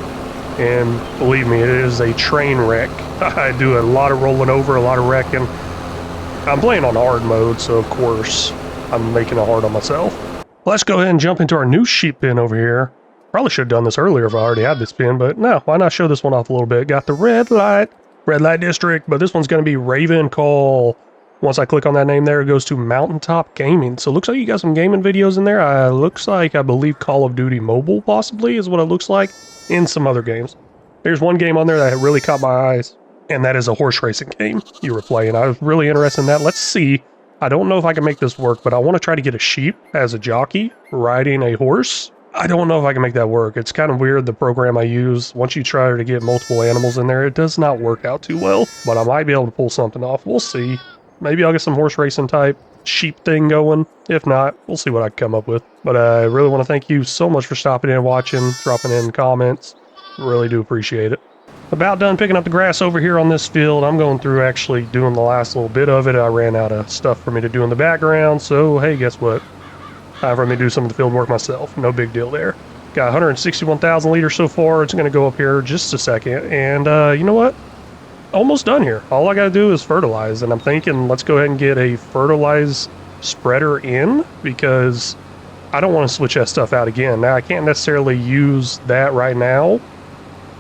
And believe me, it is a train wreck. I do a lot of rolling over, a lot of wrecking. I'm playing on hard mode, so of course I'm making it hard on myself. Let's go ahead and jump into our new sheep pen over here. Probably should have done this earlier if I already had this pen, but no, why not show this one off a little bit? Got the red light district, but this one's going to be Raven Call. Once I click on that name there, it goes to Mountaintop Gaming. So it looks like you got some gaming videos in there. Looks like, I believe, Call of Duty Mobile possibly is what it looks like, in some other games. There's one game on there that really caught my eyes, and that is a horse racing game you were playing. I was really interested in that. Let's see. I don't know if I can make this work, but I want to try to get a sheep as a jockey riding a horse. I don't know if I can make that work. It's kind of weird, the program I use. Once you try to get multiple animals in there, it does not work out too well, but I might be able to pull something off. We'll see. Maybe I'll get some horse racing type sheep thing going. If not, we'll see what I can come up with. But I really want to thank you so much for stopping in, watching, dropping in comments. Really do appreciate it. About done picking up the grass over here on this field. I'm going through actually doing the last little bit of it. I ran out of stuff for me to do in the background. So, hey, guess what? Time for me to do some of the field work myself. No big deal there. Got 161,000 liters so far. It's going to go up here just a second. And you know what? Almost done here. All I got to do is fertilize. And I'm thinking, let's go ahead and get a fertilize spreader in, because I don't want to switch that stuff out again. Now, I can't necessarily use that right now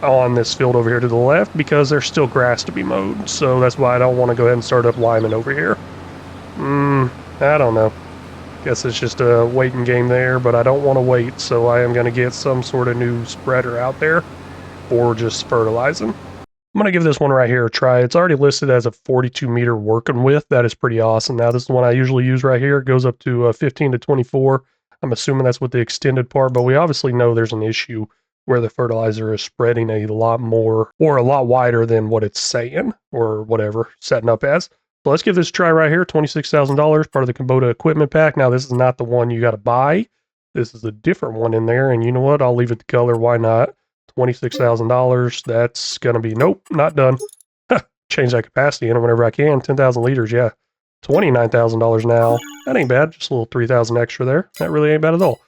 on this field over here to the left because there's still grass to be mowed. So that's why I don't want to go ahead and start up liming over here. I don't know. Guess it's just a waiting game there, but I don't want to wait. So I am going to get some sort of new spreader out there or just fertilizing. I'm going to give this one right here a try. It's already listed as a 42 meter working width. That is pretty awesome. Now, this is the one I usually use right here. It goes up to 15 to 24. I'm assuming that's with the extended part, but we obviously know there's an issue where the fertilizer is spreading a lot more or a lot wider than what it's saying or whatever, setting up as. So let's give this a try right here. $26,000, part of the Kubota equipment pack. Now, this is not the one you got to buy. This is a different one in there. And you know what? I'll leave it the color. Why not? $26,000. That's going to be, nope, not done. Change that capacity in it whenever I can. 10,000 liters, yeah. $29,000 now. That ain't bad. Just a little 3,000 extra there. That really ain't bad at all.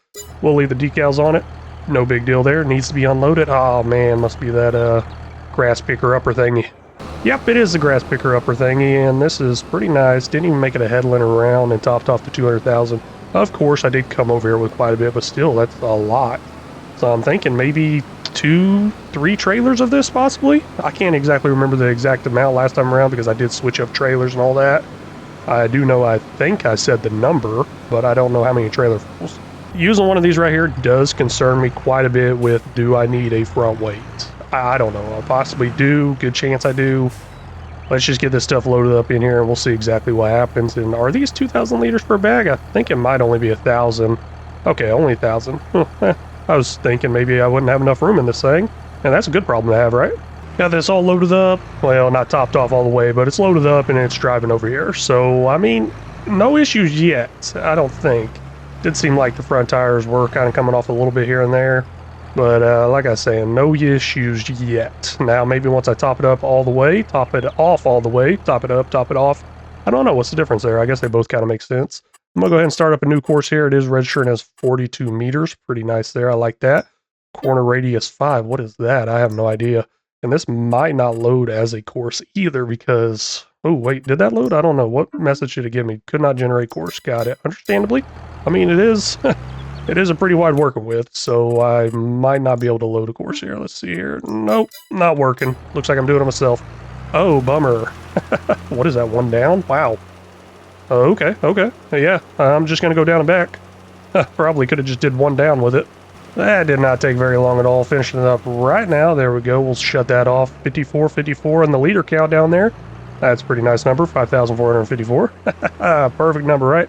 We'll leave the decals on it. No big deal there. Needs to be unloaded. Oh, man, must be that grass picker upper thingy. Yep, it is the grass picker upper thingy, and this is pretty nice. Didn't even make it a headland around and topped off to 200,000. Of course, I did come over here with quite a bit, but still, that's a lot. So I'm thinking maybe 2-3 trailers of this, possibly? I can't exactly remember the exact amount last time around because I did switch up trailers and all that. I do know, I think I said the number, but I don't know how many trailer fulls. Using one of these right here does concern me quite a bit with, do I need a front weight? I don't know. I possibly do. Good chance I do. Let's just get this stuff loaded up in here and we'll see exactly what happens. And are these 2,000 liters per bag? I think it might only be 1,000. Okay, only 1,000. I was thinking maybe I wouldn't have enough room in this thing. And that's a good problem to have, right? Got this all loaded up. Well, not topped off all the way, but it's loaded up and it's driving over here. So, I mean, no issues yet, I don't think. Did seem like the front tires were kind of coming off a little bit here and there. But like I was saying, no issues yet. Now, maybe once I top it up all the way, top it off all the way, top it up, top it off. I don't know. What's the difference there? I guess they both kind of make sense. I'm going to go ahead and start up a new course here. It is registering as 42 meters. Pretty nice there. I like that. Corner radius 5. What is that? I have no idea. And this might not load as a course either because... Oh, wait. Did that load? I don't know. What message did it give me? Could not generate course. Got it. Understandably. I mean, it is... It is a pretty wide working width, so I might not be able to load a course here. Let's see here. Nope, not working. Looks like I'm doing it myself. Oh, bummer. What is that, one down? Wow. Okay. Yeah, I'm just going to go down and back. Probably could have just did one down with it. That did not take very long at all. Finishing it up right now. There we go. We'll shut that off. 54 and the liter count down there. That's a pretty nice number, 5,454. Perfect number, right?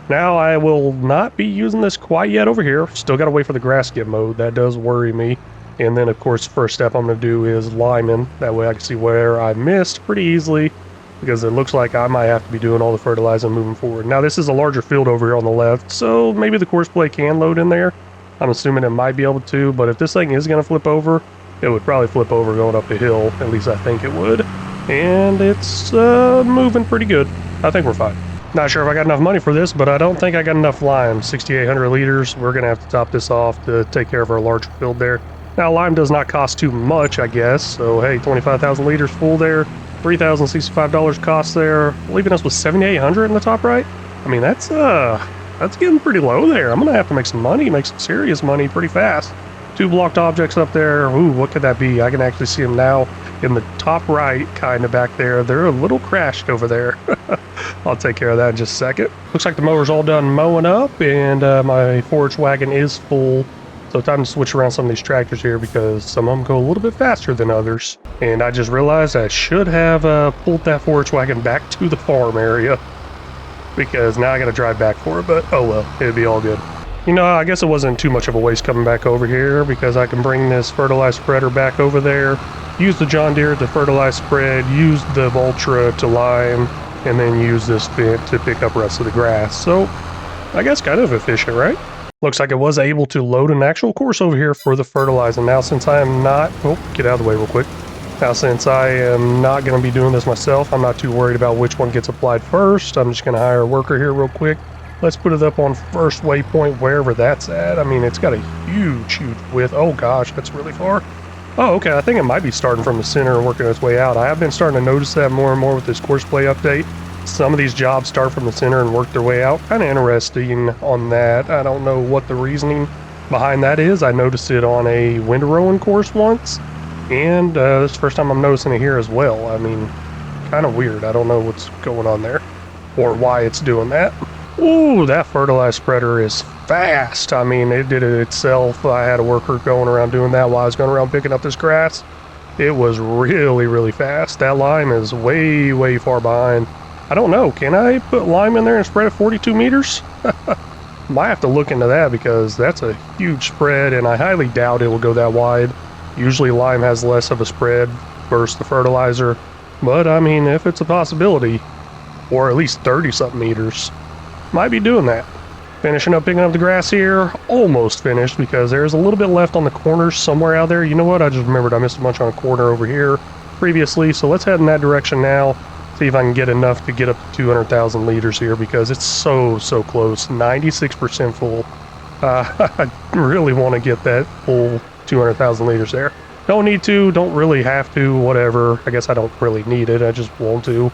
Now, I will not be using this quite yet over here. Still got to wait for the grass to get mowed. That does worry me. And then, of course, first step I'm going to do is liming. That way I can see where I missed pretty easily because it looks like I might have to be doing all the fertilizing moving forward. Now, this is a larger field over here on the left, so maybe the course play can load in there. I'm assuming it might be able to, but if this thing is going to flip over, it would probably flip over going up the hill. At least I think it would. And it's moving pretty good. I think we're fine. Not sure if I got enough money for this, but I don't think I got enough lime. 6,800 liters. We're going to have to top this off to take care of our larger field there. Now, lime does not cost too much, I guess. So, hey, 25,000 liters full there. $3,065 cost there. Leaving us with 7,800 in the top right. I mean, that's getting pretty low there. I'm going to have to make some money, make some serious money pretty fast. 2 blocked objects up there. Ooh, what could that be? I can actually see them now in the top right, kind of back there. They're a little crashed over there. I'll take care of that in just a second. Looks like the mower's all done mowing up, and my forage wagon is full. So time to switch around some of these tractors here because some of them go a little bit faster than others. And I just realized I should have pulled that forage wagon back to the farm area because now I got to drive back for it, but oh well, it'll be all good. You know, I guess it wasn't too much of a waste coming back over here because I can bring this fertilizer spreader back over there, use the John Deere to fertilize spread, use the Voltra to lime, and then use this bit to pick up the rest of the grass. So I guess kind of efficient, right? Looks like I was able to load an actual course over here for the fertilizing. Now since I am not, oh, get out of the way real quick. Now since I am not going to be doing this myself, I'm not too worried about which one gets applied first. I'm just going to hire a worker here real quick. Let's put it up on first waypoint, wherever that's at. I mean, it's got a huge width. Oh gosh, that's really far. Oh, okay, I think it might be starting from the center and working its way out. I have been starting to notice that more and more with this course play update. Some of these jobs start from the center and work their way out. Kind of interesting on that. I don't know what the reasoning behind that is. I noticed it on a winter rowing course once, and this is the first time I'm noticing it here as well. I mean, kind of weird. I don't know what's going on there or why it's doing that. Ooh, that fertilizer spreader is fast. I mean, it did it itself. I had a worker going around doing that while I was going around picking up this grass. It was really, really fast. That lime is way far behind. I don't know. Can I put lime in there and spread it 42 meters? Might have to look into that because that's a huge spread, and I highly doubt it will go that wide. Usually lime has less of a spread versus the fertilizer, but I mean, if it's a possibility, or at least 30-something meters, might be doing that. Finishing up picking up the grass here, almost finished because there's a little bit left on the corners somewhere out there. You know what, I just remembered I missed a bunch on a corner over here previously, so let's head in that direction now. See if I can get enough to get up to 200,000 liters here because it's so close. 96% full. I really want to get that full 200,000 liters there. Don't need to, don't really have to, whatever. I guess I don't really need it, I just want to.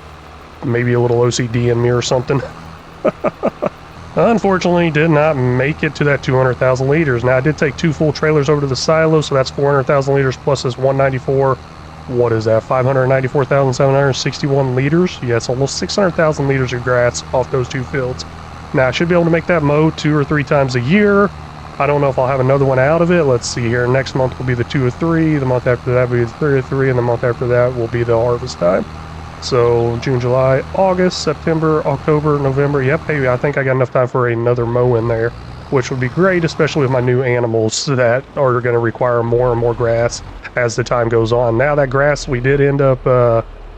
Maybe a little OCD in me or something. Unfortunately, did not make it to that 200,000 liters. Now, I did take 2 full trailers over to the silo, so that's 400,000 liters plus this 194. What is that, 594,761 liters? Yes, almost 600,000 liters of grass off those 2 fields. Now, I should be able to make that mow 2 or 3 times a year. I don't know if I'll have another one out of it. Let's see here. Next month will be the 2 or 3. The month after that will be the 3 or 3. And the month after that will be the harvest time. So, June, July, August, September, October, November. Yep, hey, I think I got enough time for another mow in there, which would be great, especially with my new animals that are going to require more and more grass as the time goes on. Now that grass we did end up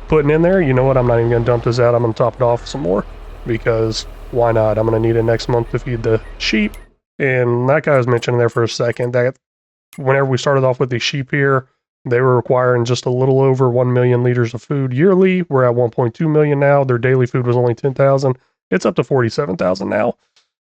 putting in there, you know what, I'm not even going to dump this out. I'm going to top it off some more because why not? I'm going to need it next month to feed the sheep. And like I was mentioning there for a second, that whenever we started off with these sheep here, they were requiring just a little over 1 million liters of food yearly. We're at 1.2 million now. Their daily food was only 10,000. It's up to 47,000 now.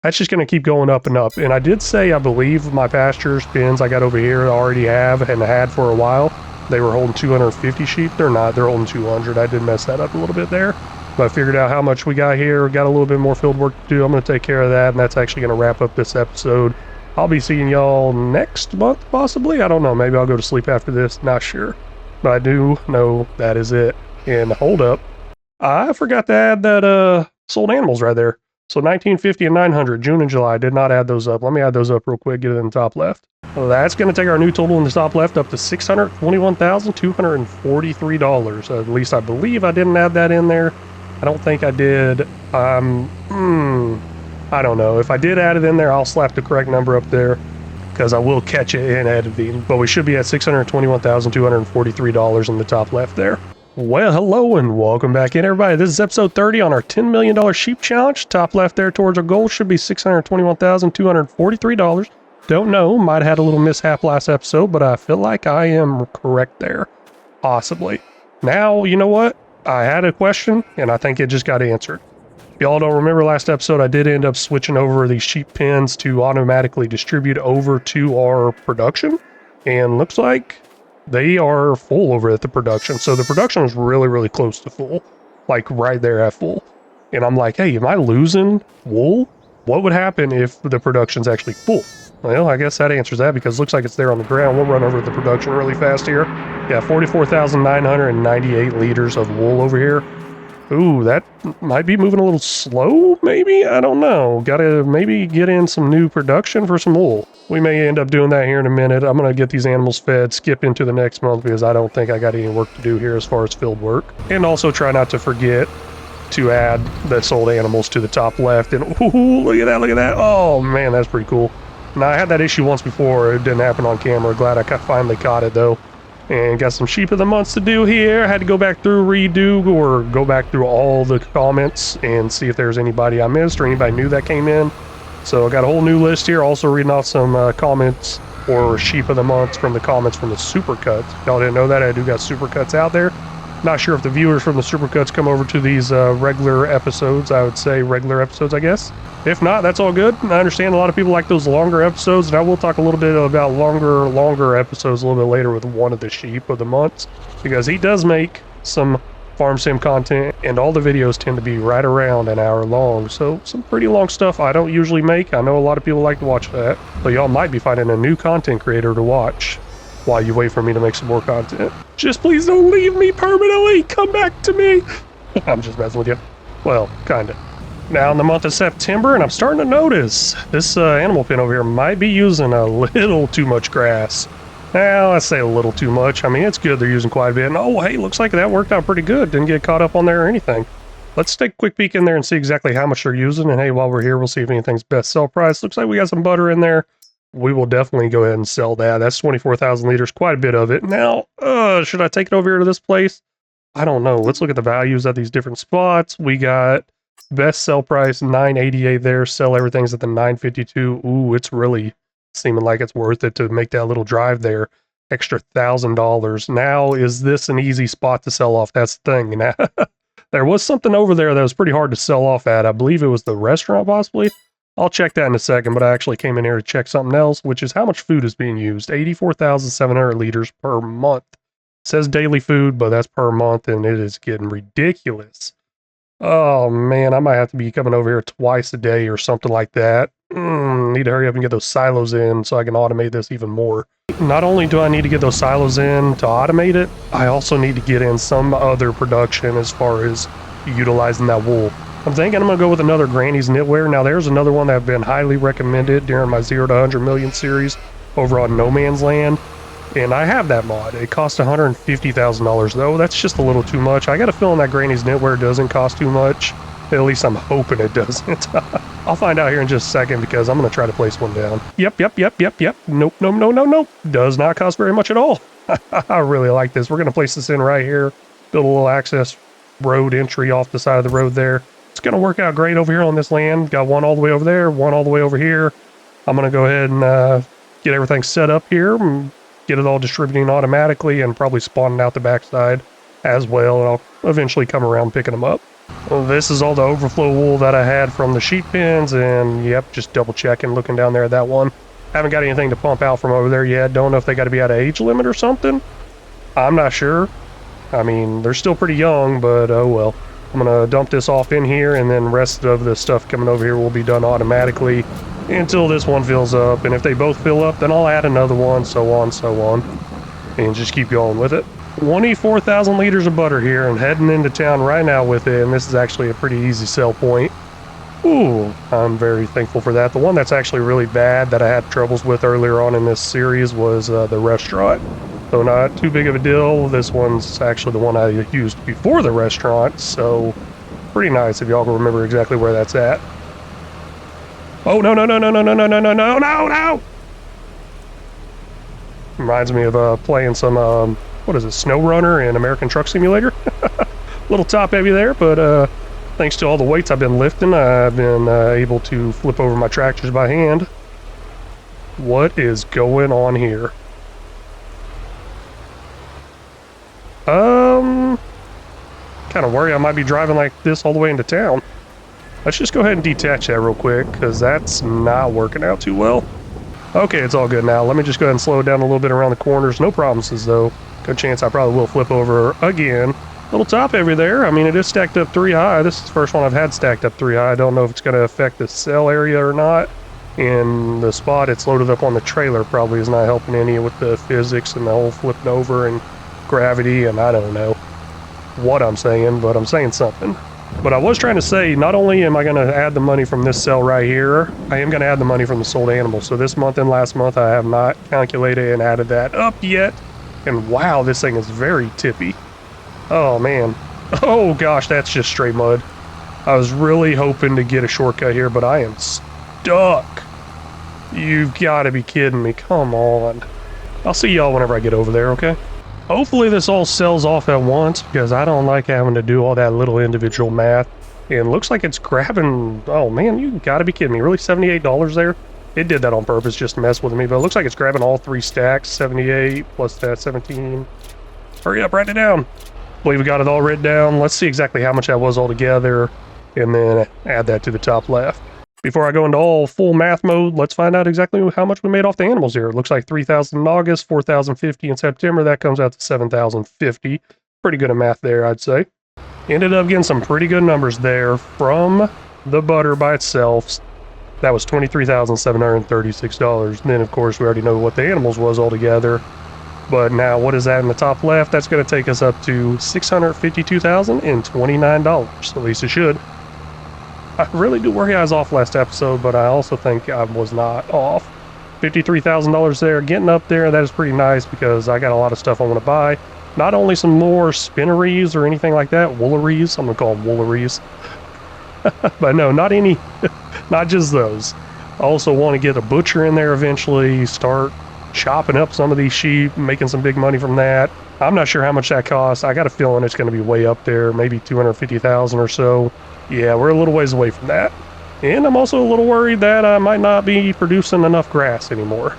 That's just going to keep going up and up. And I did say, I believe my pastures, pens I got over here already have and had for a while. They were holding 250 sheep. They're not. They're holding 200. I did mess that up a little bit there. But I figured out how much we got here. Got a little bit more field work to do. I'm going to take care of that. And that's actually going to wrap up this episode. I'll be seeing y'all next month, possibly. I don't know. Maybe I'll go to sleep after this. Not sure. But I do know that is it. And hold up. I forgot to add that sold animals right there. So 1950 and 900, June and July. Did not add those up. Let me add those up real quick. Get it in the top left. Well, that's going to take our new total in the top left up to $621,243. At least I believe I didn't add that in there. I don't think I did. I don't know. If I did add it in there, I'll slap the correct number up there because I will catch it in editing. But we should be at $621,243 in the top left there. Well, hello and welcome back in, everybody. This is episode 30 on our $10 million sheep challenge. Top left there towards our goal should be $621,243. Don't know. Might have had a little mishap last episode, but I feel like I am correct there. Possibly. Now, you know what? I had a question, and I think it just got answered. If y'all don't remember last episode, I did end up switching over these sheep pens to automatically distribute over to our production. And looks like they are full over at the production. So the production was really close to full. Like right there at full. And I'm like, hey, am I losing wool? What would happen if the production's actually full? Well, I guess that answers that because it looks like it's there on the ground. We'll run over the production really fast here. Yeah, 44,998 liters of wool over here. Ooh, that might be moving a little slow, maybe? I don't know. Gotta maybe get in some new production for some wool. We may end up doing that here in a minute. I'm gonna get these animals fed, skip into the next month because I don't think I got any work to do here as far as field work. And also try not to forget to add the sold animals to the top left. And ooh, look at that. Oh man, that's pretty cool. Now, I had that issue once before. It didn't happen on camera. Glad I finally caught it though. And got some sheep of the months to do here. I had to go back through, go back through all the comments and see if there's anybody I missed or anybody new that came in. So I got a whole new list here. Also reading off some comments or sheep of the months from the comments from the Supercuts. Y'all didn't know that? I do got Supercuts out there. Not sure if the viewers from the Supercuts come over to these regular episodes. I would say regular episodes, I guess. If not, that's all good. I understand a lot of people like those longer episodes, and I will talk a little bit about longer episodes a little bit later with one of the sheep of the months, because he does make some farm sim content, and all the videos tend to be right around an hour long, so some pretty long stuff I don't usually make. I know a lot of people like to watch that, so y'all might be finding a new content creator to watch while you wait for me to make some more content. Just please don't leave me permanently. Come back to me. I'm just messing with you. Well, kinda. Now in the month of September, and I'm starting to notice this animal pen over here might be using a little too much grass. Now, let's say a little too much. I mean, it's good they're using quite a bit. And oh, hey, looks like that worked out pretty good. Didn't get caught up on there or anything. Let's take a quick peek in there and see exactly how much they're using. And hey, while we're here, we'll see if anything's best sell price. Looks like we got some butter in there. We will definitely go ahead and sell that. That's 24,000 liters, quite a bit of it. Now, should I take it over here to this place? I don't know. Let's look at the values at these different spots. We got best sell price, 988 there. Sell everything's at the 952. Ooh, it's really seeming like it's worth it to make that little drive there. Extra $1,000. Now, is this an easy spot to sell off? That's the thing. Now, there was something over there that was pretty hard to sell off at. I believe it was the restaurant, possibly. I'll check that in a second, but I actually came in here to check something else, which is how much food is being used. 84,700 liters per month. It says daily food, but that's per month, and it is getting ridiculous. Oh, man, I might have to be coming over here twice a day or something like that. Need to hurry up and get those silos in so I can automate this even more. Not only do I need to get those silos in to automate it, I also need to get in some other production as far as utilizing that wool. I'm thinking I'm going to go with another Granny's Knitwear. Now, there's another one that I've been highly recommended during my 0 to 100 million series over on No Man's Land. And I have that mod. It costs $150,000 though. That's just a little too much. I got a feeling that Granny's Knitwear doesn't cost too much. At least I'm hoping it doesn't. I'll find out here in just a second because I'm going to try to place one down. Yep. Nope. Does not cost very much at all. I really like this. We're going to place this in right here. Build a little access road entry off the side of the road there. It's going to work out great over here on this land. Got one all the way over there, one all the way over here. I'm going to go ahead and get everything set up here and get it all distributing automatically and probably spawning out the backside as well. And I'll eventually come around picking them up. Well, this is all the overflow wool that I had from the sheep pens, and yep, just double checking, looking down there at that one. Haven't got anything to pump out from over there yet. Don't know if they got to be at an age limit or something. I'm not sure. I mean, they're still pretty young, but oh well. I'm going to dump this off in here, and then the rest of the stuff coming over here will be done automatically until this one fills up. And if they both fill up, then I'll add another one, so on, and just keep going with it. 24,000 liters of butter here, and heading into town right now with it, and this is actually a pretty easy sell point. Ooh, I'm very thankful for that. The one that's actually really bad that I had troubles with earlier on in this series was the restaurant. So not too big of a deal. This one's actually the one I used before the restaurant, so pretty nice if y'all can remember exactly where that's at. Oh, no. Reminds me of playing some, what is it, Snow Runner and American Truck Simulator. Little top heavy there, but thanks to all the weights I've been lifting, I've been able to flip over my tractors by hand. What is going on here? Kind of worry I might be driving like this all the way into town. Let's just go ahead and detach that real quick, because that's not working out too well. Okay, it's all good now. Let me just go ahead and slow it down a little bit around the corners. No promises, though. Good chance I probably will flip over again. Little top heavy there. I mean, it is stacked up 3 high. This is the first one I've had stacked up 3 high. I don't know if it's going to affect the cell area or not. And the spot it's loaded up on the trailer probably is not helping any with the physics and the whole flipping over and gravity, and I don't know what I'm saying, but I'm saying something. But I was trying to say, not only am I going to add the money from this cell right here, I am going to add the money from the sold animals. So this month and last month, I have not calculated and added that up yet. And wow, this thing is very tippy. Oh man. Oh gosh, that's just straight mud. I was really hoping to get a shortcut here, but I am stuck. You've got to be kidding me. Come on. I'll see y'all whenever I get over there, okay? Hopefully this all sells off at once, because I don't like having to do all that little individual math. And looks like it's grabbing, oh man, you gotta be kidding me. Really, $78 there? It did that on purpose just to mess with me, but it looks like it's grabbing all 3 stacks. 78 plus that 17. Hurry up, write it down. Believe we got it all written down. Let's see exactly how much that was altogether, and then add that to the top left. Before I go into all full math mode, let's find out exactly how much we made off the animals here. It looks like 3,000 in August, 4,050 in September. That comes out to 7,050. Pretty good at math there, I'd say. Ended up getting some pretty good numbers there from the butter by itself. That was $23,736. And then, of course, we already know what the animals was altogether. But now, what is that in the top left? That's going to take us up to $652,029. At least it should. I really do worry I was off last episode, but I also think I was not off. $53,000 there, getting up there. That is pretty nice because I got a lot of stuff I want to buy. not only some more spinneries or anything like that, wooleries, I'm gonna call them wooleries, but no, not any, not just those. I also want to get a butcher in there eventually, start chopping up some of these sheep, making some big money from that. I'm not sure how much that costs. I got a feeling it's going to be way up there, maybe 250,000 or so. Yeah, we're a little ways away from that. And I'm also a little worried that I might not be producing enough grass anymore.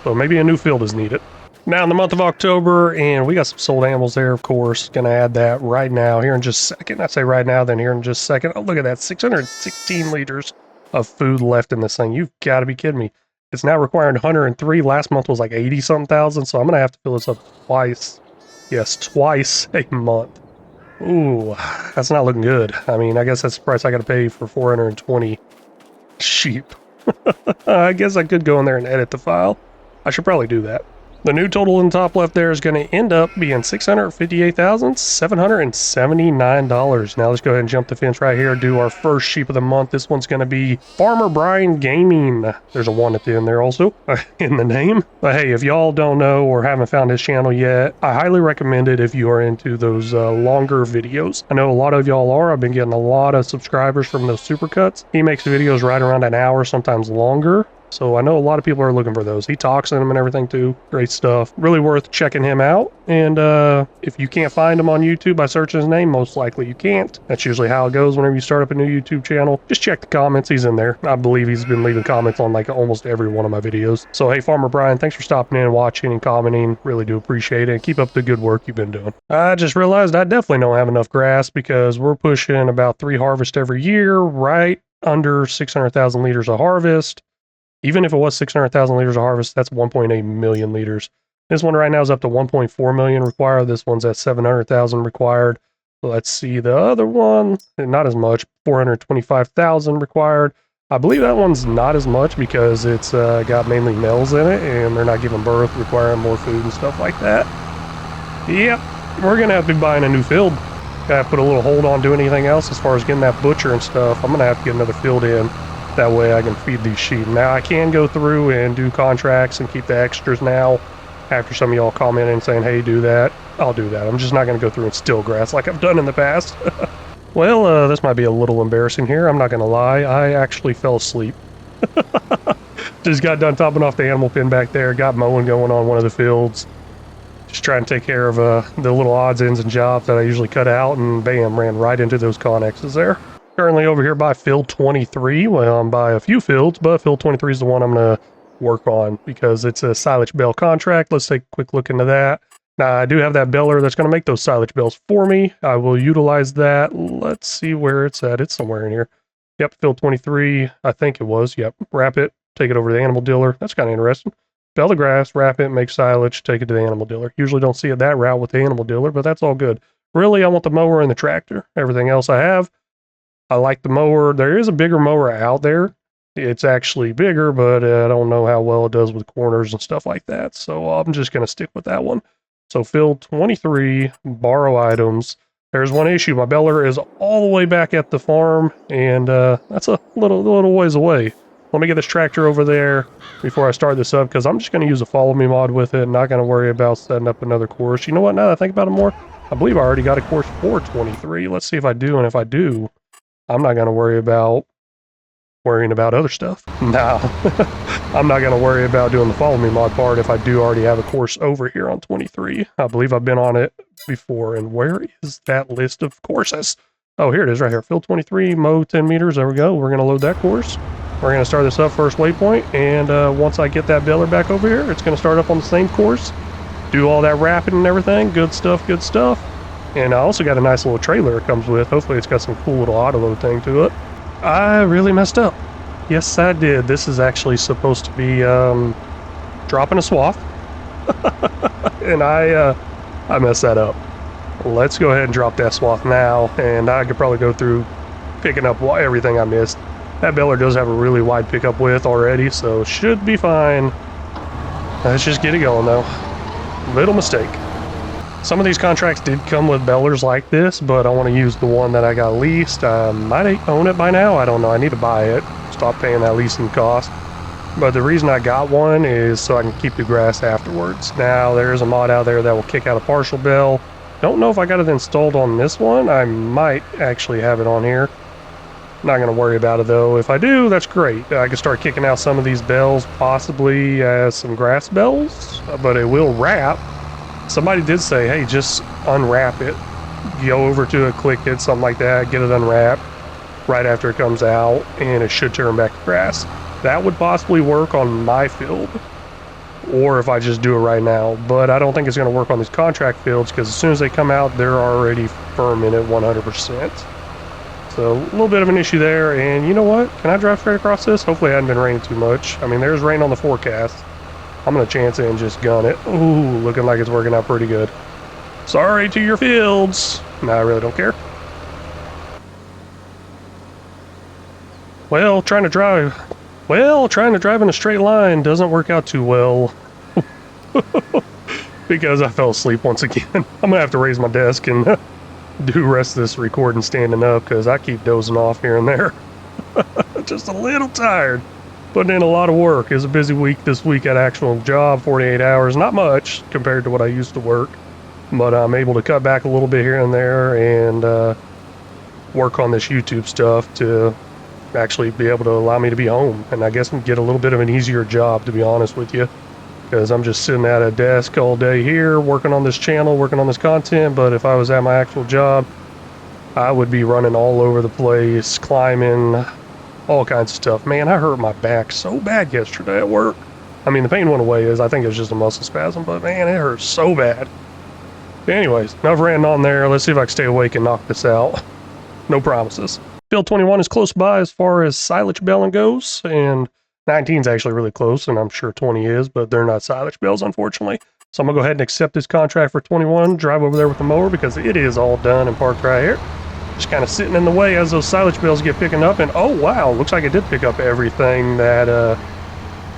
So maybe a new field is needed. Now in the month of October, and we got some sold animals there, of course. Gonna add that right now, here in just a second. I say right now, then here in just a second. Oh, look at that, 616 liters of food left in this thing. You've got to be kidding me. It's now requiring 103. Last month was like 80-something thousand, so I'm gonna have to fill this up twice. Yes, twice a month. Ooh, that's not looking good. I mean, I guess that's the price I gotta pay for 420 sheep. I guess I could go in there and edit the file. I should probably do that. The new total in the top left there is going to end up being $658,779. Now let's go ahead and jump the fence right here, do our first sheep of the month. This one's going to be Farmer Brian Gaming. There's a 1 at the end there also in the name. But hey, if y'all don't know or haven't found his channel yet, I highly recommend it if you are into those longer videos. I know a lot of y'all are. I've been getting a lot of subscribers from those supercuts. He makes videos right around an hour, sometimes longer. So I know a lot of people are looking for those. He talks in them and everything too. Great stuff. Really worth checking him out. And if you can't find him on YouTube by searching his name, most likely you can't. That's usually how it goes whenever you start up a new YouTube channel. Just check the comments. He's in there. I believe he's been leaving comments on like almost every one of my videos. So hey, Farmer Brian, thanks for stopping in, watching, and commenting. Really do appreciate it. And keep up the good work you've been doing. I just realized I definitely don't have enough grass because we're pushing about 3 harvests every year, right under 600,000 liters of harvest. Even if it was 600,000 liters of harvest, that's 1.8 million liters. This one right now is up to 1.4 million required. This one's at 700,000 required. So let's see the other one. Not as much, 425,000 required. I believe that one's not as much because it's got mainly males in it and they're not giving birth, requiring more food and stuff like that. Yep, we're going to have to be buying a new field. Gotta put a little hold on doing anything else as far as getting that butcher and stuff. I'm going to have to get another field in. That way I can feed these sheep. Now I can go through and do contracts and keep the extras now. After some of y'all commenting and saying, hey, do that, I'll do that. I'm just not going to go through and steal grass like I've done in the past. Well, this might be a little embarrassing here. I'm not going to lie. I actually fell asleep. Just got done topping off the animal pen back there. Got mowing going on one of the fields. Just trying to take care of the little odds, ends, and jobs that I usually cut out. And bam, ran right into those connexes there. Currently over here by field 23. Well, I'm by a few fields, but field 23 is the one I'm going to work on because it's a silage bale contract. Let's take a quick look into that. Now, I do have that baler that's going to make those silage bales for me. I will utilize that. Let's see where it's at. It's somewhere in here. Yep, field 23, I think it was. Yep, wrap it, take it over to the animal dealer. That's kind of interesting. Bale the grass, wrap it, make silage, take it to the animal dealer. Usually don't see it that route with the animal dealer, but that's all good. Really, I want the mower and the tractor. Everything else I have. I like the mower. There is a bigger mower out there. It's actually bigger, but I don't know how well it does with corners and stuff like that. So I'm just going to stick with that one. So field 23, borrow items. There's one issue. My baler is all the way back at the farm, and that's a little ways away. Let me get this tractor over there before I start this up, because I'm just going to use a follow me mod with it. Not going to worry about setting up another course. You know what? Now that I think about it more, I believe I already got a course for 23. Let's see if I do, and if I do, I'm not going to worrying about other stuff. No, I'm not going to worry about doing the follow me mod part if I do already have a course over here on 23. I believe I've been on it before. And where is that list of courses? Oh, here it is right here. Field 23, mow 10 meters. There we go. We're going to load that course. We're going to start this up first waypoint. And once I get that baler back over here, it's going to start up on the same course. Do all that wrapping and everything. Good stuff, good stuff. And I also got a nice little trailer it comes with. Hopefully it's got some cool little auto load thing to it. I really messed up. Yes, I did. This is actually supposed to be dropping a swath. And I messed that up. Let's go ahead and drop that swath now. And I could probably go through picking up everything I missed. That baler does have a really wide pickup width already, so should be fine. Let's just get it going though. Little mistake. Some of these contracts did come with balers like this, but I want to use the one that I got leased. I might own it by now. I don't know. I need to buy it. Stop paying that leasing cost. But the reason I got one is so I can keep the grass afterwards. Now, there's a mod out there that will kick out a partial bale. Don't know if I got it installed on this one. I might actually have it on here. Not going to worry about it though. If I do, that's great. I can start kicking out some of these bells, possibly as some grass bells, but it will wrap. Somebody did say, hey, just unwrap it. Go over to it, click it, something like that, get it unwrapped right after it comes out, and it should turn back to grass. That would possibly work on my field, or if I just do it right now, but I don't think it's going to work on these contract fields because as soon as they come out, they're already firm in it 100%. So a little bit of an issue there, and you know what? Can I drive straight across this? Hopefully it hadn't been raining too much. I mean, there's rain on the forecast. I'm going to chance it and just gun it. Ooh, looking like it's working out pretty good. Sorry to your fields. Nah, I really don't care. Well, trying to drive in a straight line doesn't work out too well. Because I fell asleep once again. I'm going to have to raise my desk and do the rest of this recording standing up because I keep dozing off here and there. Just a little tired. Putting in a lot of work. It was a busy week this week at actual job, 48 hours. Not much compared to what I used to work. But I'm able to cut back a little bit here and there and work on this YouTube stuff to actually be able to allow me to be home. And I guess get a little bit of an easier job, to be honest with you. Because I'm just sitting at a desk all day here, working on this channel, working on this content. But if I was at my actual job, I would be running all over the place, climbing, all kinds of stuff. Man, I hurt my back so bad yesterday at work. I mean, the pain went away. I think it was just a muscle spasm, but man, it hurt so bad. Anyways, enough ranting on there. Let's see if I can stay awake and knock this out. No promises. Field 21 is close by as far as silage baling goes, and 19 is actually really close, and I'm sure 20 is, but they're not silage bales, unfortunately. So I'm going to go ahead and accept this contract for 21, drive over there with the mower because it is all done and parked right here. Just kind of sitting in the way as those silage bales get picking up, and oh wow, looks like it did pick up everything that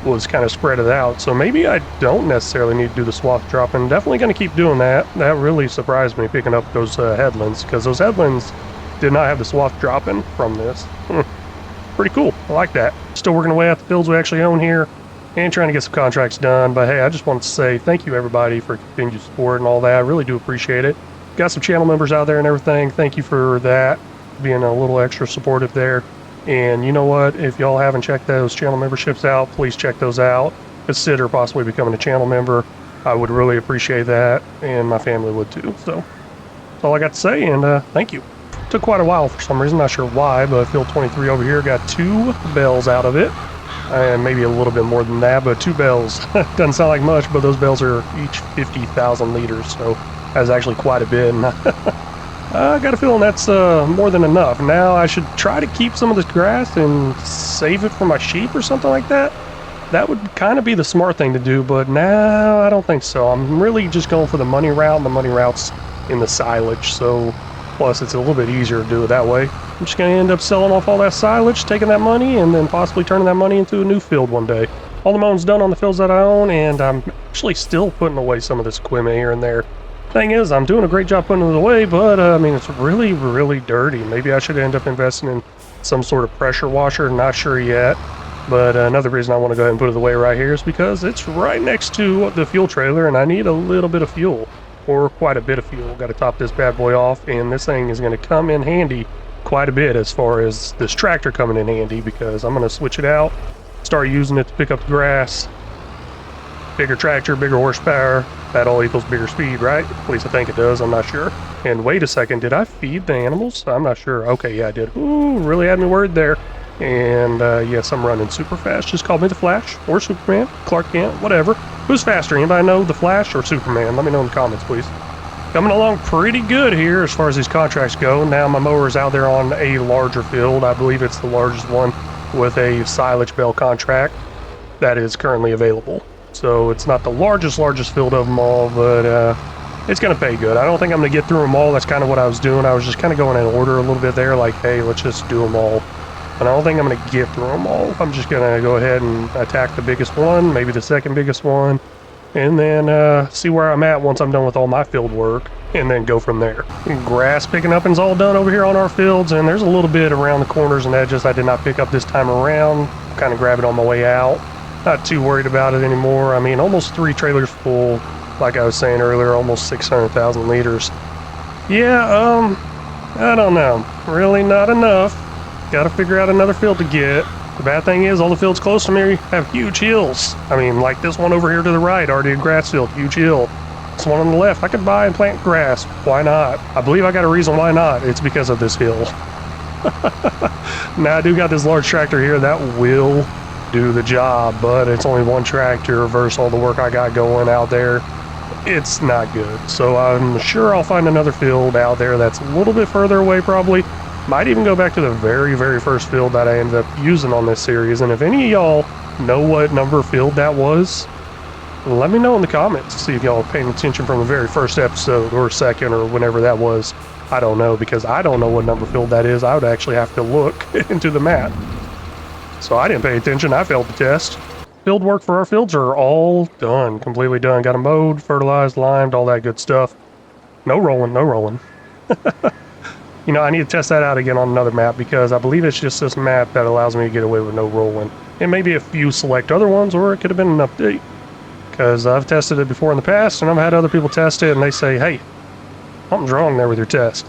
was kind of spread it out. So maybe I don't necessarily need to do the swath dropping. Definitely going to keep doing that. That really surprised me picking up those headlands because those headlands did not have the swath dropping from this. Pretty cool. I like that. Still working away at the fields we actually own here and trying to get some contracts done. But hey, I just wanted to say thank you everybody for continued support and all that. I really do appreciate it. Got some channel members out there and everything. Thank you for that, being a little extra supportive there. And you know what? If y'all haven't checked those channel memberships out, please check those out. Consider possibly becoming a channel member. I would really appreciate that, and my family would too. So that's all I got to say, and thank you. Took quite a while for some reason, not sure why, but field 23 over here got 2 bells out of it. And maybe a little bit more than that, but 2 bells. Doesn't sound like much, but those bells are each 50,000 liters, so that's actually quite a bit. And I got a feeling that's more than enough. Now I should try to keep some of this grass and save it for my sheep or something like that. That would kind of be the smart thing to do, but now I don't think so. I'm really just going for the money route. The money route's in the silage, so plus it's a little bit easier to do it that way. I'm just going to end up selling off all that silage, taking that money, and then possibly turning that money into a new field one day. All the mowing's done on the fields that I own, and I'm actually still putting away some of this equipment here and there. Thing is, I'm doing a great job putting it away, but I mean, it's really, really dirty. Maybe I should end up investing in some sort of pressure washer. Not sure yet. But another reason I want to go ahead and put it away right here is because it's right next to the fuel trailer, and I need a little bit of fuel, or quite a bit of fuel. Got to top this bad boy off, and this thing is going to come in handy quite a bit as far as this tractor coming in handy, because I'm going to switch it out, start using it to pick up the grass. Bigger tractor, bigger horsepower, that all equals bigger speed, right? At least I think it does, I'm not sure. And wait a second, did I feed the animals? I'm not sure. Okay, yeah, I did. Ooh, really had me worried there. And yes, I'm running super fast. Just call me the Flash or Superman, Clark Kent, whatever. Who's faster? Anybody know, the Flash or Superman? Let me know in the comments, please. Coming along pretty good here as far as these contracts go. Now my mower is out there on a larger field. I believe it's the largest one with a silage bale contract that is currently available. So it's not the largest field of them all, but it's going to pay good. I don't think I'm going to get through them all. That's kind of what I was doing. I was just kind of going in order a little bit there, like, hey, let's just do them all. But I don't think I'm going to get through them all. I'm just going to go ahead and attack the biggest one, maybe the second biggest one, and then see where I'm at once I'm done with all my field work, and then go from there. Grass picking up is all done over here on our fields, and there's a little bit around the corners and edges I did not pick up this time around. Kind of grab it on my way out. Not too worried about it anymore. I mean, almost 3 trailers full, like I was saying earlier, almost 600,000 liters. Yeah, I don't know. Really not enough. Gotta figure out another field to get. The bad thing is all the fields close to me have huge hills. I mean, like this one over here to the right, already a grass field, huge hill. This one on the left, I could buy and plant grass. Why not? I believe I got a reason why not. It's because of this hill. Now I do got this large tractor here that will do the job, but it's only one tractor versus all the work I got going out there. It's not good. So I'm sure I'll find another field out there that's a little bit further away probably. Might even go back to the very first field that I ended up using on this series. And if any of y'all know what number field that was, let me know in the comments. See if y'all are paying attention from the very first episode or second or whenever that was. I don't know, because I don't know what number field that is. I would actually have to look into the map. So I didn't pay attention. I failed the test. Field work for our fields are all done, completely done. Got them mowed, fertilized, limed, all that good stuff. No rolling, no rolling. You know, I need to test that out again on another map because I believe it's just this map that allows me to get away with no rolling. It may be a few select other ones, or it could have been an update. Because I've tested it before in the past, and I've had other people test it, and they say, hey, something's wrong there with your test.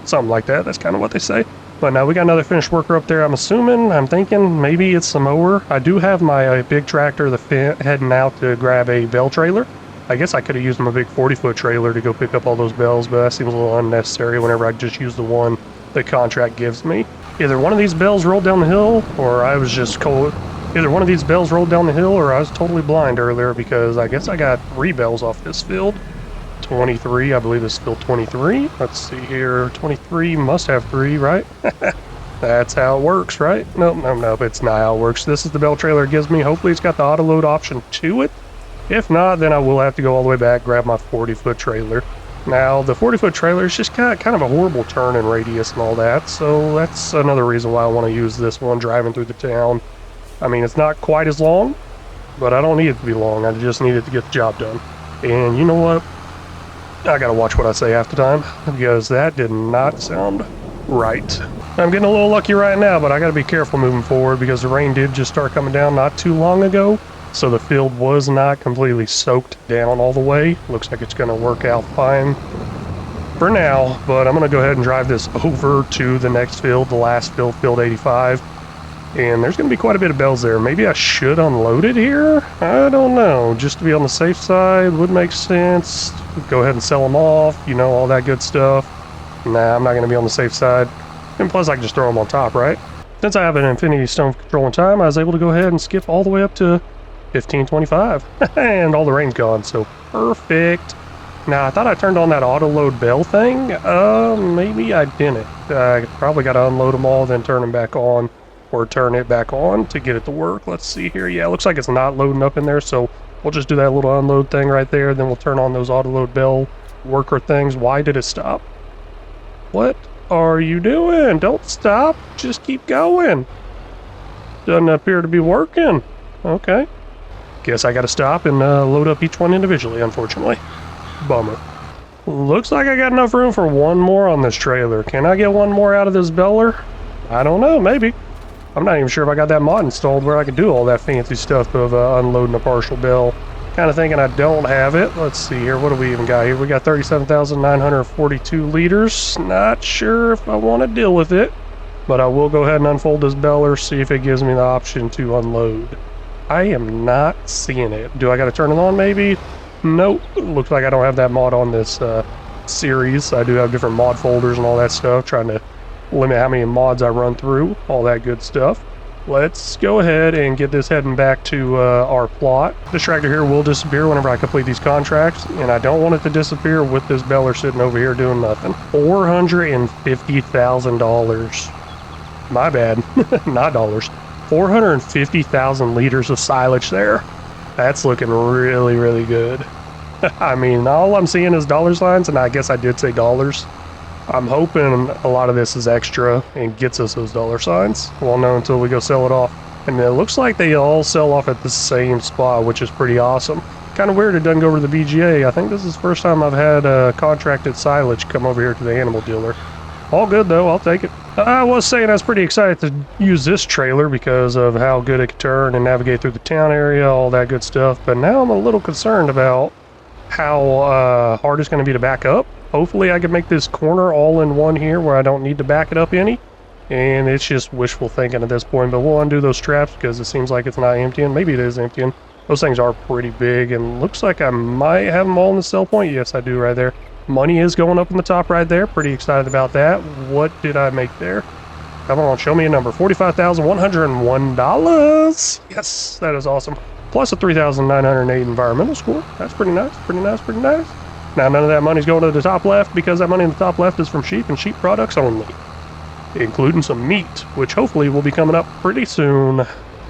Something like that. That's kind of what they say. But now we got another finished worker up there. I'm thinking maybe it's a mower. I do have my big tractor, heading out to grab a Bale trailer. I guess I could have used my big 40-foot trailer to go pick up all those bales, but that seems a little unnecessary whenever I just use the one the contract gives me. Either one of these bales rolled down the hill, or I was just cold. Either one of these bales rolled down the hill, or I was totally blind earlier because I guess I got 3 bales off this field. 23, I believe it's field 23. Let's see here, 23 must have 3, right? That's how it works, right? Nope, it's not how it works. This is the Bale trailer it gives me. Hopefully it's got the auto load option to it. If not, then I will have to go all the way back, grab my 40-foot trailer. Now, the 40-foot trailer is just got kind of a horrible turn and radius and all that, so that's another reason why I want to use this one driving through the town. I mean, it's not quite as long, but I don't need it to be long. I just need it to get the job done. And you know what? I gotta watch what I say half the time, because that did not sound right. I'm getting a little lucky right now, but I gotta be careful moving forward because the rain did just start coming down not too long ago. So the field was not completely soaked down all the way. Looks like it's going to work out fine for now, but I'm going to go ahead and drive this over to the next field, the last field, field 85. And there's going to be quite a bit of bales there. Maybe I should unload it here? I don't know. Just to be on the safe side would make sense. Go ahead and sell them off, you know, all that good stuff. Nah, I'm not going to be on the safe side. And plus I can just throw them on top, right? Since I have an infinity stone controlling time, I was able to go ahead and skip all the way up to 1525 and all the rain's gone, so perfect. Now I thought I turned on that auto load bale thing. Maybe I didn't. I probably got to unload them all, then turn them back on, or turn it back on to get it to work. Let's see here. Yeah, it looks like it's not loading up in there, so we'll just do that little unload thing right there, then we'll turn on those auto load bale worker things. Why did it stop? What are you doing? Don't stop, just keep going. Doesn't appear to be working. Okay, guess I gotta stop and load up each one individually, unfortunately. Bummer. Looks like I got enough room for one more on this trailer. Can I get one more out of this beller? I don't know, maybe. I'm not even sure if I got that mod installed where I could do all that fancy stuff of unloading a partial bale. Kind of thinking I don't have it. Let's see here, what do we even got here? We got 37,942 liters. Not sure if I want to deal with it, but I will go ahead and unfold this beller, see if it gives me the option to unload. I am not seeing it. Do I got to turn it on maybe? Nope. Looks like I don't have that mod on this series. I do have different mod folders and all that stuff, trying to limit how many mods I run through, all that good stuff. Let's go ahead and get this heading back to our plot. This tractor here will disappear whenever I complete these contracts, and I don't want it to disappear with this beller sitting over here doing nothing. $450,000. My bad, not dollars. 450,000 liters of silage there. That's looking really, really good. I mean, all I'm seeing is dollar signs, and I guess I did say dollars. I'm hoping a lot of this is extra and gets us those dollar signs. Won't know until we go sell it off. And it looks like they all sell off at the same spot, which is pretty awesome. Kind of weird it doesn't go over to the BGA. I think this is the first time I've had contracted silage come over here to the animal dealer. All good though, I'll take it. I was saying I was pretty excited to use this trailer because of how good it could turn and navigate through the town area, all that good stuff. But now I'm a little concerned about how hard it's going to be to back up. Hopefully I can make this corner all in one here where I don't need to back it up any. And it's just wishful thinking at this point, but we'll undo those straps because it seems like it's not emptying. Maybe it is emptying. Those things are pretty big, and looks like I might have them all in the sell point. Yes, I do right there. Money is going up in the top right there. Pretty excited about that. What did I make there? Come on, show me a number. $45,101. Yes, that is awesome. Plus a 3,908 environmental score. That's pretty nice, pretty nice, pretty nice. Now, none of that money's going to the top left because that money in the top left is from sheep and sheep products only, including some meat, which hopefully will be coming up pretty soon.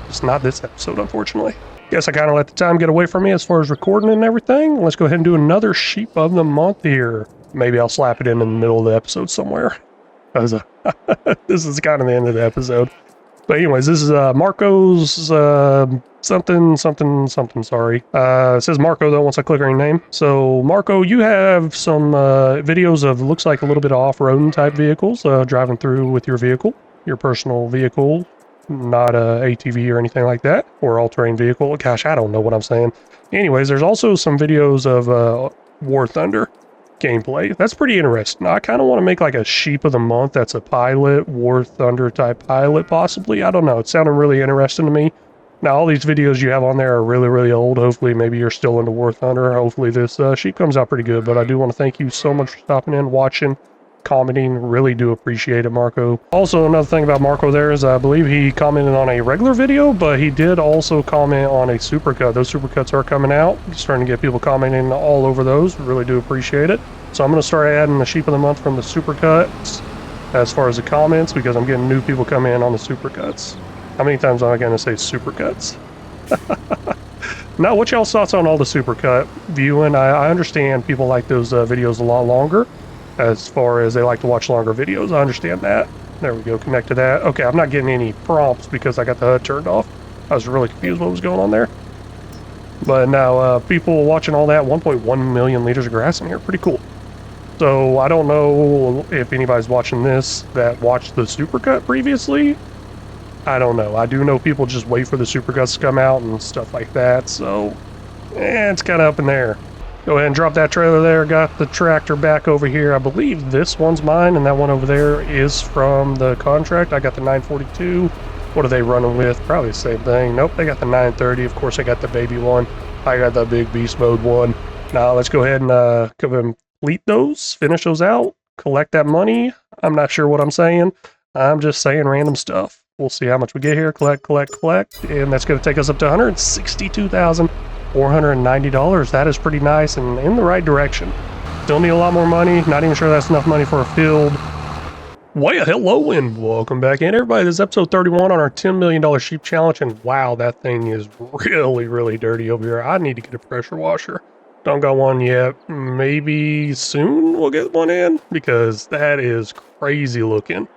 It's not this episode, unfortunately. Guess I kind of let the time get away from me as far as recording and everything. Let's go ahead and do another sheep of the month here. Maybe I'll slap it in the middle of the episode somewhere. This is kind of the end of the episode. But anyways, this is Marco's something, sorry. It says Marco, though, once I click on your name. So, Marco, you have some videos of, looks like a little bit of off-roading type vehicles, driving through with your vehicle, your personal vehicle, not a ATV or anything like that, or all-terrain vehicle. Gosh, I don't know what I'm saying. Anyways, there's also some videos of War Thunder gameplay. That's pretty interesting. I kind of want to make like a sheep of the month that's a pilot, War Thunder type pilot, possibly. I don't know. It sounded really interesting to me. Now, all these videos you have on there are really, really old. Hopefully, maybe you're still into War Thunder. Hopefully, this sheep comes out pretty good. But I do want to thank you so much for stopping in, watching, commenting. Really do appreciate it, Marco. Also, another thing about Marco there is I believe he commented on a regular video, but he did also comment on a supercut. Those supercuts are coming out. Starting to get people commenting all over those. Really do appreciate it. So I'm going to start adding the sheep of the month from the supercuts as far as the comments, because I'm getting new people coming in on the supercuts. How many times am I going to say supercuts? Now, what y'all's thoughts on all the supercut viewing? I understand people like those videos a lot longer, as far as they like to watch longer videos. I understand that. There we go, connect to that. Okay, I'm not getting any prompts because I got the HUD turned off. I was really confused what was going on there. But now, people watching all that, 1.1 million liters of grass in here, pretty cool. So I don't know if anybody's watching this that watched the supercut previously. I don't know. I do know people just wait for the supercuts to come out and stuff like that. So it's kind of up in there. Go ahead and drop that trailer there. Got the tractor back over here. I believe this one's mine and that one over there is from the contract. I got the 942. What are they running with? Probably the same thing. Nope, they got the 930. Of course, I got the baby one. I got the big beast mode one. Now let's go ahead and complete those, finish those out, collect that money. I'm not sure what I'm saying. I'm just saying random stuff. We'll see how much we get here. Collect, and that's going to take us up to $162,490. That is pretty nice and in the right direction. Still need a lot more money. Not even sure that's enough money for a field. Well, hello and welcome back in, everybody. This is episode 31 on our $10 million sheep challenge, and wow, that thing is really, really dirty over here. I need to get a pressure washer. Don't got one yet. Maybe soon we'll get one in, because that is crazy looking.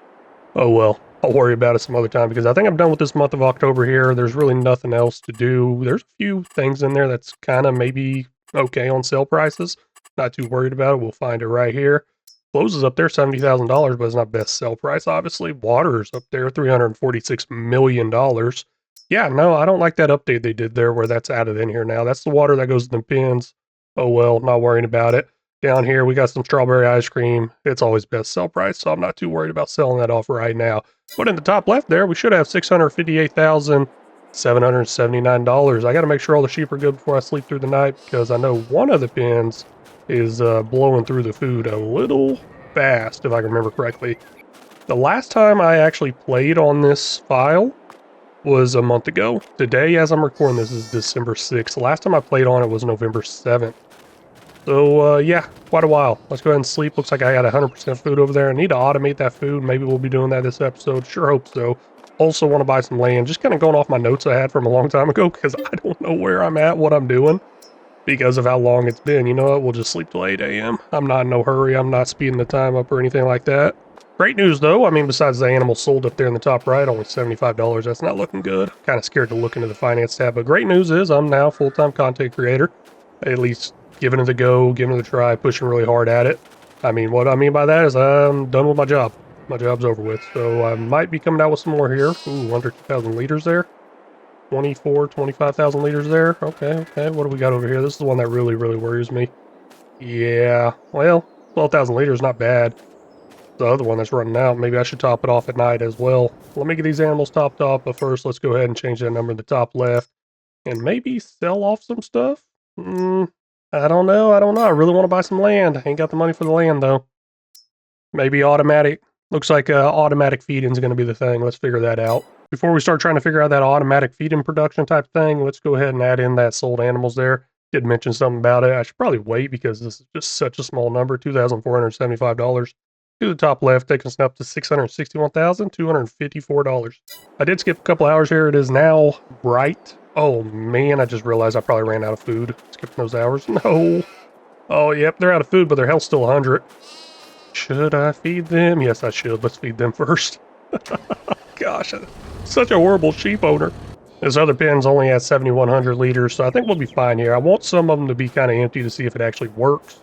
Oh well, I'll worry about it some other time, because I think I'm done with this month of October here. There's really nothing else to do. There's a few things in there that's kind of maybe okay on sale prices. Not too worried about it. We'll find it right here. Clothes is up there, $70,000, but it's not best sell price, obviously. Water's up there, $346 million. Yeah, no, I don't like that update they did there where that's added in here now. That's the water that goes in the pins. Oh well, not worrying about it. Down here, we got some strawberry ice cream. It's always best sell price, so I'm not too worried about selling that off right now. But in the top left there, we should have $658,779. I got to make sure all the sheep are good before I sleep through the night, because I know one of the pins is blowing through the food a little fast, if I can remember correctly. The last time I actually played on this file was a month ago. Today, as I'm recording this, is December 6th. The last time I played on it was November 7th. So, yeah, quite a while. Let's go ahead and sleep. Looks like I got 100% food over there. I need to automate that food. Maybe we'll be doing that this episode. Sure hope so. Also want to buy some land. Just kind of going off my notes I had from a long time ago, because I don't know where I'm at, what I'm doing, because of how long it's been. You know what? We'll just sleep till 8 a.m. I'm not in no hurry. I'm not speeding the time up or anything like that. Great news, though. I mean, besides the animal sold up there in the top right, only $75. That's not looking good. Kind of scared to look into the finance tab. But great news is I'm now a full-time content creator. At least giving it a go, giving it a try, pushing really hard at it. I mean, what I mean by that is I'm done with my job. my job's over with. So I might be coming out with some more here. Ooh, under 2,000 liters there. 25,000 liters there. Okay, okay. What do we got over here? This is the one that really, really worries me. Yeah, well, 12,000 liters, not bad. The other one that's running out, maybe I should top it off at night as well. Let me get these animals topped off, but first let's go ahead and change that number in the top left. And maybe sell off some stuff? I don't know, I really want to buy some land. I ain't got the money for the land, though. Maybe automatic. Looks like automatic feeding is going to be the thing. Let's figure that out. Before we start trying to figure out that automatic feeding production type thing, let's go ahead and add in that sold animals there. Did mention something about it. I should probably wait because this is just such a small number, $2,475. To the top left, taking us up to $661,254. I did skip a couple hours here. It is now bright. Oh man, I just realized I probably ran out of food. Skipping those hours. No. Oh, yep, they're out of food, but their health's still 100. Should I feed them? Yes, I should. Let's feed them first. Gosh, I'm such a horrible sheep owner. This other pen's only at 7,100 liters, so I think we'll be fine here. I want some of them to be kind of empty to see if it actually works.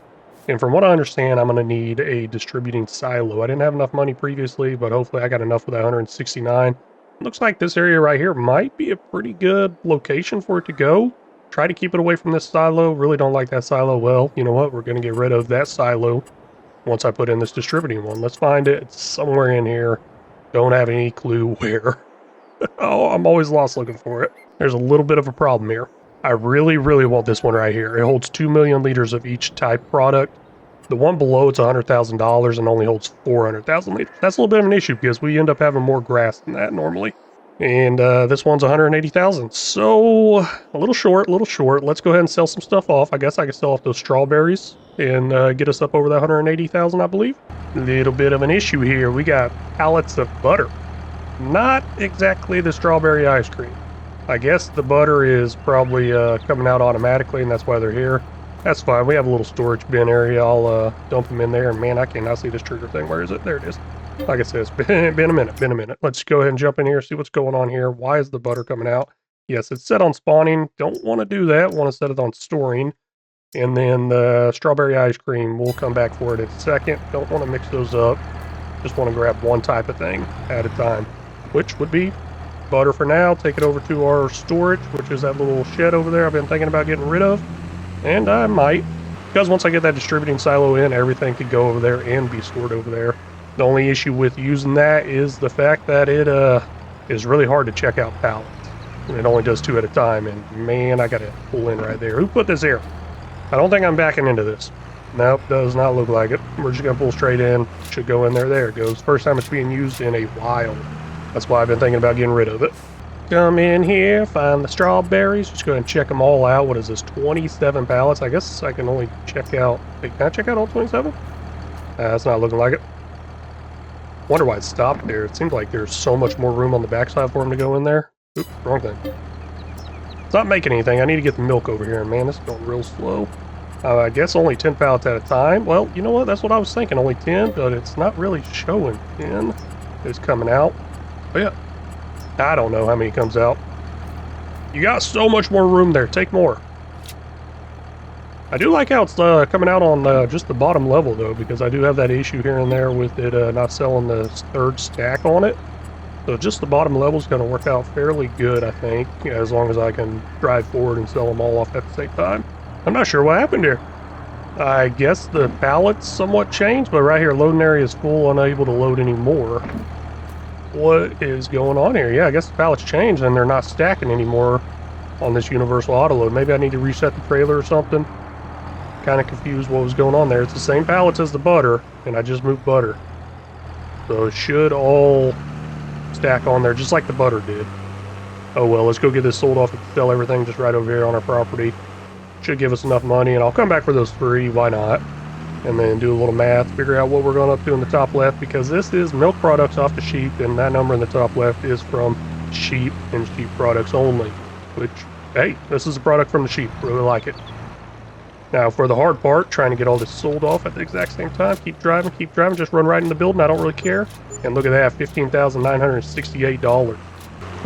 And from what I understand, I'm going to need a distributing silo. I didn't have enough money previously, but hopefully I got enough with that 169. Looks like this area right here might be a pretty good location for it to go. Try to keep it away from this silo. Really don't like that silo. Well, you know what? We're going to get rid of that silo once I put in this distributing one. Let's find it. It's somewhere in here. Don't have any clue where. Oh, I'm always lost looking for it. There's a little bit of a problem here. I really, really want this one right here. It holds 2 million liters of each type product. The one below, it's $100,000 and only holds 400,000 liters. That's a little bit of an issue because we end up having more grass than that normally. And this one's 180,000. So a little short, Let's go ahead and sell some stuff off. I guess I can sell off those strawberries and get us up over that 180,000, I believe. Little bit of an issue here. We got pallets of butter. Not exactly the strawberry ice cream. I guess the butter is probably coming out automatically, and that's why they're here. That's fine. We have a little storage bin area. I'll dump them in there. And man, I cannot see this trigger thing. Where is it? There it is. Like I said, it's been a minute. Let's go ahead and jump in here, see what's going on here. Why is the butter coming out? Yes, it's set on spawning. Don't want to do that. Want to set it on storing. And then the strawberry ice cream, we'll come back for it in a second. Don't want to mix those up. Just want to grab one type of thing at a time, which would be butter for now. Take it over to our storage, which is that little shed over there I've been thinking about getting rid of. And I might, because once I get that distributing silo in, everything could go over there and be stored over there. The only issue with using that is the fact that it is really hard to check out pallets. And it only does 2 at a time, and man, I gotta pull in right there. Who put this here? I don't think I'm backing into this. Nope, does not look like it. We're just gonna pull straight in. Should go in there. There it goes. First time it's being used in a while. That's why I've been thinking about getting rid of it. Come in here, find the strawberries. Just go ahead and check them all out. What is this, 27 pallets? I guess I can only check out... Wait, can I check out all 27? That's not looking like it. Wonder why it stopped there. It seems like there's so much more room on the backside for him to go in there. Oops, wrong thing. It's not making anything. I need to get the milk over here. And man, this is going real slow. I guess only 10 pallets at a time. Well, you know what? That's what I was thinking. Only 10, but it's not really showing 10. It's coming out. But yeah. I don't know how many comes out. You got so much more room there. Take more. I do like how it's coming out on just the bottom level, though, because I do have that issue here and there with it not selling the third stack on it. So just the bottom level is going to work out fairly good, I think, as long as I can drive forward and sell them all off at the same time. I'm not sure what happened here. I guess the pallets somewhat changed, but right here, loading area is full, unable to load any more. What is going on here? Yeah, I guess the pallets changed and they're not stacking anymore on this universal auto load. Maybe I need to reset the trailer or something. Kind of confused what was going on there. It's the same pallets as the butter, and I just moved butter. So it should all stack on there just like the butter did. Oh well, let's go get this sold off and sell everything just right over here on our property. Should give us enough money, and I'll come back for those 3, why not? And then do a little math, figure out what we're going up to in the top left, because this is milk products off the sheep, and that number in the top left is from sheep and sheep products only, which, hey, this is a product from the sheep. Really like it. Now, for the hard part, trying to get all this sold off at the exact same time. Keep driving, just run right in the building. I don't really care. And look at that, $15,968.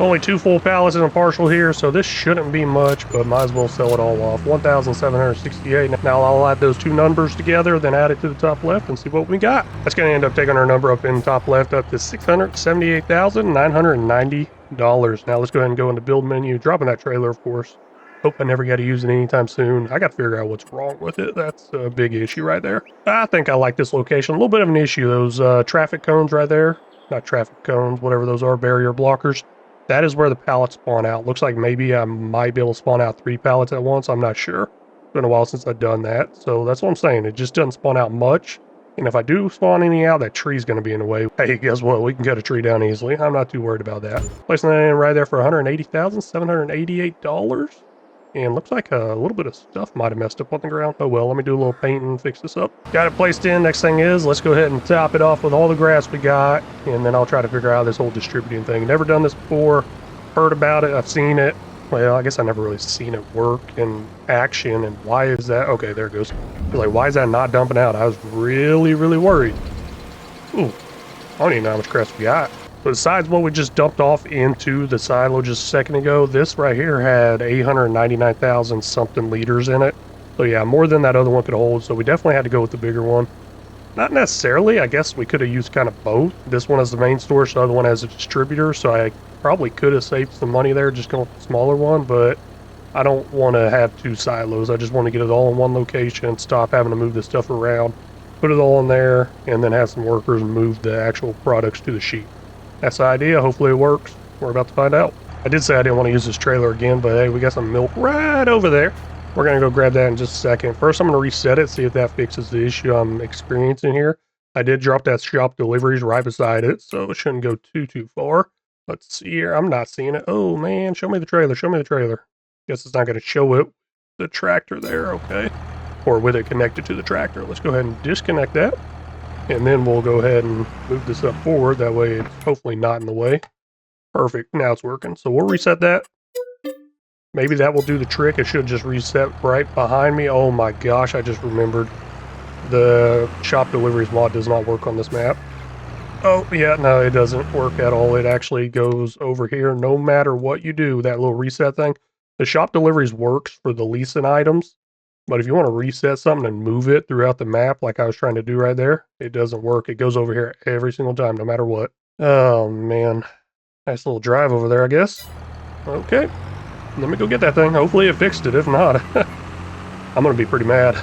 Only 2 full pallets and a partial here, so this shouldn't be much, but might as well sell it all off. 1,768. Now I'll add those two numbers together, then add it to the top left and see what we got. That's going to end up taking our number up in the top left up to $678,990. Now let's go ahead and go into build menu, dropping that trailer, of course. Hope I never got to use it anytime soon. I got to figure out what's wrong with it. That's a big issue right there. I think I like this location. A little bit of an issue. Those traffic cones right there. Not traffic cones, whatever those are, barrier blockers. That is where the pallets spawn out. Looks like maybe I might be able to spawn out 3 pallets at once. I'm not sure. It's been a while since I've done that. So that's what I'm saying. It just doesn't spawn out much. And if I do spawn any out, that tree's going to be in the way. Hey, guess what? We can cut a tree down easily. I'm not too worried about that. Placing that in right there for $180,788. And looks like a little bit of stuff might have messed up on the ground. Oh well, let me do a little paint and fix this up. Got it placed in. Next thing is, let's go ahead and top it off with all the grass we got. And then I'll try to figure out this whole distributing thing. Never done this before. Heard about it. I've seen it. Well, I guess I never really seen it work in action. And why is that? Okay, there it goes. Like, why is that not dumping out? I was really, really worried. Ooh, I don't even know how much grass we got. Besides what we just dumped off into the silo just a second ago, this right here had 899,000 something liters in it. So yeah, more than that other one could hold. So we definitely had to go with the bigger one. Not necessarily. I guess we could have used kind of both. This one has the main storage, the other one has a distributor. So I probably could have saved some money there just going with the smaller one. But I don't want to have 2 silos. I just want to get it all in one location, stop having to move this stuff around, put it all in there, and then have some workers move the actual products to the sheep. That's the idea. Hopefully it works. We're about to find out. I did say I didn't want to use this trailer again, but hey, we got some milk right over there. We're going to go grab that in just a second. First, I'm going to reset it, see if that fixes the issue I'm experiencing here. I did drop that shop deliveries right beside it, so it shouldn't go too far. Let's see here. I'm not seeing it. Oh, man. Show me the trailer. Show me the trailer. Guess it's not going to show it. The tractor there. Okay. Or with it connected to the tractor. Let's go ahead and disconnect that. And then we'll go ahead and move this up forward. That way it's hopefully not in the way. Perfect. Now it's working. So we'll reset that. Maybe that will do the trick. It should just reset right behind me. Oh my gosh, I just remembered. The shop deliveries mod does not work on this map. Oh, yeah, no, it doesn't work at all. It actually goes over here no matter what you do, that little reset thing. The shop deliveries works for the leasing items. But if you want to reset something and move it throughout the map like I was trying to do right there, it doesn't work. It goes over here every single time, no matter what. Oh, man. Nice little drive over there, I guess. Okay. Let me go get that thing. Hopefully it fixed it. If not, I'm going to be pretty mad.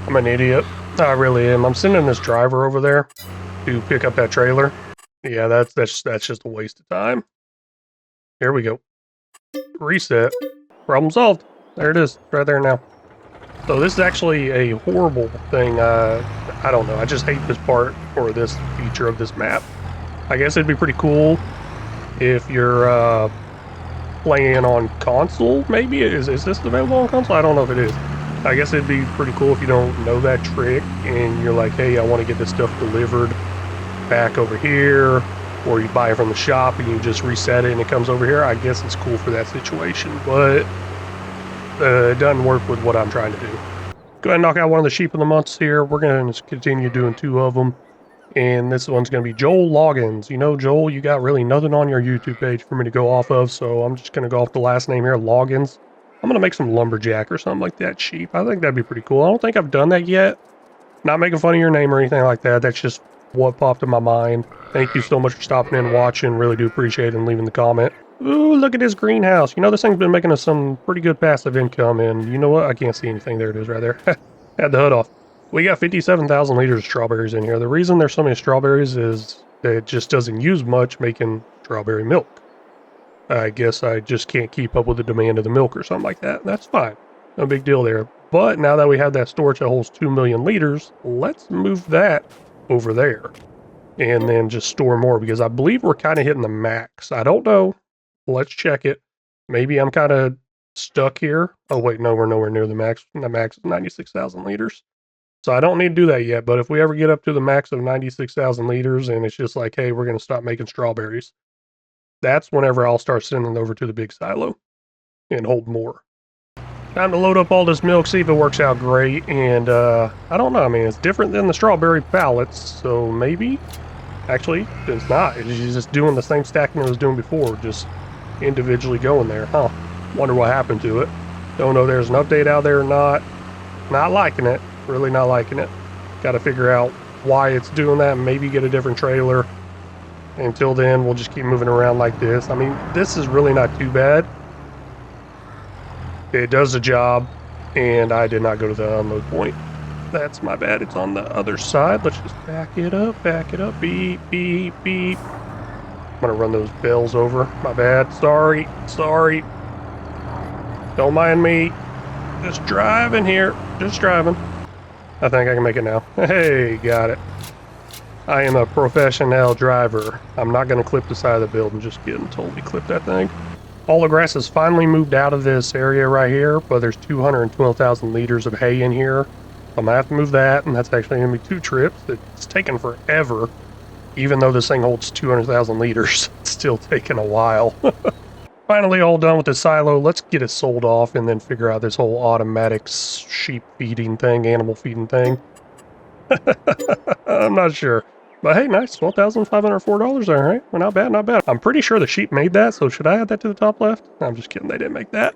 I'm an idiot. I really am. I'm sending this driver over there to pick up that trailer. Yeah, that's just a waste of time. Here we go. Reset. Problem solved. There it is. Right there now. So this is actually a horrible thing. I don't know. I just hate this part or this feature of this map. I guess it'd be pretty cool if you're playing on console, maybe. Is this available on console? I don't know if it is. I guess it'd be pretty cool if you don't know that trick and you're like, hey, I want to get this stuff delivered back over here, or you buy it from the shop and you just reset it and it comes over here. I guess it's cool for that situation, but it doesn't work with what I'm trying to do. Go ahead and knock out one of the sheep of the months here. We're going to continue doing 2 of them. And this one's going to be Joel Loggins. You know, Joel, you got really nothing on your YouTube page for me to go off of, so I'm just going to go off the last name here, Loggins. I'm going to make some lumberjack or something like that sheep. I think that'd be pretty cool. I don't think I've done that yet. Not making fun of your name or anything like that. That's just what popped in my mind. Thank you so much for stopping in and watching. Really do appreciate it and leaving the comment. Ooh, look at this greenhouse. You know, this thing's been making us some pretty good passive income, and you know what? I can't see anything. There it is right there. Had the hood off. We got 57,000 liters of strawberries in here. The reason there's so many strawberries is that it just doesn't use much making strawberry milk. I guess I just can't keep up with the demand of the milk or something like that. That's fine. No big deal there. But now that we have that storage that holds 2 million liters, let's move that over there. And then just store more, because I believe we're kind of hitting the max. I don't know. Let's check it. Maybe I'm kind of stuck here. Oh, wait, no, we're nowhere near the max. The max is 96,000 liters. So I don't need to do that yet, but if we ever get up to the max of 96,000 liters and it's just like, hey, we're going to stop making strawberries, that's whenever I'll start sending it over to the big silo and hold more. Time to load up all this milk, see if it works out great. And I don't know, I mean, it's different than the strawberry pallets, so maybe, actually, it's not. It's just doing the same stacking it was doing before, just individually going there, huh? Wonder what happened to it. Don't know if there's an update out there or not. Not liking it. Really not liking it. Got to figure out why it's doing that. Maybe get a different trailer. Until then, we'll just keep moving around like this. I mean, this is really not too bad. It does the job, and I did not go to the unload point. That's my bad. It's on the other side. Let's just back it up, beep, beep, beep. I'm gonna run those bells over. My bad. Sorry. Don't mind me. Just driving here. Just driving. I think I can make it now. Hey, got it. I am a professional driver. I'm not gonna clip the side of the building. Just kidding. Totally clip that thing. All the grass has finally moved out of this area right here, but there's 212,000 liters of hay in here. I'm gonna have to move that, and that's actually gonna be 2 trips. It's taken forever. Even though this thing holds 200,000 liters, it's still taking a while. Finally all done with the silo. Let's get it sold off and then figure out this whole automatic sheep feeding thing, animal feeding thing. I'm not sure. But hey, nice, $12,504 there, right? Well, not bad, not bad. I'm pretty sure the sheep made that, so should I add that to the top left? I'm just kidding, they didn't make that.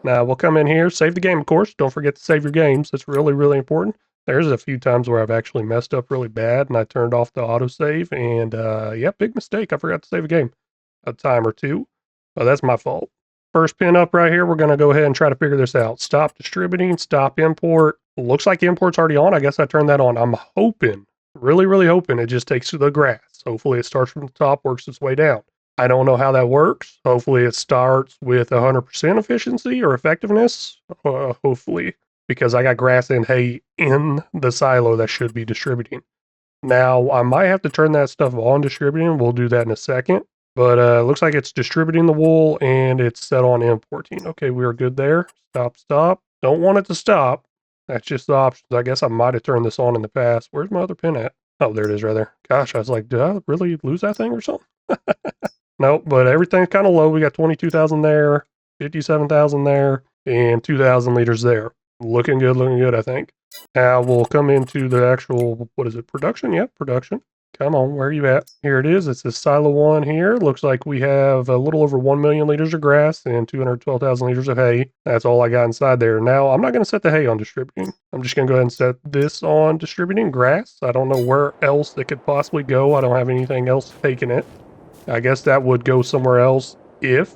Now, we'll come in here, save the game, of course. Don't forget to save your games. That's really, really important. There's a few times where I've actually messed up really bad, and I turned off the autosave, and yeah, big mistake. I forgot to save a game a time or two. Oh, that's my fault. First pin up right here, we're going to go ahead and try to figure this out. Stop distributing, stop import. Looks like import's already on. I guess I turned that on. I'm hoping, really, really hoping it just takes to the grass. Hopefully it starts from the top, works its way down. I don't know how that works. Hopefully it starts with 100% efficiency or effectiveness. Hopefully, because I got grass and hay in the silo that should be distributing. Now, I might have to turn that stuff on distributing. We'll do that in a second. But it looks like it's distributing the wool and it's set on importing. Okay, we are good there. Stop. Don't want it to stop. That's just the options. I guess I might have turned this on in the past. Where's my other pin at? Oh, there it is right there. Gosh, I was like, did I really lose that thing or something? Nope, but everything's kind of low. We got 22,000 there, 57,000 there, and 2,000 liters there. Looking good, I think. Now we'll come into the actual, what is it, production? Yep, production. Come on, where are you at? Here it is. It's this silo 1 here. Looks like we have a little over 1 million liters of grass and 212,000 liters of hay. That's all I got inside there. Now, I'm not going to set the hay on distributing. I'm just going to go ahead and set this on distributing grass. I don't know where else it could possibly go. I don't have anything else taking it. I guess that would go somewhere else if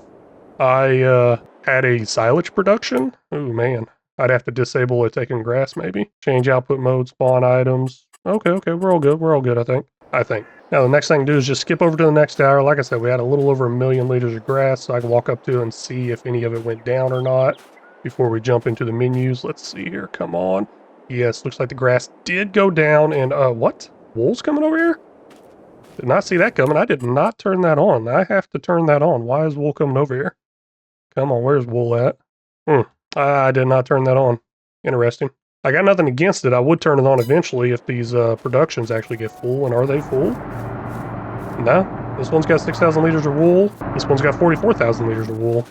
I had a silage production. Oh, man. I'd have to disable it taking grass, maybe. Change output mode, spawn items. Okay, we're all good, I think. Now, the next thing to do is just skip over to the next tower. Like I said, we had a little over 1 million liters of grass, so I can walk up to it and see if any of it went down or not before we jump into the menus. Let's see here. Come on. Yes, looks like the grass did go down, and what? Wool's coming over here? Did not see that coming. I did not turn that on. I have to turn that on. Why is wool coming over here? Come on, where's wool at? I did not turn that on. Interesting. I got nothing against it. I would turn it on eventually if these productions actually get full. And are they full? No. This one's got 6,000 liters of wool. This one's got 44,000 liters of wool.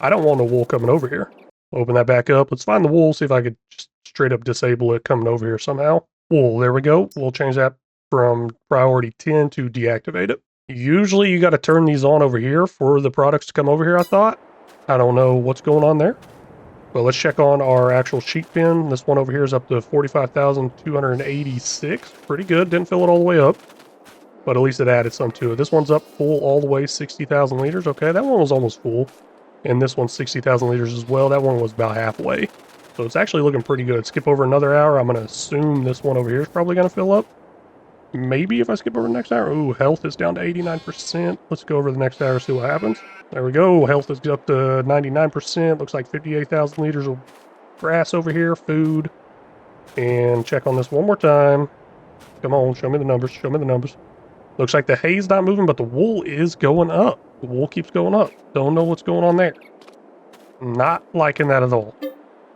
I don't want no wool coming over here. Open that back up. Let's find the wool, see if I could just straight up disable it coming over here somehow. Wool, there we go. We'll change that from priority 10 to deactivate it. Usually you got to turn these on over here for the products to come over here, I thought. I don't know what's going on there. But let's check on our actual sheet bin. This one over here is up to 45,286. Pretty good. Didn't fill it all the way up. But at least it added some to it. This one's up full all the way, 60,000 liters. Okay, that one was almost full. And this one's 60,000 liters as well. That one was about halfway. So it's actually looking pretty good. Skip over another hour. I'm going to assume this one over here is probably going to fill up. Maybe if I skip over the next hour. Ooh, health is down to 89%. Let's go over the next hour, see what happens. There we go. Health is up to 99%. Looks like 58,000 liters of grass over here. Food. And check on this one more time. Come on, show me the numbers. Show me the numbers. Looks like the hay's not moving, but the wool is going up. The wool keeps going up. Don't know what's going on there. Not liking that at all.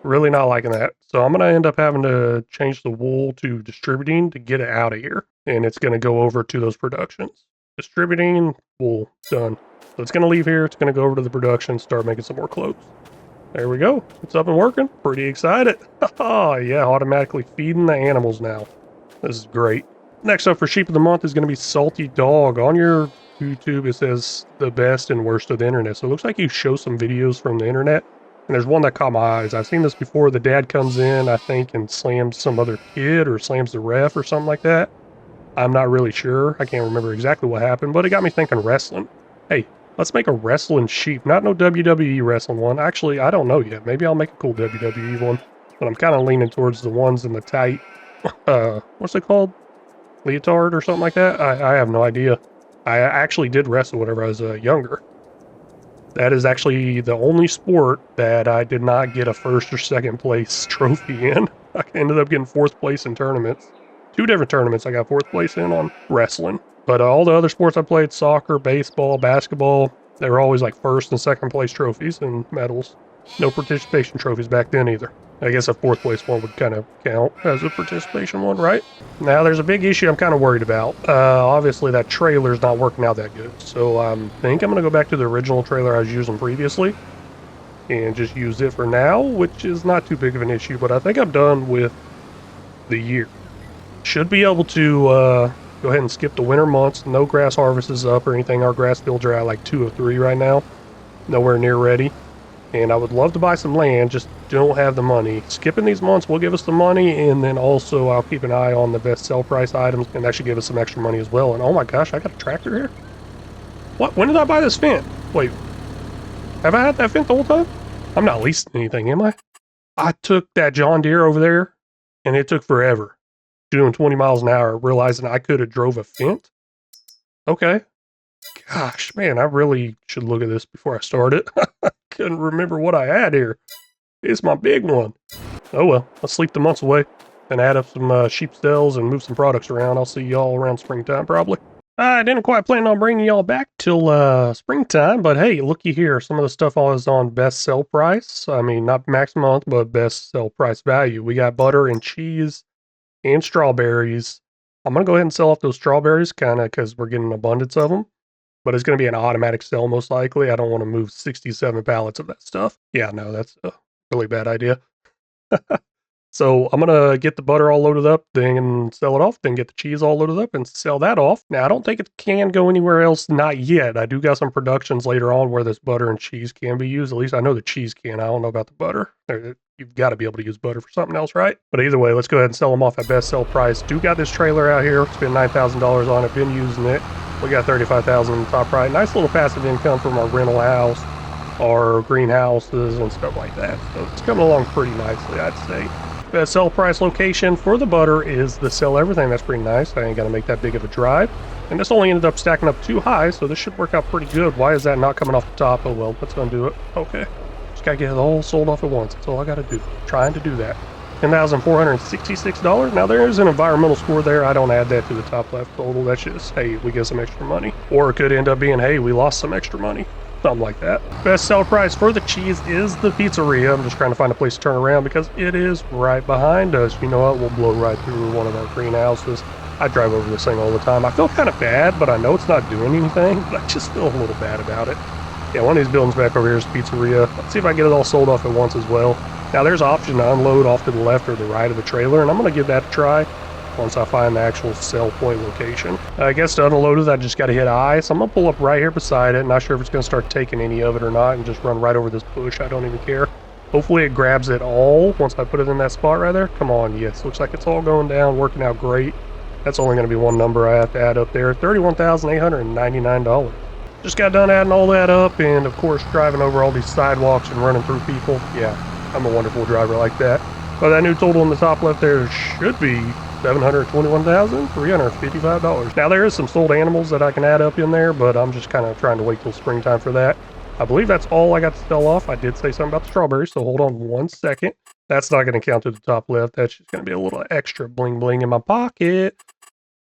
Really not liking that. So I'm going to end up having to change the wool to distributing to get it out of here. And it's going to go over to those productions. Distributing, wool, done. So it's going to leave here. It's going to go over to the production, start making some more clothes. There we go. It's up and working. Pretty excited. Oh, yeah, automatically feeding the animals now. This is great. Next up for Sheep of the Month is going to be Salty Dog. On your YouTube, it says the best and worst of the internet. So it looks like you show some videos from the internet, and there's one that caught my eyes. I've seen this before. The dad comes in, I think, and slams some other kid or slams the ref or something like that. I'm not really sure. I can't remember exactly what happened, but it got me thinking wrestling. Hey, let's make a wrestling sheep. Not no WWE wrestling one. Actually, I don't know yet. Maybe I'll make a cool WWE one, but I'm kind of leaning towards the ones in the tight, what's it called? Leotard or something like that? I have no idea. I actually did wrestle whenever I was younger. That is actually the only sport that I did not get a first or second place trophy in. I ended up getting 4th place in tournaments. 2 different tournaments I got 4th place in on wrestling. But all the other sports I played, soccer, baseball, basketball, they were always like 1st and 2nd place trophies and medals. No participation trophies back then either. I guess a 4th place one would kind of count as a participation one, right? Now, there's a big issue I'm kind of worried about. Obviously, that trailer's not working out that good. So I think I'm going to go back to the original trailer I was using previously and just use it for now, which is not too big of an issue. But I think I'm done with the year. Should be able to go ahead and skip the winter months. No grass harvest is up or anything. Our grass fields are at like 2 of 3 right now. Nowhere near ready. And I would love to buy some land, just don't have the money. Skipping these months will give us the money, and then also I'll keep an eye on the best sell price items, and that should give us some extra money as well. And oh my gosh, I got a tractor here? What? When did I buy this Fendt? Wait, have I had that Fendt the whole time? I'm not leasing anything, am I? I took that John Deere over there, and it took forever. Doing 20 miles an hour, realizing I could have drove a Fendt. Okay. Gosh, man, I really should look at this before I start it. Couldn't remember what I had here. It's my big one. Oh well, I'll sleep the months away and add up some sheep stalls and move some products around. I'll see y'all around springtime probably. I didn't quite plan on bringing y'all back till springtime, but hey, looky here. Some of the stuff was on best sell price. I mean, not max month, but best sell price value. We got butter and cheese and strawberries. I'm going to go ahead and sell off those strawberries kind of because we're getting an abundance of them. But it's going to be an automatic sell most likely. I don't want to move 67 pallets of that stuff. Yeah, no, that's a really bad idea. So I'm going to get the butter all loaded up, then sell it off, then get the cheese all loaded up and sell that off. Now, I don't think it can go anywhere else, not yet. I do got some productions later on where this butter and cheese can be used. At least I know the cheese can. I don't know about the butter. You've got to be able to use butter for something else, right? But either way, let's go ahead and sell them off at best sell price. Do got this trailer out here. Spent $9,000 on it. Been using it. We got $35,000 in the top right. Nice little passive income from our rental house, our greenhouses, and stuff like that. So it's coming along pretty nicely, I'd say. The sell price location for the butter is the sell everything. That's pretty nice. I ain't got to make that big of a drive. And this only ended up stacking up too high, so this should work out pretty good. Why is that not coming off the top? Oh well, let's undo it. Okay. Just got to get it all sold off at once. That's all I got to do. Trying to do that. $10,466. Now there is an environmental score there. I don't add that to the top left total. That's just, hey, we get some extra money. Or it could end up being, hey, we lost some extra money. Something like that. Best sell price for the cheese is the pizzeria. I'm just trying to find a place to turn around because it is right behind us. You know what? We'll blow right through one of our greenhouses. I drive over this thing all the time. I feel kind of bad, but I know it's not doing anything. But I just feel a little bad about it. Yeah, one of these buildings back over here is pizzeria. Let's see if I can get it all sold off at once as well. Now there's an option to unload off to the left or the right of the trailer, and I'm going to give that a try once I find the actual sell point location. I guess to unload it, I just got to hit I, so I'm going to pull up right here beside it. Not sure if it's going to start taking any of it or not, and just run right over this bush. I don't even care. Hopefully it grabs it all once I put it in that spot right there. Come on, yes. Looks like it's all going down, working out great. That's only going to be one number I have to add up there. $31,899. Just got done adding all that up, and of course driving over all these sidewalks and running through people. Yeah, I'm a wonderful driver like that. But that new total in the top left there should be $721,355. Now there is some sold animals that I can add up in there, but I'm just kind of trying to wait till springtime for that. I believe that's all I got to sell off. I did say something about the strawberries, so hold on one second. That's not going to count to the top left. That's just going to be a little extra bling bling in my pocket.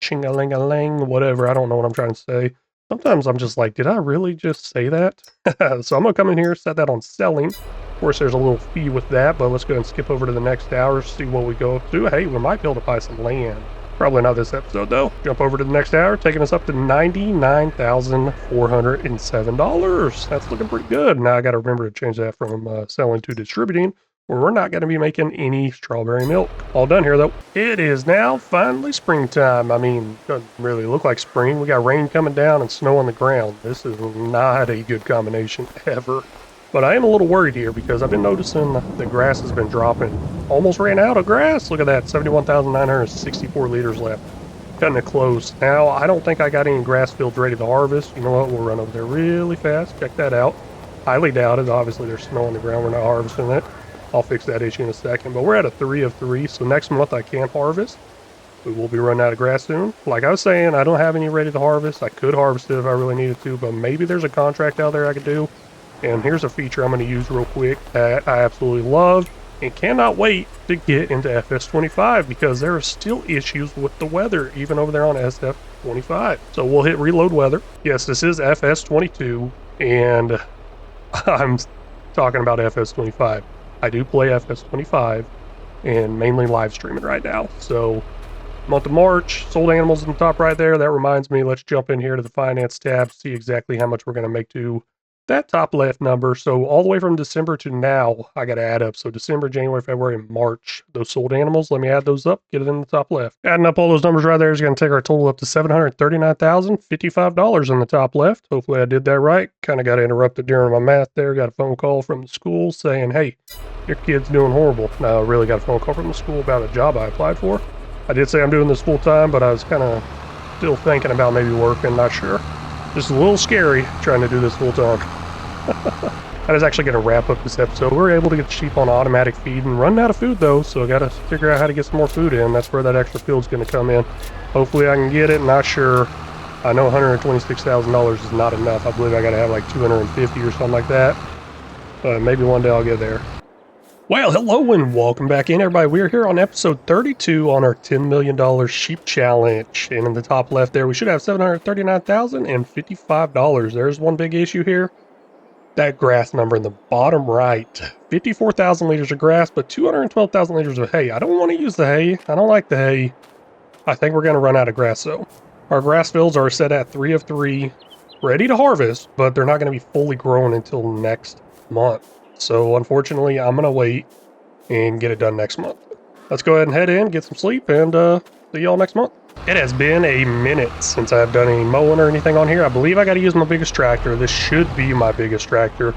Ching-a-ling-a-ling, whatever. I don't know what I'm trying to say. Sometimes I'm just like, did I really just say that? So I'm going to come in here, set that on selling. Of course, there's a little fee with that, but let's go and skip over to the next hour, see what we go up to. Hey, we might be able to buy some land. Probably not this episode, though. Jump over to the next hour, taking us up to $99,407. That's looking pretty good. Now I got to remember to change that from selling to distributing. where we're not going to be making any strawberry milk. All done here though. It is now finally springtime. I mean, doesn't really look like spring. We got rain coming down and snow on the ground. This is not a good combination ever. But I am a little worried here because I've been noticing the grass has been dropping. Almost ran out of grass. Look at that, 71,964 liters left. Cutting it close. Now, I don't think I got any grass fields ready to harvest. You know what, we'll run over there really fast. Check that out. Highly doubt it. Obviously, there's snow on the ground. We're not harvesting it. I'll fix that issue in a second. But we're at a 3 of 3, so next month I can harvest. We will be running out of grass soon. Like I was saying, I don't have any ready to harvest. I could harvest it if I really needed to, but maybe there's a contract out there I could do. And here's a feature I'm going to use real quick that I absolutely love and cannot wait to get into FS25 because there are still issues with the weather, even over there on SF25. So we'll hit reload weather. Yes, this is FS22, and I'm talking about FS25. I do play FS25 and mainly live streaming right now. So month of March, sold animals in the top right there. That reminds me, let's jump in here to the finance tab, see exactly how much we're going to make to that top left number. So all the way from December to now, I got to add up. So December, January, February, and March, those sold animals, let me add those up, get it in the top left. Adding up all those numbers right there is going to take our total up to $739,055 in the top left. Hopefully I did that right. Kind of got interrupted during my math there. Got a phone call from the school saying, hey, your kid's doing horrible. No, I really got a phone call from the school about a job I applied for. I did say I'm doing this full time, but I was kind of still thinking about maybe working, not sure. Just a little scary trying to do this full time. That is actually going to wrap up this episode. We were able to get sheep on automatic feed and run out of food though, so I got to figure out how to get some more food in. That's where that extra field's going to come in. Hopefully I can get it, not sure. I know $126,000 is not enough. I believe I got to have like 250 or something like that. But maybe one day I'll get there. Well, hello and welcome back in, everybody. We are here on episode 32 on our $10 million sheep challenge. And in the top left there, we should have $739,055. There's one big issue here. That grass number in the bottom right. 54,000 liters of grass, but 212,000 liters of hay. I don't want to use the hay. I don't like the hay. I think we're going to run out of grass, though. Our grass fields are set at 3 of 3, ready to harvest, but they're not going to be fully grown until next month. So unfortunately, I'm going to wait and get it done next month. Let's go ahead and head in, get some sleep, and see y'all next month. It has been a minute since I've done any mowing or anything on here. I believe I got to use my biggest tractor. This should be my biggest tractor.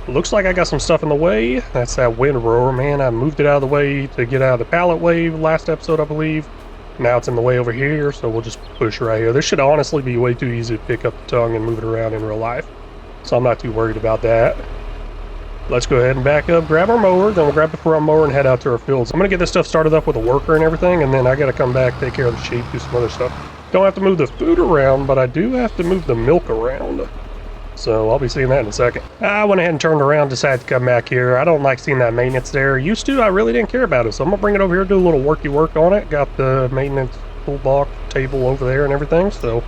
Looks like I got some stuff in the way. That's that windrower, man. I moved it out of the way to get out of the pallet wave last episode, I believe. Now it's in the way over here, so we'll just push right here. This should honestly be way too easy to pick up the tongue and move it around in real life. So I'm not too worried about that. Let's go ahead and back up, grab our mower, then we'll grab the front mower and head out to our fields. I'm going to get this stuff started up with a worker and everything, and then I got to come back, take care of the sheep, do some other stuff. Don't have to move the food around, but I do have to move the milk around. So I'll be seeing that in a second. I went ahead and turned around, decided to come back here. I don't like seeing that maintenance there. Used to, I really didn't care about it, so I'm going to bring it over here, do a little worky work on it. Got the maintenance toolbox table over there and everything, so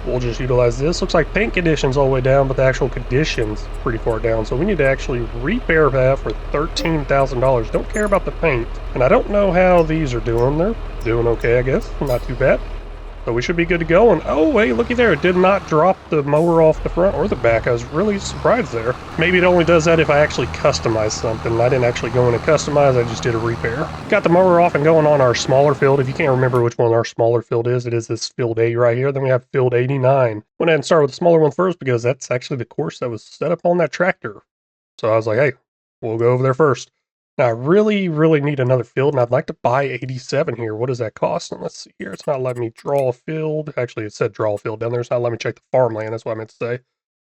we'll just utilize this. Looks like paint condition's all the way down, but the actual condition's pretty far down. So we need to actually repair that for $13,000. Don't care about the paint. And I don't know how these are doing. They're doing okay, I guess. Not too bad. So we should be good to go. And oh, hey, looky there. It did not drop the mower off the front or the back. I was really surprised there. Maybe it only does that if I actually customize something. I didn't actually go in and customize. I just did a repair. Got the mower off and going on our smaller field. If you can't remember which one our smaller field is, it is this field 8 right here. Then we have field 89. Went ahead and start with the smaller one first because that's actually the course that was set up on that tractor. So I was like, hey, we'll go over there first. Now, I really, really need another field, and I'd like to buy 87 here. What does that cost? And let's see here. It's not letting me draw a field. Actually, it said draw a field down there. It's not letting me check the farmland. That's what I meant to say.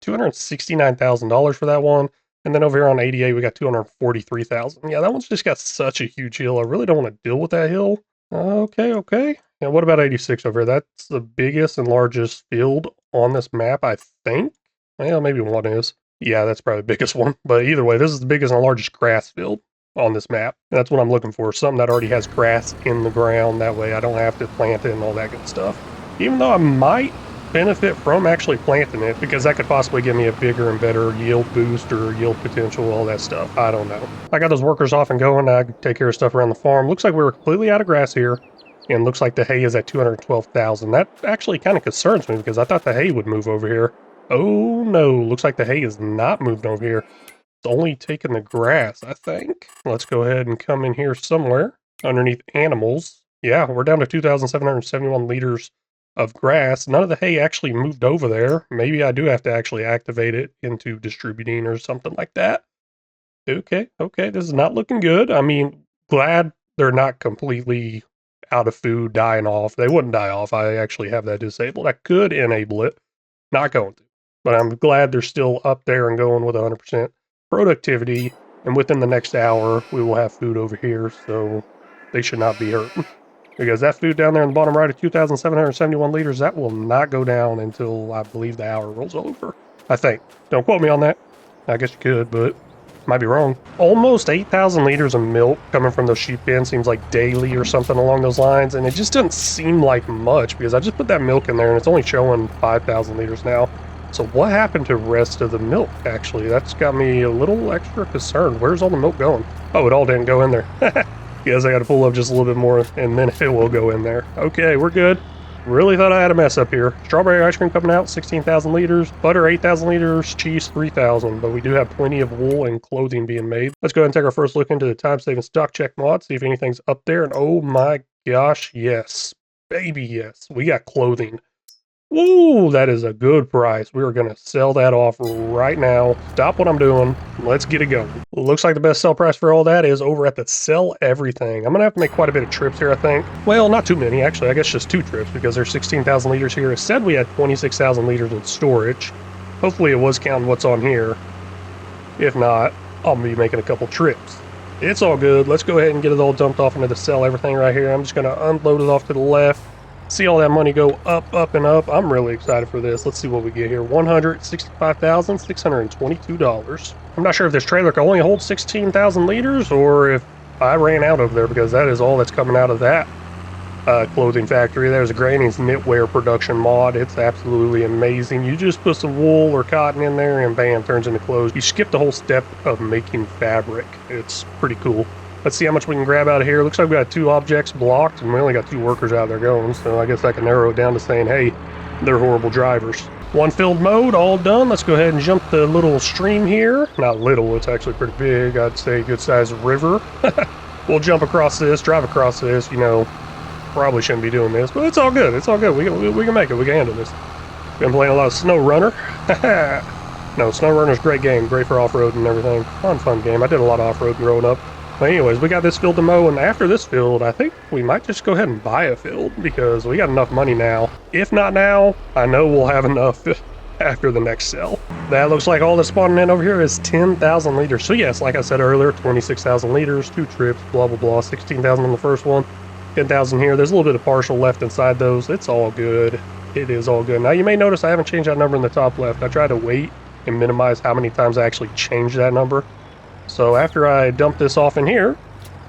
$269,000 for that one. And then over here on 88, we got $243,000. Yeah, that one's just got such a huge hill. I really don't want to deal with that hill. Okay. And what about 86 over here? That's the biggest and largest field on this map, I think. Well, maybe one is. Yeah, that's probably the biggest one. But either way, this is the biggest and largest grass field on this map. And that's what I'm looking for. Something that already has grass in the ground. That way I don't have to plant it and all that good stuff. Even though I might benefit from actually planting it, because that could possibly give me a bigger and better yield boost or yield potential, all that stuff. I don't know. I got those workers off and going. I can take care of stuff around the farm. Looks like we were completely out of grass here. And looks like the hay is at 212,000. That actually kind of concerns me because I thought the hay would move over here. Oh no, looks like the hay is not moved over here. only taking the grass, I think. Let's go ahead and come in here somewhere underneath animals. Yeah, we're down to 2,771 liters of grass. None of the hay actually moved over there. Maybe I do have to actually activate it into distributing or something like that. Okay, okay, this is not looking good. I mean, glad they're not completely out of food, dying off. They wouldn't die off. I actually have that disabled. I could enable it, not going to. But I'm glad they're still up there and going with 100% productivity. And within the next hour, we will have food over here, so they should not be hurt. Because that food down there in the bottom right of 2,771 liters, that will not go down until I believe the hour rolls over. I think. Don't quote me on that. I guess you could, but might be wrong. Almost 8,000 liters of milk coming from those sheep pens seems like daily or something along those lines, and it just doesn't seem like much because I just put that milk in there and it's only showing 5,000 liters now. So what happened to the rest of the milk, actually? That's got me a little extra concerned. Where's all the milk going? Oh, it all didn't go in there. Yes, I got to pull up just a little bit more and then it will go in there. Okay, we're good. Really thought I had a mess up here. Strawberry ice cream coming out, 16,000 liters. Butter, 8,000 liters. Cheese, 3,000. But we do have plenty of wool and clothing being made. Let's go ahead and take our first look into the time-saving stock check mod, see if anything's up there. And oh my gosh, yes. Baby, yes. We got clothing. Woo, that is a good price. We are going to sell that off right now. Stop what I'm doing. Let's get it going. Looks like the best sell price for all that is over at the sell everything. I'm going to have to make quite a bit of trips here, I think. Well, not too many, actually. I guess just 2 trips because there's 16,000 liters here. It said we had 26,000 liters in storage. Hopefully it was counting what's on here. If not, I'll be making a couple trips. It's all good. Let's go ahead and get it all dumped off into the sell everything right here. I'm just going to unload it off to the left. See all that money go up, up, and up. I'm really excited for this. Let's see what we get here. $165,622. I'm not sure if this trailer can only hold 16,000 liters or if I ran out of there because that is all that's coming out of that clothing factory. There's a Granny's knitwear production mod. It's absolutely amazing. You just put some wool or cotton in there and bam, turns into clothes. You skip the whole step of making fabric. It's pretty cool. Let's see how much we can grab out of here. Looks like we got 2 objects blocked, and we only got 2 workers out there going, so I guess I can narrow it down to saying, hey, they're horrible drivers. 1 filled mode, all done. Let's go ahead and jump the little stream here. Not little, it's actually pretty big. I'd say a good-sized river. We'll jump across this, drive across this, you know. Probably shouldn't be doing this, but it's all good. It's all good. We can make it. We can handle this. Been playing a lot of Snow Runner. No, Snow Runner's a great game. Great for off-road and everything. Fun game. I did a lot of off-road growing up. But anyways, we got this field to mow, and after this field, I think we might just go ahead and buy a field because we got enough money now. If not now, I know we'll have enough after the next sell. That looks like all that's spawning in over here is 10,000 liters. So yes, like I said earlier, 26,000 liters, 2 trips, blah, blah, blah, 16,000 on the first one, 10,000 here. There's a little bit of partial left inside those. It's all good. It is all good. Now, you may notice I haven't changed that number in the top left. I tried to wait and minimize how many times I actually changed that number. So after I dump this off in here,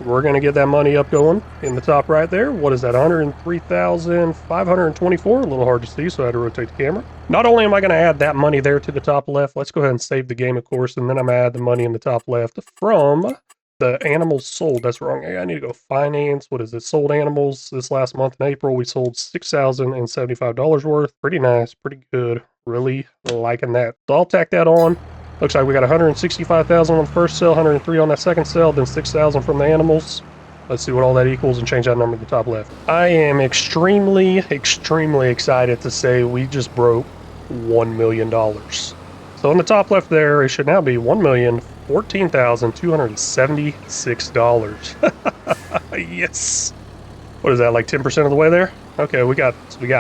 we're going to get that money up going in the top right there. What is that, 103,524? A little hard to see, so I had to rotate the camera. Not only am I going to add that money there to the top left, let's go ahead and save the game, of course, and then I'm going to add the money in the top left from the animals sold. That's wrong. I need to go finance. What is it? Sold animals this last month in April. We sold $6,075 worth. Pretty nice. Pretty good. Really liking that. So I'll tack that on. Looks like we got 165,000 on the first sale, 103 on that second sale, then 6,000 from the animals. Let's see what all that equals and change that number to the top left. I am extremely excited to say we just broke $1 million. So on the top left there, it should now be $1,014,276. Yes. What is that, like 10% of the way there? Okay, we got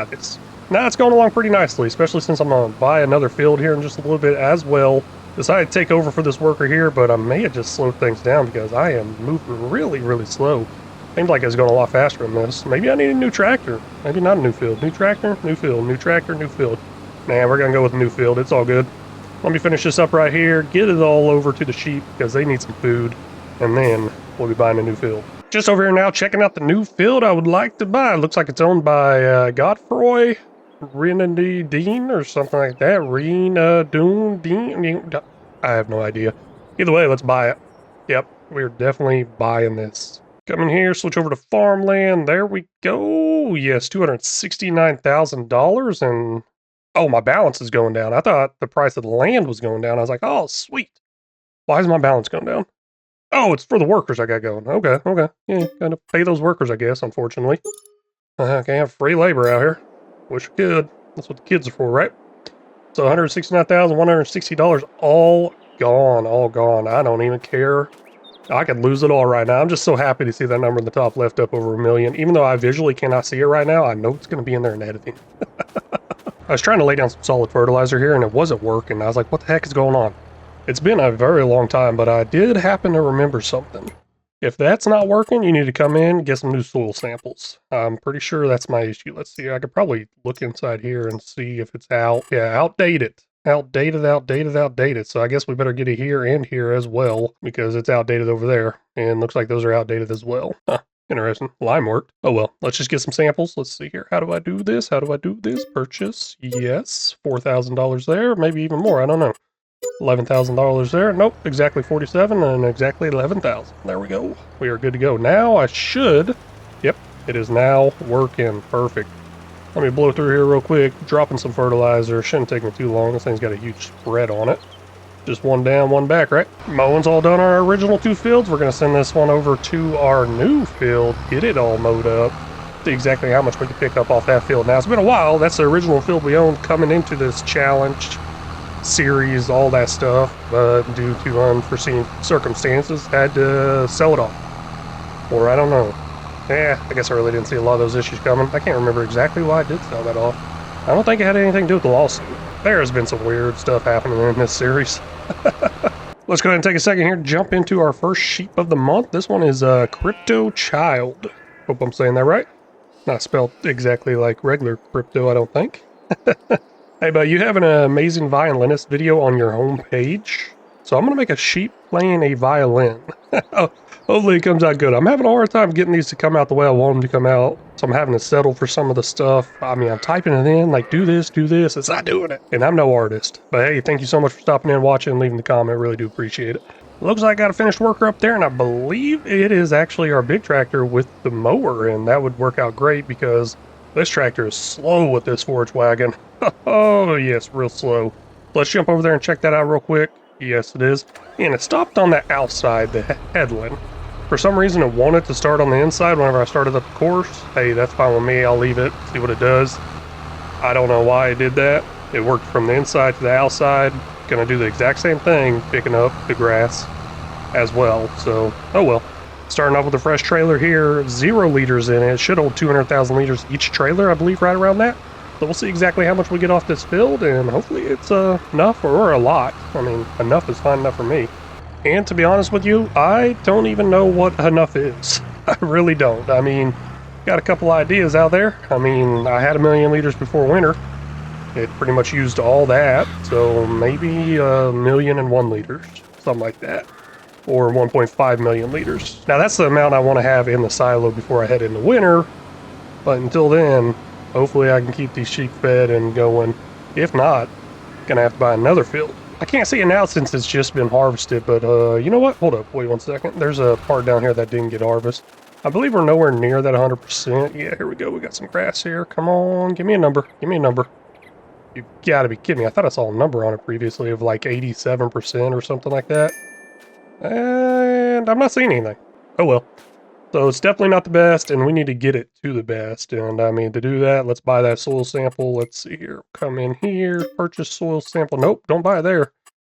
this. Now it's going along pretty nicely, especially since I'm going to buy another field here in just a little bit as well. Decided to take over for this worker here, but I may have just slowed things down because I am moving really slow. Seems like it's going a lot faster than this. Maybe I need a new tractor. Maybe not a new field. New tractor, new field, new tractor, new field. Nah, we're going to go with a new field. It's all good. Let me finish this up right here, get it all over to the sheep because they need some food, and then we'll be buying a new field. Just over here now, checking out the new field I would like to buy. Looks like it's owned by Godfroy Dean or something like that. Dean. I have no idea. Either way, let's buy it. Yep, we're definitely buying this. Come in here, switch over to farmland. There we go. Yes, $269,000. And oh, my balance is going down. I thought the price of the land was going down. I was like, oh, sweet. Why is my balance going down? Oh, it's for the workers I got going. Okay, okay. Yeah, gotta pay those workers, I guess, unfortunately. Can't have free labor out here. Wish I could. That's what the kids are for, right? So $169,160 all gone, all gone. I don't even care. I could lose it all right now. I'm just so happy to see that number in the top left up over 1,000,000. Even though I visually cannot see it right now, I know it's going to be in there in editing. I was trying to lay down some solid fertilizer here and it wasn't working. I was like, what the heck is going on? It's been a very long time, but I did happen to remember something. If that's not working, you need to come in and get some new soil samples. I'm pretty sure that's my issue. Let's see. I could probably look inside here and see if it's out. Yeah, outdated. Outdated, outdated, outdated. So I guess we better get it here and here as well because it's outdated over there. And looks like those are outdated as well. Huh, interesting. Lime worked. Oh well, let's just get some samples. Let's see here. How do I do this? How do I do this? Purchase. Yes. $4,000 there. Maybe even more. I don't know. $11,000 there. Nope, exactly 47 and exactly 11,000. There we go. We are good to go. Now I should. Yep, it is now working. Perfect. Let me blow through here real quick. Dropping some fertilizer. Shouldn't take me too long. This thing's got a huge spread on it. Just one down, one back, right? Mowing's all done our original 2 fields. We're going to send this one over to our new field. Get it all mowed up. See exactly how much we can pick up off that field. Now, it's been a while. That's the original field we owned coming into this challenge series, all that stuff, but due to unforeseen circumstances, had to sell it off. Or I don't know. Yeah, I guess I really didn't see a lot of those issues coming. I can't remember exactly why I did sell that off. I don't think it had anything to do with the lawsuit. There has been some weird stuff happening in this series. Let's go ahead and take a second here to jump into our first sheep of the month. This one is Crypto Child. Hope I'm saying that right. Not spelled exactly like regular crypto, I don't think. Hey, but you have an amazing violinist video on your homepage. So I'm going to make a sheep playing a violin. Hopefully it comes out good. I'm having a hard time getting these to come out the way I want them to come out. So I'm having to settle for some of the stuff. I mean, I'm typing it in, like, do this, do this. It's not doing it. And I'm no artist. But hey, thank you so much for stopping in, watching, and leaving the comment. Really do appreciate it. Looks like I got a finished worker up there, and I believe it is actually our big tractor with the mower. And that would work out great because this tractor is slow with this forage wagon. Oh, yes, real slow. Let's jump over there and check that out real quick. Yes, it is. And it stopped on the outside, the headland. For some reason, it wanted to start on the inside whenever I started up the course. Hey, that's fine with me. I'll leave it, see what it does. I don't know why it did that. It worked from the inside to the outside. Gonna do the exact same thing, picking up the grass as well. So, oh well. Starting off with a fresh trailer here, 0 liters in it. It should hold 200,000 liters each trailer, I believe, right around that. So we'll see exactly how much we get off this field, and hopefully it's enough or a lot. I mean, enough is fine enough for me. And to be honest with you, I don't even know what enough is. I really don't. I mean, got a couple ideas out there. I mean, I had 1,000,000 liters before winter. It pretty much used all that, so maybe 1,000,001 liters, something like that. Or 1.5 million liters. Now that's the amount I want to have in the silo before I head into winter, but until then, hopefully I can keep these sheep fed and going. If not, gonna have to buy another field. I can't see it now since it's just been harvested, but you know what? Hold up, wait 1 second. There's a part down here that didn't get harvested. I believe we're nowhere near that 100%. Yeah, here we go. We got some grass here. Come on, give me a number. Give me a number. You've got to be kidding me. I thought I saw a number on it previously of like 87% or something like that. And I'm not seeing anything. Oh well. So it's definitely not the best, and we need to get it to the best. And I mean, to do that, let's buy that soil sample. Let's see here. Come in here, purchase soil sample. Nope, don't buy it there.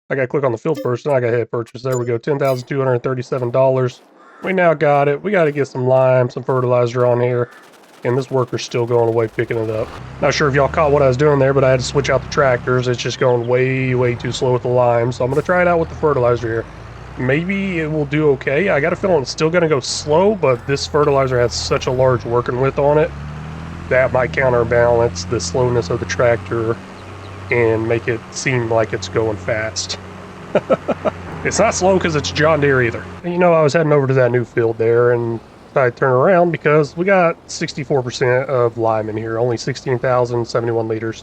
I gotta click on the field first, and I gotta hit purchase. There we go, $10,237. We now got it. We gotta get some lime, some fertilizer on here. And this worker's still going away picking it up. Not sure if y'all caught what I was doing there, but I had to switch out the tractors. It's just going way, way too slow with the lime. So I'm gonna try it out with the fertilizer here. Maybe it will do okay. I got a feeling it's still going to go slow, but this fertilizer has such a large working width on it that might counterbalance the slowness of the tractor and make it seem like it's going fast. It's not slow because it's John Deere either. You know, I was heading over to that new field there and I turned around because we got 64% of lime in here, only 16,071 liters.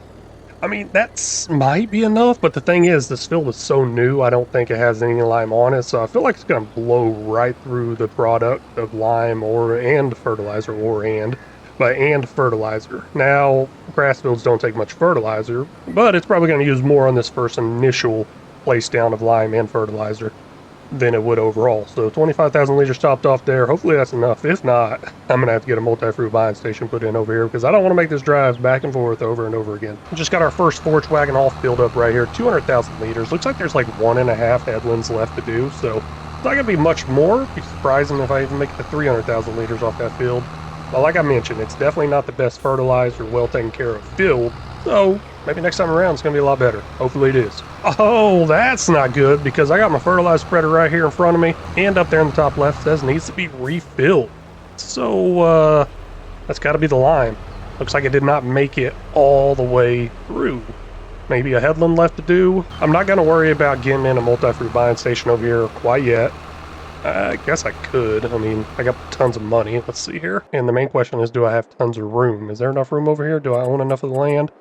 I mean, that's might be enough, but the thing is, this field is so new, I don't think it has any lime on it, so I feel like it's going to blow right through the product of lime and fertilizer, and fertilizer. Now, grass fields don't take much fertilizer, but it's probably going to use more on this first initial place down of lime and fertilizer. than it would overall. So 25,000 liters topped off there. Hopefully that's enough. If not, I'm gonna have to get a multi-fruit buying station put in over here because I don't want to make this drive back and forth over and over again. We just got our first forage wagon all filled up right here. 200,000 liters. Looks like there's like 1.5 headlands left to do. So it's not gonna be much more. It'd be surprising if I even make it to 300,000 liters off that field. But like I mentioned, it's definitely not the best fertilized or well taken care of field. So maybe next time around it's going to be a lot better. Hopefully it is. Oh, that's not good because I got my fertilizer spreader right here in front of me and up there in the top left says needs to be refilled. So that's got to be the lime. Looks like it did not make it all the way through. Maybe a headland left to do. I'm not going to worry about getting in a multi-fruit buying station over here quite yet. I guess I could. I mean, I got tons of money. Let's see here. And the main question is, do I have tons of room? Is there enough room over here? Do I own enough of the land?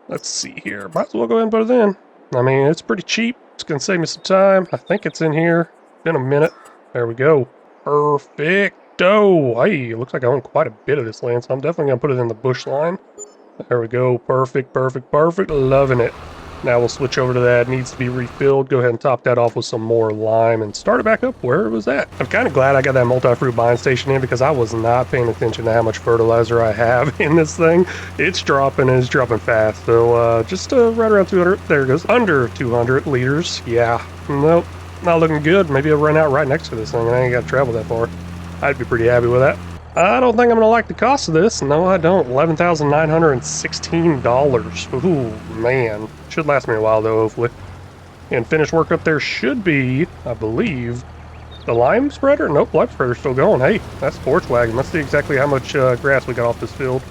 Let's see here. Might as well go ahead and put it in. I mean, it's pretty cheap. It's going to save me some time. I think it's in here. Been a minute. There we go. Perfecto. Hey, it looks like I own quite a bit of this land, so I'm definitely going to put it in the bush line. There we go. Perfect, perfect, perfect. Loving it. Now we'll switch over to that. It needs to be refilled. Go ahead and top that off with some more lime and start it back up where it was at. I'm kind of glad I got that multi-fruit buying station in because I was not paying attention to how much fertilizer I have in this thing. It's dropping and it's dropping fast. So just right around 200. There it goes. Under 200 liters. Yeah. Nope. Not looking good. Maybe I'll run out right next to this thing and I ain't got to travel that far. I'd be pretty happy with that. I don't think I'm going to like the cost of this. No, I don't. $11,916. Ooh, man. Should last me a while, though, hopefully. And finished work up there should be, I believe, the lime spreader? Nope, lime spreader's still going. Hey, that's forage wagon. Let's see exactly how much grass we got off this field.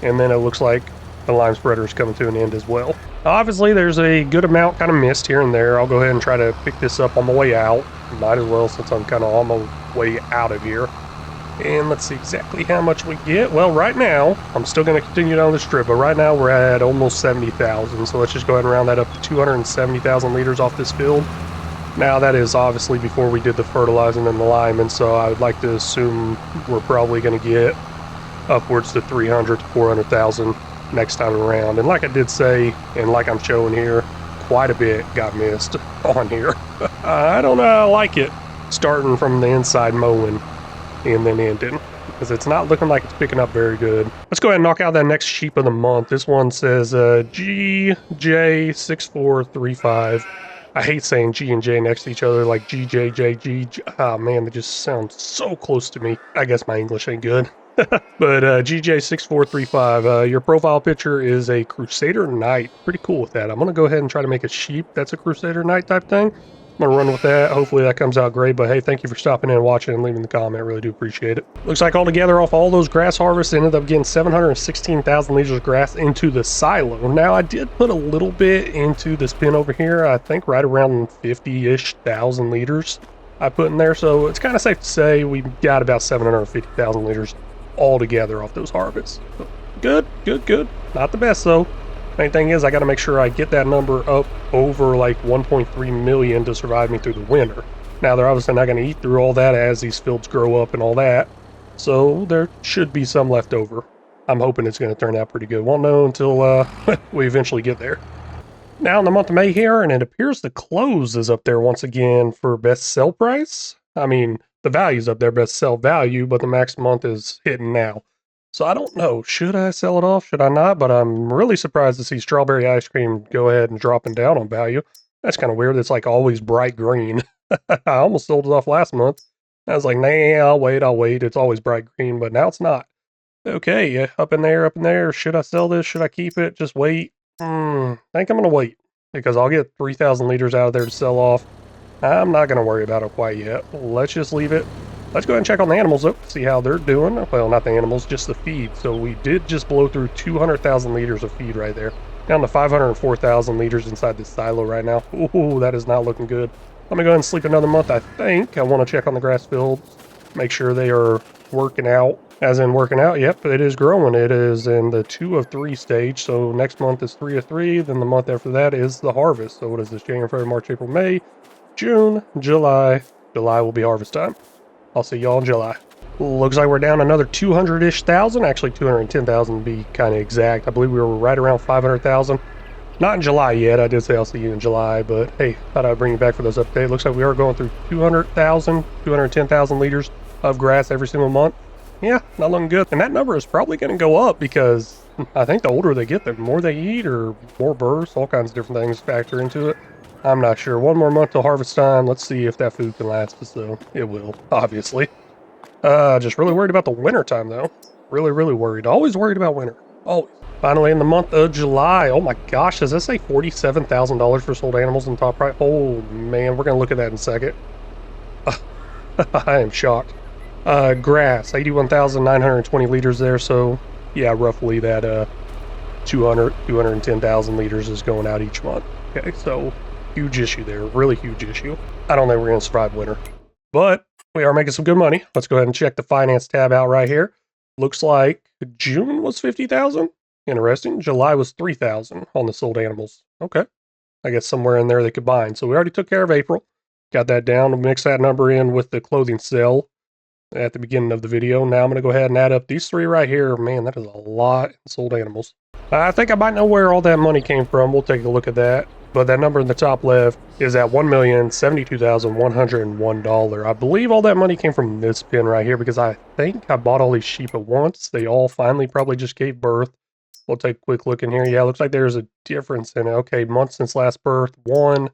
And then it looks like the lime spreader is coming to an end as well. Obviously, there's a good amount kind of missed here and there. I'll go ahead and try to pick this up on the way out. Might as well, since I'm kind of on my way out of here. And let's see exactly how much we get. Well, right now, I'm still going to continue down the strip, but right now we're at almost 70,000. So let's just go ahead and round that up to 270,000 liters off this field. Now, that is obviously before we did the fertilizing and the lime, and so I would like to assume we're probably going to get upwards to 300 to 400,000 next time around. And like I did say, and like I'm showing here, quite a bit got missed on here. I don't know how I like it, starting from the inside mowing and then ending, because it's not looking like it's picking up very good. Let's go ahead and knock out that next sheep of the month. This one says GJ6435. I hate saying G and J next to each other like GJJG. Oh man, they just sound so close to me. I guess my English ain't good. But GJ6435, your profile picture is a Crusader Knight. Pretty cool with that. I'm going to go ahead and try to make a sheep that's a Crusader Knight type thing. I'm going to run with that. Hopefully that comes out great. But hey, thank you for stopping in and watching and leaving the comment. I really do appreciate it. Looks like altogether off all those grass harvests, ended up getting 716,000 liters of grass into the silo. Now, I did put a little bit into this bin over here. I think right around 50-ish thousand liters I put in there. So it's kind of safe to say we got about 750,000 liters altogether off those harvests. So good, good, good. Not the best though. Main thing is I got to make sure I get that number up over like 1.3 million to survive me through the winter. Now they're obviously not going to eat through all that as these fields grow up and all that, so there should be some left over. I'm hoping it's going to turn out pretty good. Won't know until we eventually get there. Now in the month of May here, and it appears the close is up there once again for best sell price. I mean, the value's up there, best sell value, but the max month is hitting now. So I don't know, should I sell it off, should I not? But I'm really surprised to see strawberry ice cream go ahead and dropping down on value. That's kind of weird, it's like always bright green. I almost sold it off last month. I was like, nah, I'll wait, it's always bright green, but now it's not. Okay, yeah, up in there, should I sell this, should I keep it, just wait? I think I'm going to wait, because I'll get 3,000 liters out of there to sell off. I'm not going to worry about it quite yet. Let's just leave it. Let's go ahead and check on the animals though, see how they're doing. Well, not the animals, just the feed. So we did just blow through 200,000 liters of feed right there. Down to 504,000 liters inside this silo right now. Ooh, that is not looking good. Let me go ahead and sleep another month, I think. I want to check on the grass fields, make sure they are working out. As in working out, yep, it is growing. It is in the 2 of 3 stage. So next month is 3 of 3. Then the month after that is the harvest. So what is this? January, February, March, April, May, June, July. July will be harvest time. I'll see y'all in July. Looks like we're down another 200-ish thousand, actually 210,000 to be kind of exact. I believe we were right around 500,000 Not in July yet. I did say I'll see you in July, but hey, thought I'd bring you back for those updates. Looks like we are going through 200,000, 210,000 liters of grass every single month. Yeah, not looking good. And that number is probably going to go up because I think the older they get, the more they eat or more births, all kinds of different things factor into it. I'm not sure. One more month till harvest time. Let's see if that food can last us, though. It will, obviously. Just really worried about the winter time, though. Really, really worried. Always worried about winter. Always. Finally, in the month of July. Oh my gosh, does that say $47,000 for sold animals in top right? Oh man, we're going to look at that in a second. I am shocked. Grass, 81,920 liters there. So, yeah, roughly that 210,000 liters is going out each month. Okay, so huge issue there. Really huge issue. I don't think we're going to survive winter. But we are making some good money. Let's go ahead and check the finance tab out right here. Looks like June was 50,000. Interesting. July was 3,000 on the sold animals. Okay. I guess somewhere in there they combined. So we already took care of April. Got that down. We'll mix that number in with the clothing sale at the beginning of the video. Now I'm going to go ahead and add up these three right here. Man, that is a lot in sold animals. I think I might know where all that money came from. We'll take a look at that. But that number in the top left is at $1,072,101. I believe all that money came from this pin right here because I think I bought all these sheep at once. They all finally probably just gave birth. We'll take a quick look in here. Yeah, it looks like there's a difference in it. Okay, month since last birth. One.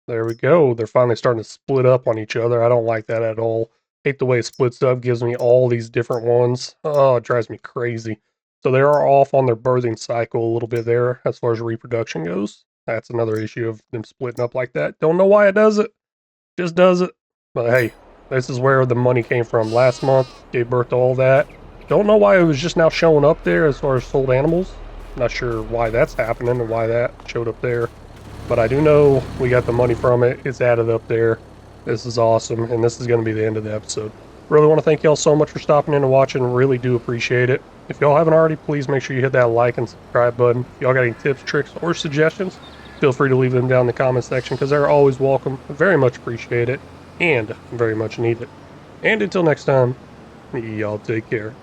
There we go. They're finally starting to split up on each other. I don't like that at all. Hate the way it splits up. Gives me all these different ones. Oh, it drives me crazy. So they are off on their birthing cycle a little bit there as far as reproduction goes. That's another issue of them splitting up like that. Don't know why it does it. Just does it. But hey, this is where the money came from. Last month, gave birth to all that. Don't know why it was just now showing up there as far as sold animals. Not sure why that's happening and why that showed up there. But I do know we got the money from it. It's added up there. This is awesome. And this is going to be the end of the episode. Really want to thank y'all so much for stopping in and watching. Really do appreciate it. If y'all haven't already, please make sure you hit that like and subscribe button. If y'all got any tips, tricks, or suggestions, feel free to leave them down in the comment section because they're always welcome. I very much appreciate it and very much need it. And until next time, y'all take care.